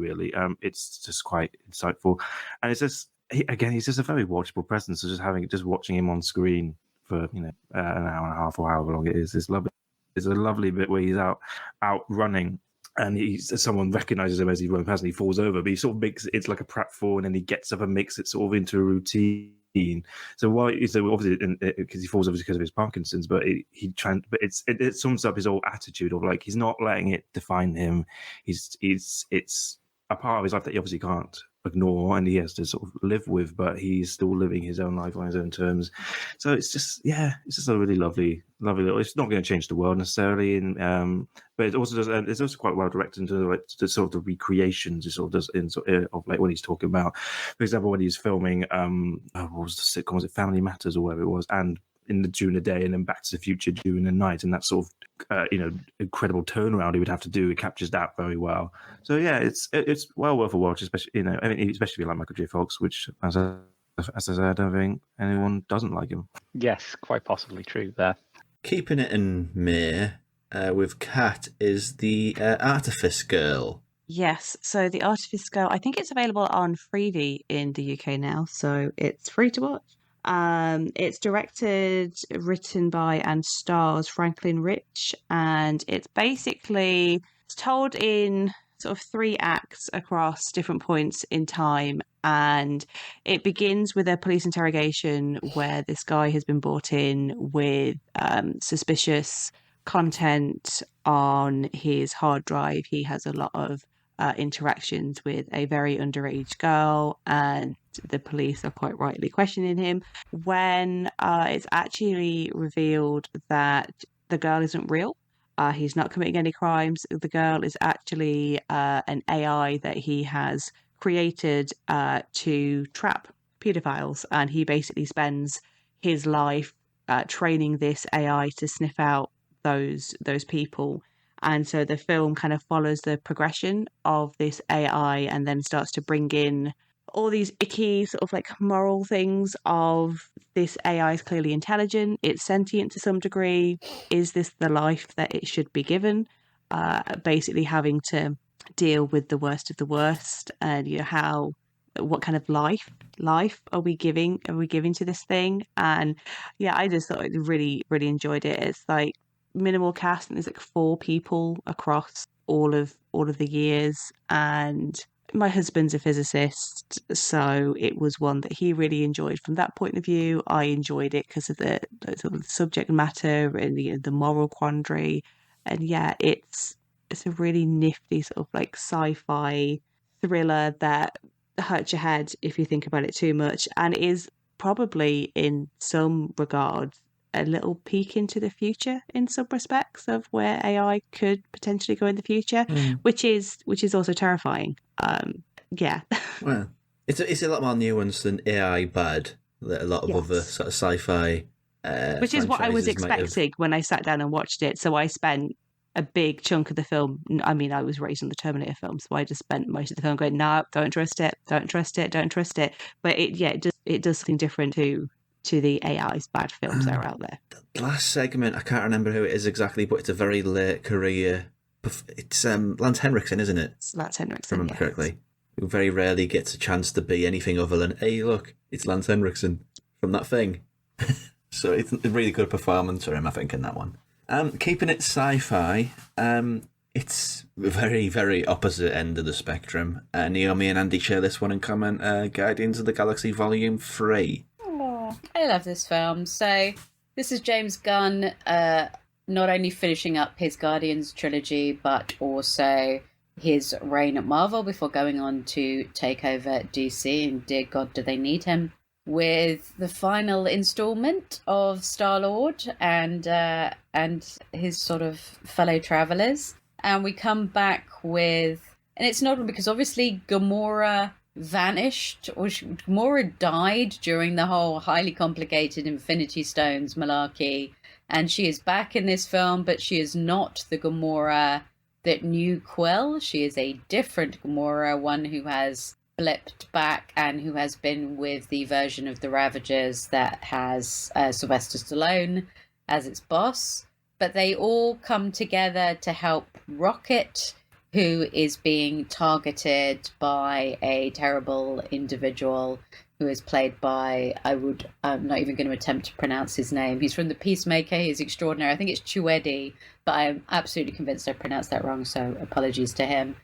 S5: Really, it's just quite insightful, and it's just he's just a very watchable presence. So just watching him on screen for an hour and a half or however long it is lovely. It's a lovely bit where he's out running, and someone recognizes him as he runs past, and he falls over, but he sort of makes it's like a pratfall, and then he gets up and makes it sort of into a routine. So obviously because he falls over because of his Parkinson's, but it sums up his whole attitude of like he's not letting it define him. It's a part of his life that he obviously can't ignore and he has to sort of live with, but he's still living his own life on his own terms. So it's just a really lovely little. It's not going to change the world necessarily, but it also does. It's also quite well directed into like the sort of the recreations. It sort of does of like when he's talking about, for example, when he's filming what was the sitcom? Was it Family Matters or whatever it was, and during the day and then Back to the Future during the night, and that sort of incredible turnaround he would have to do. It captures that very well. So yeah, it's well worth a watch, especially especially if you like Michael J. Fox, which as I said, I don't think anyone doesn't like him.
S9: Yes, quite possibly true there.
S1: Keeping it in May with Kat is the Artifice Girl.
S3: Yes, so the Artifice Girl, I think it's available on Freevee in the UK now, so it's free to watch. It's directed, written by, and stars Franklin Rich, and it's told in sort of 3 acts across different points in time, and it begins with a police interrogation where this guy has been brought in with suspicious content on his hard drive. He has a lot of interactions with a very underage girl, and the police are quite rightly questioning him when it's actually revealed that the girl isn't real. He's not committing any crimes. The girl is actually an AI that he has created to trap pedophiles, and he basically spends his life training this AI to sniff out those people. And so the film kind of follows the progression of this AI and then starts to bring in all these icky sort of like moral things of this AI is clearly intelligent, it's sentient to some degree. Is this the life that it should be given? Basically having to deal with the worst of the worst, and what kind of life are we giving to this thing? And yeah, I just thought I really, really enjoyed it. It's like minimal cast, and there's like 4 people across all of the years, and my husband's a physicist, so it was one that he really enjoyed from that point of view. I enjoyed it because of the sort of subject matter and the moral quandary, and yeah, it's a really nifty sort of like sci-fi thriller that hurts your head if you think about it too much, and is probably in some regards a little peek into the future in some respects of where AI could potentially go in the future, which is also terrifying. Yeah.
S1: Well, it's a lot more nuanced than AI bad that a lot of other sort of sci-fi
S3: which is what I was
S1: franchises might have.
S3: expecting when I sat down and watched it. So I spent a big chunk of the film. I mean, I was raised on the Terminator film, so I just spent most of the film going, no, don't trust it. But it does something different to the AI's bad films that are out there.
S1: The last segment, I can't remember who it is exactly, but it's a very late career. It's Lance Henriksen, isn't it?
S3: It's Lance Henriksen,
S1: if I remember correctly. Who very rarely gets a chance to be anything other than, hey, look, it's Lance Henriksen from that thing. So it's a really good performance for him, I think, in that one. Keeping it sci-fi, it's very, very opposite end of the spectrum. Naomi and Andy share this one in common, Guardians of the Galaxy Volume 3.
S2: I love this film. So this is James Gunn not only finishing up his Guardians trilogy, but also his reign at Marvel before going on to take over DC. And dear God, do they need him? With the final installment of Star-Lord and his sort of fellow travelers. And we come back with... And it's not because obviously Gamora vanished, or Gamora died during the whole highly complicated Infinity Stones malarkey, and she is back in this film, but she is not the Gamora that knew Quill. She is a different Gamora, one who has blipped back and who has been with the version of the Ravagers that has Sylvester Stallone as its boss. But they all come together to help Rocket, who is being targeted by a terrible individual who is played by, I'm not even going to attempt to pronounce his name. He's from The Peacemaker. He's extraordinary. I think it's Chuedi, but I'm absolutely convinced I pronounced that wrong, so apologies to him,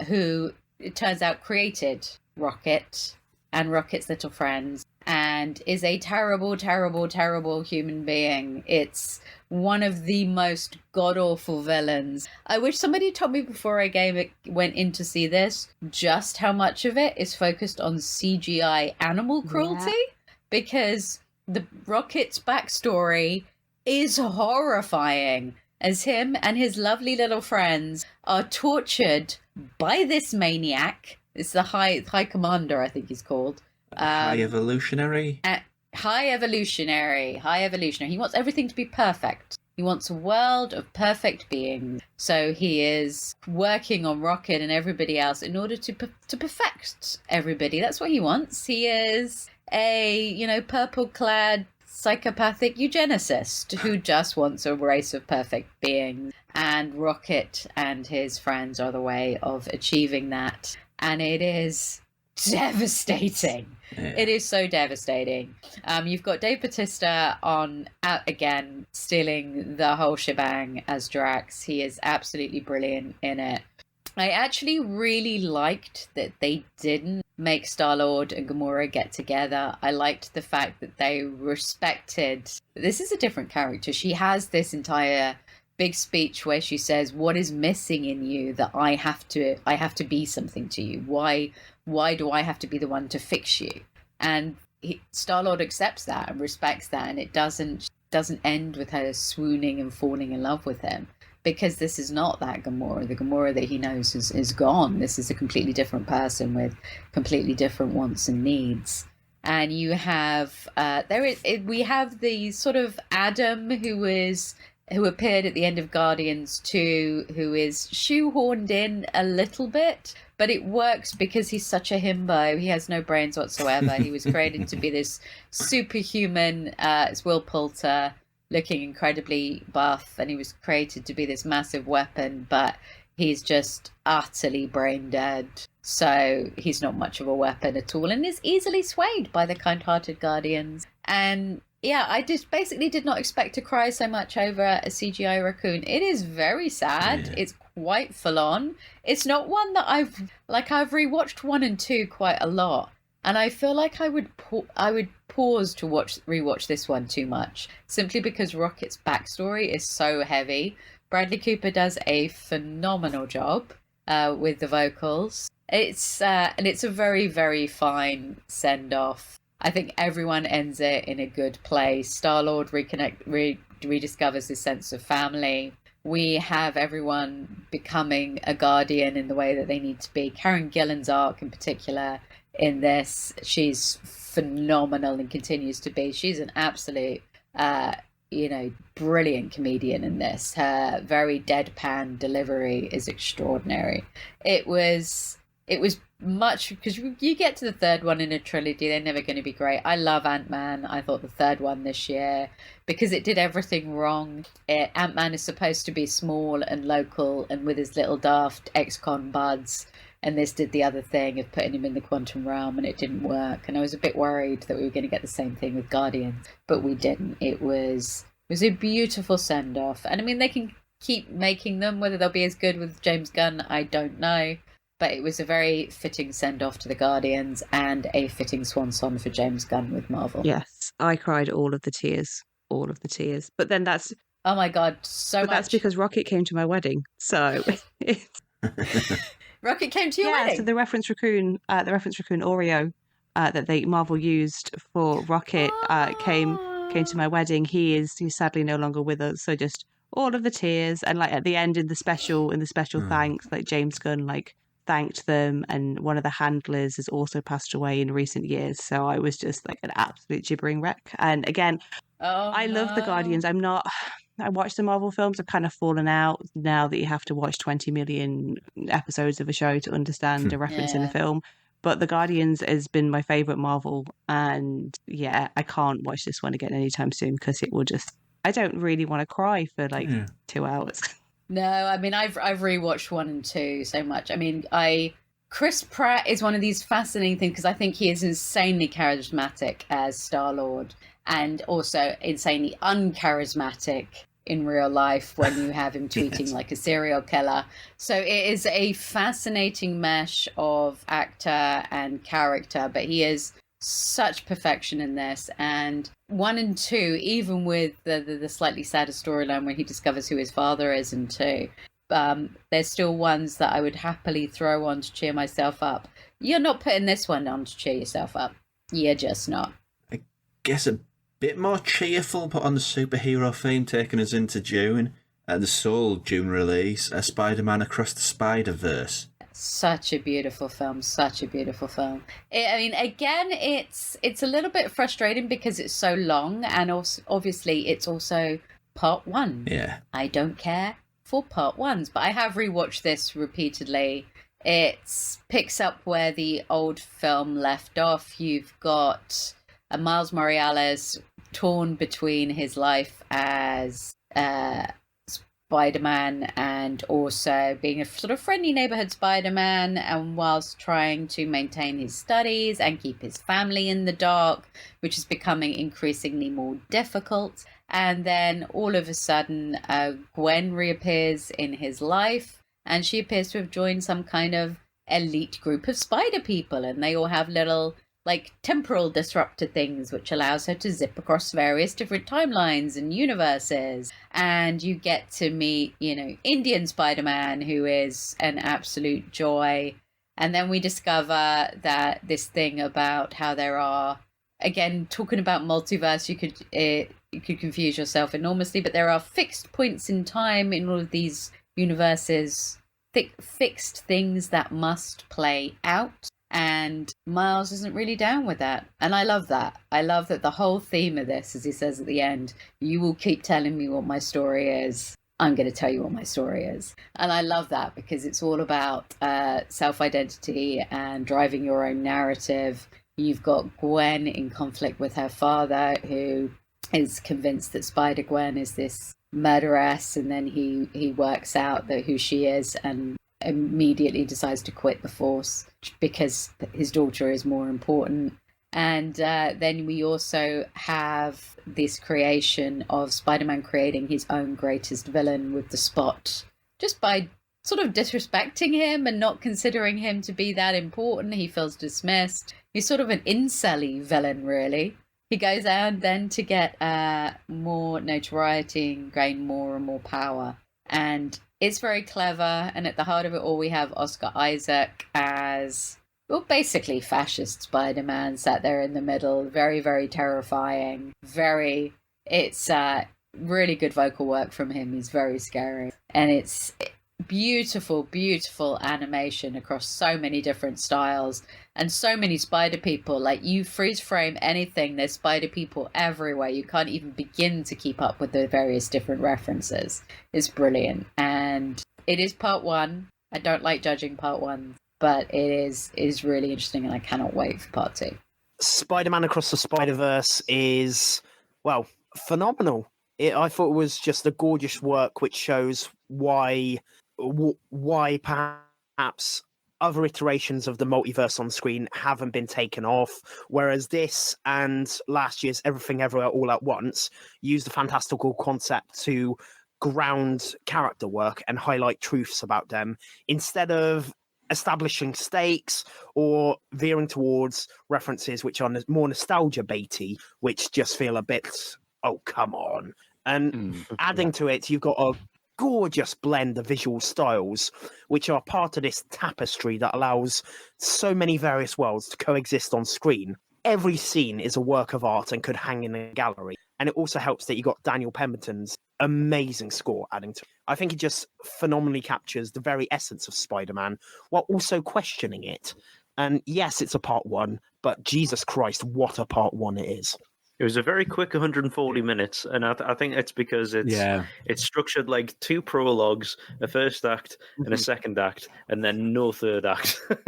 S2: who, it turns out, created Rocket and Rocket's little friends. And and is a terrible, terrible, terrible human being. It's one of the most god-awful villains. I wish somebody told me before I went in to see this just how much of it is focused on CGI animal cruelty, because the Rocket's backstory is horrifying, as him and his lovely little friends are tortured by this maniac. It's the High Commander, I think he's called.
S1: High Evolutionary?
S2: High Evolutionary. He wants everything to be perfect. He wants a world of perfect beings. So he is working on Rocket and everybody else in order to perfect everybody. That's what he wants. He is a, purple-clad psychopathic eugenicist who just wants a race of perfect beings. And Rocket and his friends are the way of achieving that. And it is devastating.
S1: Yeah.
S2: It is so devastating. You've got Dave Bautista again, stealing the whole shebang as Drax. He is absolutely brilliant in it. I actually really liked that they didn't make Star-Lord and Gamora get together. I liked the fact that they respected... This is a different character. She has this entire big speech where she says, "What is missing in you that I have to be something to you? Why do I have to be the one to fix you?" And Star-Lord accepts that and respects that, and it doesn't end with her swooning and falling in love with him, because this is not that Gamora. The Gamora that he knows is gone. This is a completely different person with completely different wants and needs. And you have we have the sort of Adam who appeared at the end of Guardians 2, who is shoehorned in a little bit, but it works because he's such a himbo. He has no brains whatsoever. He was created to be this superhuman, it's Will Poulter, looking incredibly buff, and he was created to be this massive weapon, but he's just utterly brain dead. So he's not much of a weapon at all, and is easily swayed by the kind-hearted Guardians. And yeah, I just basically did not expect to cry so much over a CGI raccoon. It is very sad. Yeah. It's quite full on. It's not one that I've rewatched 1 and 2 quite a lot, and I feel like I would pause to rewatch this one too much, simply because Rocket's backstory is so heavy. Bradley Cooper does a phenomenal job with the vocals. It's a very, very fine send off. I think everyone ends it in a good place. Star-Lord rediscovers his sense of family. We have everyone becoming a Guardian in the way that they need to be. Karen Gillan's arc in particular in this, she's phenomenal and continues to be. She's an absolute, brilliant comedian in this. Her very deadpan delivery is extraordinary. It was much, because you get to the third one in a trilogy, they're never going to be great. I love Ant-Man. I thought the third one this year, because it did everything wrong. Ant-Man is supposed to be small and local and with his little daft ex-con buds, and this did the other thing of putting him in the quantum realm, and it didn't work. And I was a bit worried that we were going to get the same thing with Guardians, but we didn't. It was a beautiful send-off. And I mean, they can keep making them. Whether they'll be as good with James Gunn, I don't know. But it was a very fitting send-off to the Guardians and a fitting swan song for James Gunn with Marvel.
S3: Yes, I cried all of the tears. But then that's...
S2: Oh my God, so much.
S3: That's because Rocket came to my wedding, so...
S2: Rocket came to your wedding?
S3: So the reference raccoon Oreo that Marvel used for Rocket came to my wedding. He's sadly no longer with us, so just all of the tears. And like at the end in the special thanks, like James Gunn thanked them, and one of the handlers has also passed away in recent years, so I was just like an absolute gibbering wreck. And again, I love the Guardians. I watch the Marvel films. I've kind of fallen out now that you have to watch 20 million episodes of a show to understand a reference in a film. But the Guardians has been my favourite Marvel, and yeah, I can't watch this one again anytime soon, because it will just... I don't really want to cry for 2 hours.
S2: No, I mean, I've rewatched 1 and 2 so much. I mean, Chris Pratt is one of these fascinating things, because I think he is insanely charismatic as Star-Lord, and also insanely uncharismatic in real life when you have him tweeting like a serial killer. So it is a fascinating mesh of actor and character, but he is such perfection in this. And 1 and 2, even with the slightly sadder storyline where he discovers who his father is in 2, there's still ones that I would happily throw on to cheer myself up. You're not putting this one on to cheer yourself up. You're just not.
S1: I guess a bit more cheerful, but on the superhero theme, taking us into June. The sole June release, Spider-Man Across the Spider-Verse.
S2: Such a beautiful film. Such a beautiful film. I mean, again, it's a little bit frustrating because it's so long, and also, obviously it's also part 1.
S1: Yeah.
S2: I don't care for part 1s, but I have rewatched this repeatedly. It picks up where the old film left off. You've got Miles Morales torn between his life as Spider-Man and also being a sort of friendly neighborhood Spider-Man, and whilst trying to maintain his studies and keep his family in the dark, which is becoming increasingly more difficult. And then all of a sudden, Gwen reappears in his life, and she appears to have joined some kind of elite group of spider people, and they all have little temporal disruptor things, which allows her to zip across various different timelines and universes. And you get to meet, Indian Spider-Man, who is an absolute joy. And then we discover that this thing about how there are, again, talking about multiverse, you could confuse yourself enormously, but there are fixed points in time in all of these universes, fixed things that must play out. And Miles isn't really down with that. And I love that. I love that the whole theme of this, as he says at the end, you will keep telling me what my story is. I'm going to tell you what my story is. And I love that because it's all about self-identity and driving your own narrative. You've got Gwen in conflict with her father, who is convinced that Spider-Gwen is this murderess, and then he works out that who she is and immediately decides to quit the force because his daughter is more important. And then we also have this creation of Spider-Man creating his own greatest villain with the Spot, just by sort of disrespecting him and not considering him to be that important. He feels dismissed. He's sort of an incel-y villain, really. He goes out then to get more notoriety and gain more and more power. And it's very clever. And at the heart of it all, we have Oscar Isaac as, well, basically fascist Spider-Man sat there in the middle. Very, very terrifying. It's really good vocal work from him. He's very scary. And it's beautiful, beautiful animation across so many different styles and so many spider people. Like, you freeze frame anything, there's spider people everywhere. You can't even begin to keep up with the various different references. It's brilliant. And it is part 1. I don't like judging part 1, but it is really interesting, and I cannot wait for part 2.
S10: Spider-Man Across the Spider-Verse is, well, phenomenal. I thought it was just a gorgeous work which shows why perhaps other iterations of the multiverse on screen haven't been taken off, whereas this and last year's Everything Everywhere All at Once used a fantastical concept to ground character work and highlight truths about them, instead of establishing stakes or veering towards references which are more nostalgia baity, which just feel a bit, oh, come on. And adding to it, you've got a gorgeous blend of visual styles, which are part of this tapestry that allows so many various worlds to coexist on screen. Every scene is a work of art and could hang in a gallery. And it also helps that you got Daniel Pemberton's amazing score adding to it. I think it just phenomenally captures the very essence of Spider-Man while also questioning it. And yes, it's a part 1, but Jesus Christ, what a part 1 it is.
S6: It was a very quick 140 minutes, and I think it's because it's structured like 2 prologues, a first act and a second act, and then no third act. So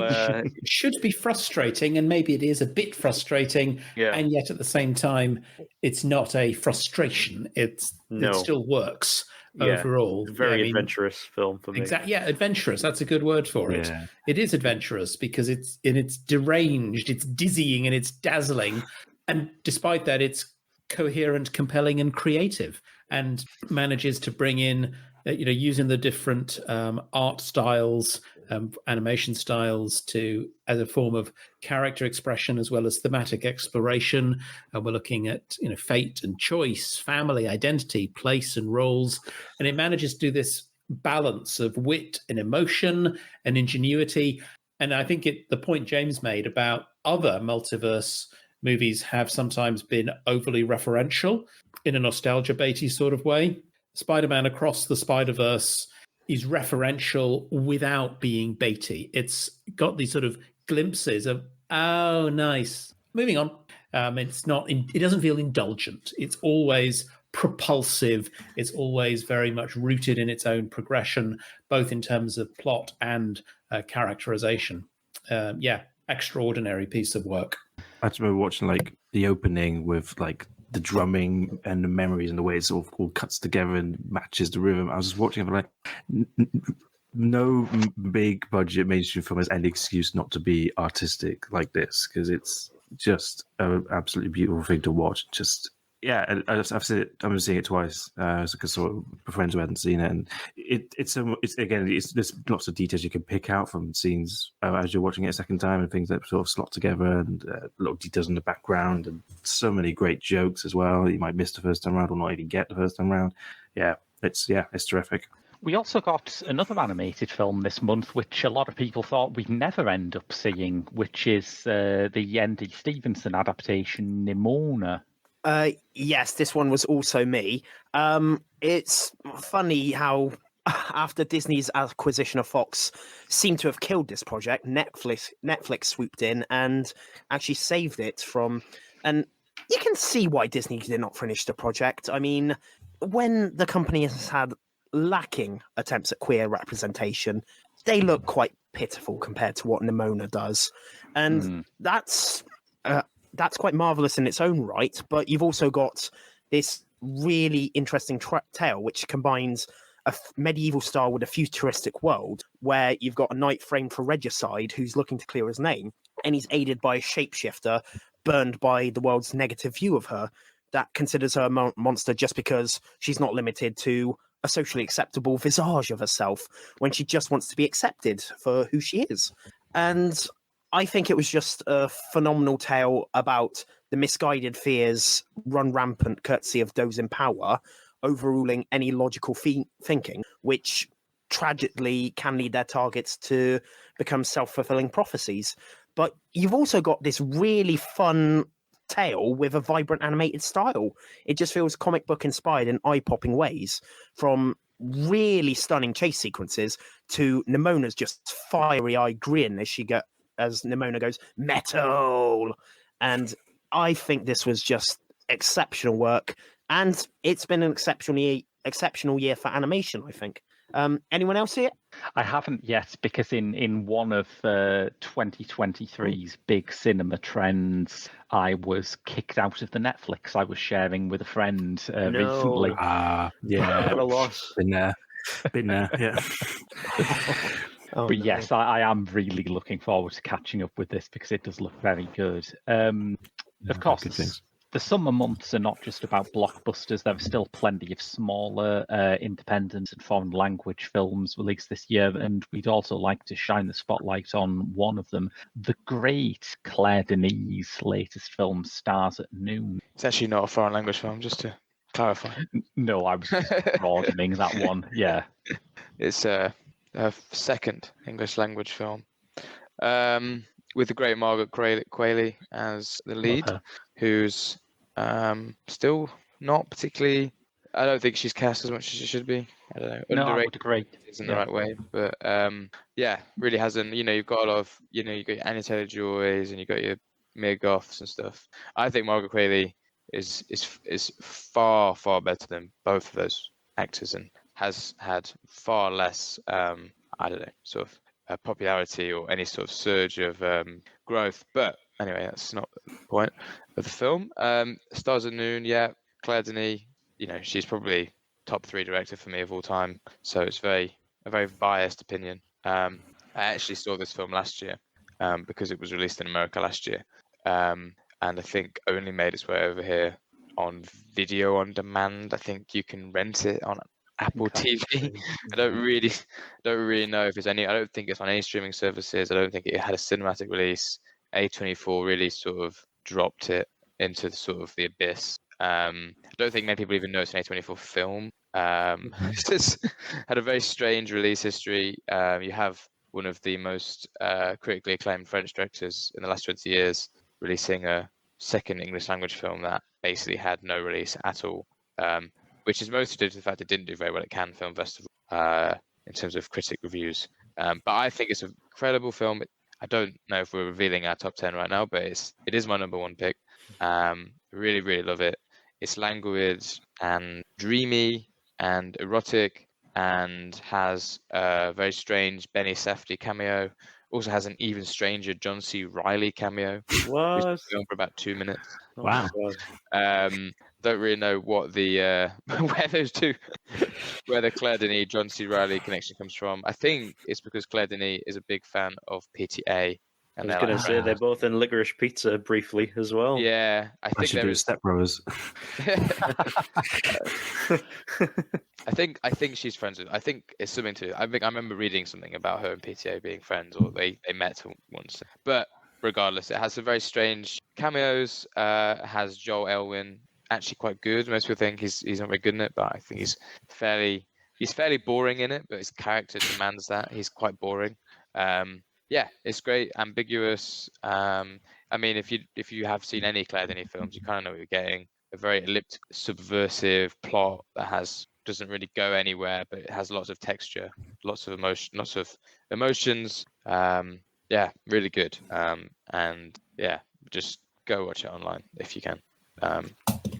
S7: it should be frustrating, and maybe it is a bit frustrating, and yet at the same time, it's not a frustration. It still works. Overall,
S6: very adventurous film for me.
S7: Exactly, adventurous. That's a good word for it. It is adventurous because it's deranged, it's dizzying, and it's dazzling. And despite that, it's coherent, compelling, and creative, and manages to bring in, using the different art styles animation styles as a form of character expression as well as thematic exploration. We're looking at fate and choice, family, identity, place and roles, and it manages to do this balance of wit and emotion and ingenuity. And I think the point James made about other multiverse movies have sometimes been overly referential in a nostalgia baity sort of way. Spider-Man Across the Spider-Verse is referential without being baity. It's got these sort of glimpses of, oh, nice. Moving on. It doesn't feel indulgent. It's always propulsive. It's always very much rooted in its own progression, both in terms of plot and characterization. Extraordinary piece of work.
S5: I just remember watching like the opening with like the drumming and the memories and the way it sort of all cuts together and matches the rhythm. I was just watching it like no big budget mainstream film has any excuse not to be artistic like this, because it's just an absolutely beautiful thing to watch. Just I've seen it. I'm seeing it twice because friends who hadn't seen it, and it's there's lots of details you can pick out from scenes as you're watching it a second time, and things that sort of slot together, and little details in the background, and so many great jokes as well that you might miss the first time around or not even get the first time around. It's terrific.
S9: We also got another animated film this month, which a lot of people thought we'd never end up seeing, which is the N.D. Stevenson adaptation, Nimona.
S10: Yes, this one was also me. It's funny how after Disney's acquisition of Fox seemed to have killed this project, Netflix swooped in and actually saved it from... And you can see why Disney did not finish the project. I mean, when the company has had lacking attempts at queer representation, they look quite pitiful compared to what Nimona does. And that's quite marvelous in its own right, but you've also got this really interesting tale which combines a medieval style with a futuristic world, where you've got a knight framed for regicide who's looking to clear his name, and he's aided by a shapeshifter burned by the world's negative view of her that considers her a monster just because she's not limited to a socially acceptable visage of herself when she just wants to be accepted for who she is. And I think it was just a phenomenal tale about the misguided fears run rampant courtesy of those in power, overruling any logical thinking, which tragically can lead their targets to become self-fulfilling prophecies. But you've also got this really fun tale with a vibrant animated style. It just feels comic book inspired in eye-popping ways, from really stunning chase sequences to Nimona's just fiery-eyed grin as Nimona goes, metal! And I think this was just exceptional work, and it's been an exceptional year for animation, I think. Anyone else see it?
S9: I haven't yet, because in one of 2023's big cinema trends, I was kicked out of the Netflix I was sharing with a friend recently.
S6: What a loss.
S5: Been there, yeah.
S9: But yes, I am really looking forward to catching up with this because it does look very good. Of course, the summer months are not just about blockbusters. There are still plenty of smaller, independent and foreign language films released this year, and we'd also like to shine the spotlight on one of them. The great Claire Denis' latest film, Stars at Noon.
S8: It's actually not a foreign language film, just to clarify.
S9: No, I was just broadening that one. Yeah.
S8: It's a second English language film with the great Margaret Qualley as the lead, who's still not particularly... I don't think she's cast as much as she should be. I don't know.
S9: No, I would agree.
S8: Isn't the right way, but really hasn't. You've got a lot of, you got your Anya Taylor-Joys and you've got your Mia Goths and stuff. I think Margaret Qualley is far better than both of those actors and has had far less popularity or any sort of surge of growth. But anyway, that's not the point of the film. Stars at Noon, Claire Denis, she's probably top 3 director for me of all time. So it's a very biased opinion. I actually saw this film last year because it was released in America last year. And I think only made its way over here on video on demand. I think you can rent it on Apple TV. I don't really know if it's any. I don't think it's on any streaming services. I don't think it had a cinematic release. A24 really sort of dropped it into the abyss. I don't think many people even know it's an A24 film. It's just had a very strange release history. You have one of the most critically acclaimed French directors in the last 20 years releasing a second English language film that basically had no release at all, which is mostly due to the fact it didn't do very well at Cannes Film Festival in terms of critic reviews. But I think it's an incredible film. I don't know if we're revealing our top 10 right now, but it is my number one pick. Really, really love it. It's languid and dreamy and erotic, and has a very strange Benny Safdie cameo. Also has an even stranger John C. Reilly cameo.
S6: What?
S8: Which is going for about 2 minutes.
S6: Oh
S9: Wow.
S6: my God.
S8: Don't really know what the where those two, where the Claire Denis John C. Reilly connection comes from. I think it's because Claire Denis is a big fan of PTA.
S6: I
S8: And
S6: was
S8: they're
S6: going to
S8: like,
S6: say they're both in Licorice Pizza briefly as well.
S8: yeah, I
S5: I
S8: think
S5: should
S8: there
S5: do
S8: is.
S5: Step Brothers.
S8: I think she's friends with. I think it's something to. I remember reading something about her and PTA being friends, or they met once. But regardless, it has some very strange cameos. Has Joel Elwyn, actually quite good. Most people think he's not very good in it, but I think he's fairly boring in it. But his character demands that. He's quite boring. Yeah, it's great, ambiguous. I mean, if you have seen any Claire Denis films, you kind of know what you're getting. A very elliptic, subversive plot that doesn't really go anywhere, but it has lots of texture, lots of emotions. Yeah, really good. And yeah, just go watch it online if you can.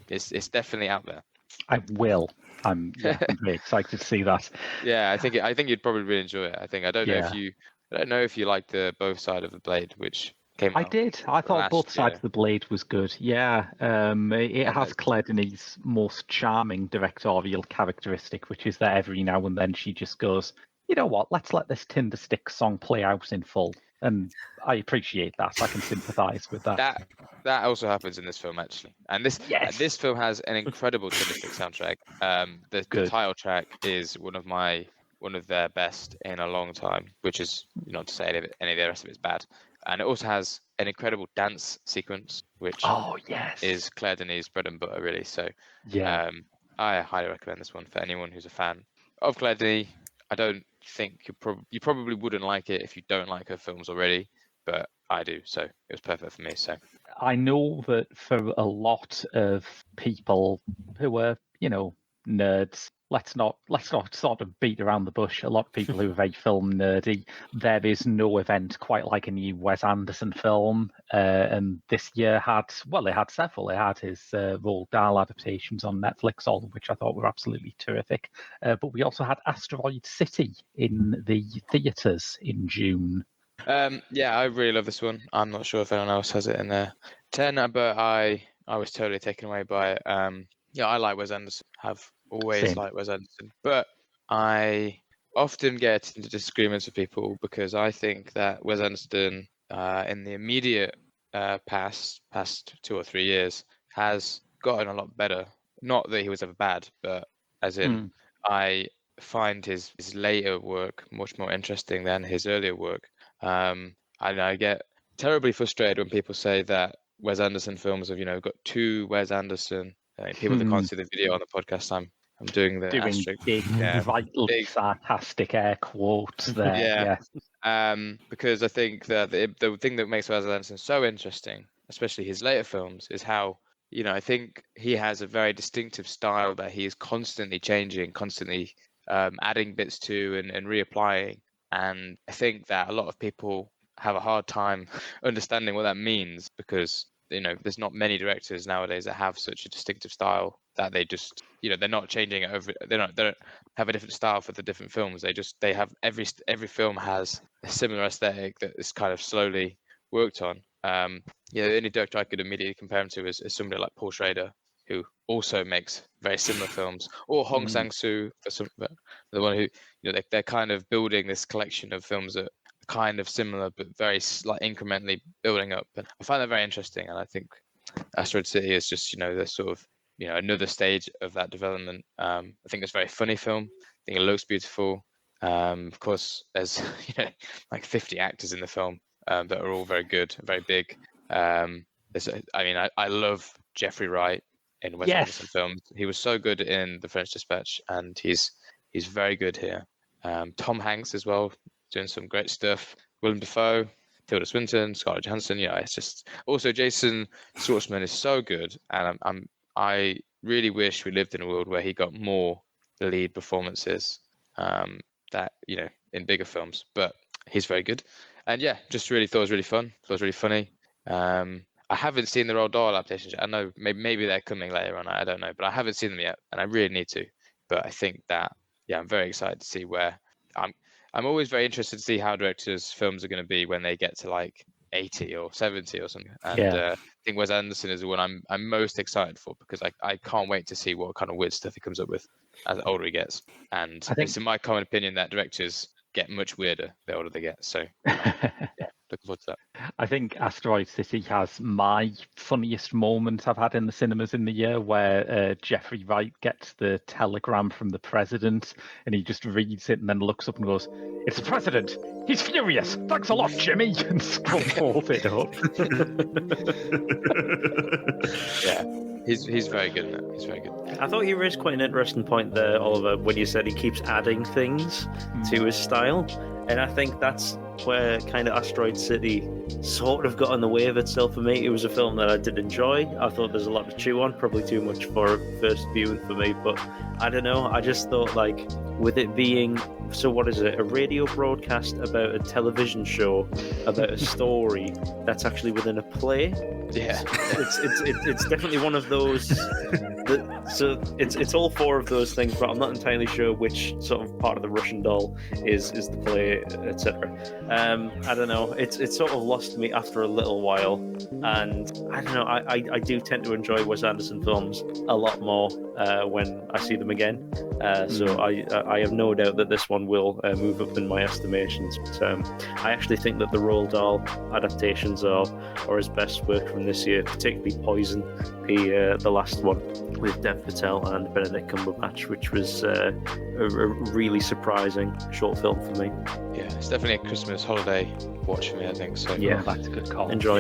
S8: It's definitely out there.
S9: I will. I'm very excited to see that.
S8: Yeah, I think you'd probably really enjoy it. I don't know if you like the Both Side of the Blade, which came out.
S9: I did. I thought
S8: last
S9: both sides
S8: year.
S9: of the blade was good. Yeah, it has Claire Denis' most charming directorial characteristic, which is that every now and then she just goes, you know what, let's let this Tinder Stick song play out in full. And I appreciate that. I can sympathise with that.
S8: That also happens in this film, actually. And this film has an incredible Tinder Stick soundtrack. The title track is one of their best in a long time, which is not to say any of the rest of it's bad. And it also has an incredible dance sequence, which is Claire Denis' bread and butter, really. So I highly recommend this one for anyone who's a fan of Claire Denis. I don't think you probably wouldn't like it if you don't like her films already, but I do, so it was perfect for me. So
S9: I know that for a lot of people who are, nerds, let's not sort of beat around the bush. A lot of people who are very film nerdy, there is no event quite like a new Wes Anderson film. And this year had several. It had his Roald Dahl adaptations on Netflix, all of which I thought were absolutely terrific. But we also had Asteroid City in the theatres in June.
S8: Yeah, I really love this one. I'm not sure if anyone else has it in their 10, but I was totally taken away by it. Yeah, I like Wes Anderson. Have always liked Wes Anderson, but I often get into disagreements with people because I think that Wes Anderson, in the immediate past 2 or 3 years, has gotten a lot better. Not that he was ever bad, but as in, I find his later work much more interesting than his earlier work. And I get terribly frustrated when people say that Wes Anderson films have, got two Wes Anderson. People that can't see the video on the podcast, I'm doing the asterisk.
S9: Big, vitally sarcastic air quotes there.
S8: Because I think that the thing that makes Wes Anderson so interesting, especially his later films, is how I think he has a very distinctive style that he is constantly changing, constantly adding bits to and reapplying. And I think that a lot of people have a hard time understanding what that means because there's not many directors nowadays that have such a distinctive style that they just they're not changing it over. They don't have a different style for the different films. They have every film has a similar aesthetic that is kind of slowly worked on. The only director I could immediately compare him to is somebody like Paul Schrader, who also makes very similar films, or Hong Sang-soo for the one who they're kind of building this collection of films that are kind of similar but very incrementally building up. And I find that very interesting, and I think Asteroid City is just the sort of another stage of that development. I think it's a very funny film. I think it looks beautiful. Of course, there's like 50 actors in the film that are all very good, very big. I love Jeffrey Wright in Wes Anderson films. He was so good in The French Dispatch, and he's very good here. Tom Hanks as well, doing some great stuff. Willem Dafoe, Tilda Swinton, Scarlett Johansson. It's just also Jason Schwartzman is so good, and I really wish we lived in a world where he got more lead performances. In bigger films, but he's very good. And just really thought it was really fun. Thought it was really funny. I haven't seen the Roald Dahl adaptations yet. I know maybe they're coming later on. I don't know, but I haven't seen them yet, and I really need to. But I think that I'm very excited to see where I'm always very interested to see how directors' films are going to be when they get to like 80 or 70 or something. And I think Wes Anderson is the one I'm most excited for, because I can't wait to see what kind of weird stuff he comes up with as the older he gets. And it's in my common opinion that directors get much weirder the older they get. So looking forward to that.
S9: I think Asteroid City has my funniest moment I've had in the cinemas in the year, where Jeffrey Wright gets the telegram from the president and he just reads it and then looks up and goes, "It's the president. He's furious. Thanks a lot, Jimmy." And scrolls it up.
S8: He's very good in it. He's very good.
S6: I thought you raised quite an interesting point there, Oliver, when you said he keeps adding things to his style. And I think that's where kind of Asteroid City sort of got in the way of itself for me. It was a film that I did enjoy. I thought there's a lot to chew on, probably too much for a first viewing for me, but I don't know. I just thought, like, with it being, so what is it, a radio broadcast about a television show about a story that's actually within a play?
S8: Yeah.
S6: It's definitely one of those. So it's all four of those things, but I'm not entirely sure which sort of part of the Russian doll is the play, etc. I don't know. It's sort of lost me after a little while, and I don't know. I do tend to enjoy Wes Anderson films a lot more when I see them again. So I have no doubt that this one will move up in my estimations. But I actually think that the Roald Dahl adaptations are his best work from this year, particularly Poison, the last one with Dev Patel and Benedict Cumberbatch, which was a really surprising short film for me.
S8: Yeah, it's definitely a Christmas holiday watch for me, I think. So
S6: yeah,
S9: that's a good call.
S6: Enjoy.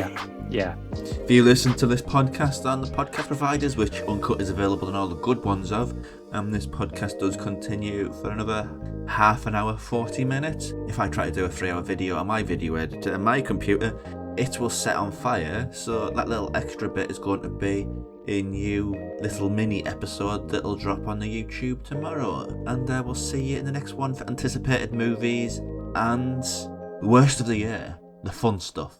S9: Yeah.
S1: If you listen to this podcast on the podcast providers, which Uncut is available on all the good ones of, this podcast does continue for another half an hour, 40 minutes. If I try to do a 3-hour video on my video editor and my computer, it will set on fire, so that little extra bit is going to be a new little mini episode that'll drop on the YouTube tomorrow. And we'll see you in the next one for anticipated movies and the worst of the year, the fun stuff.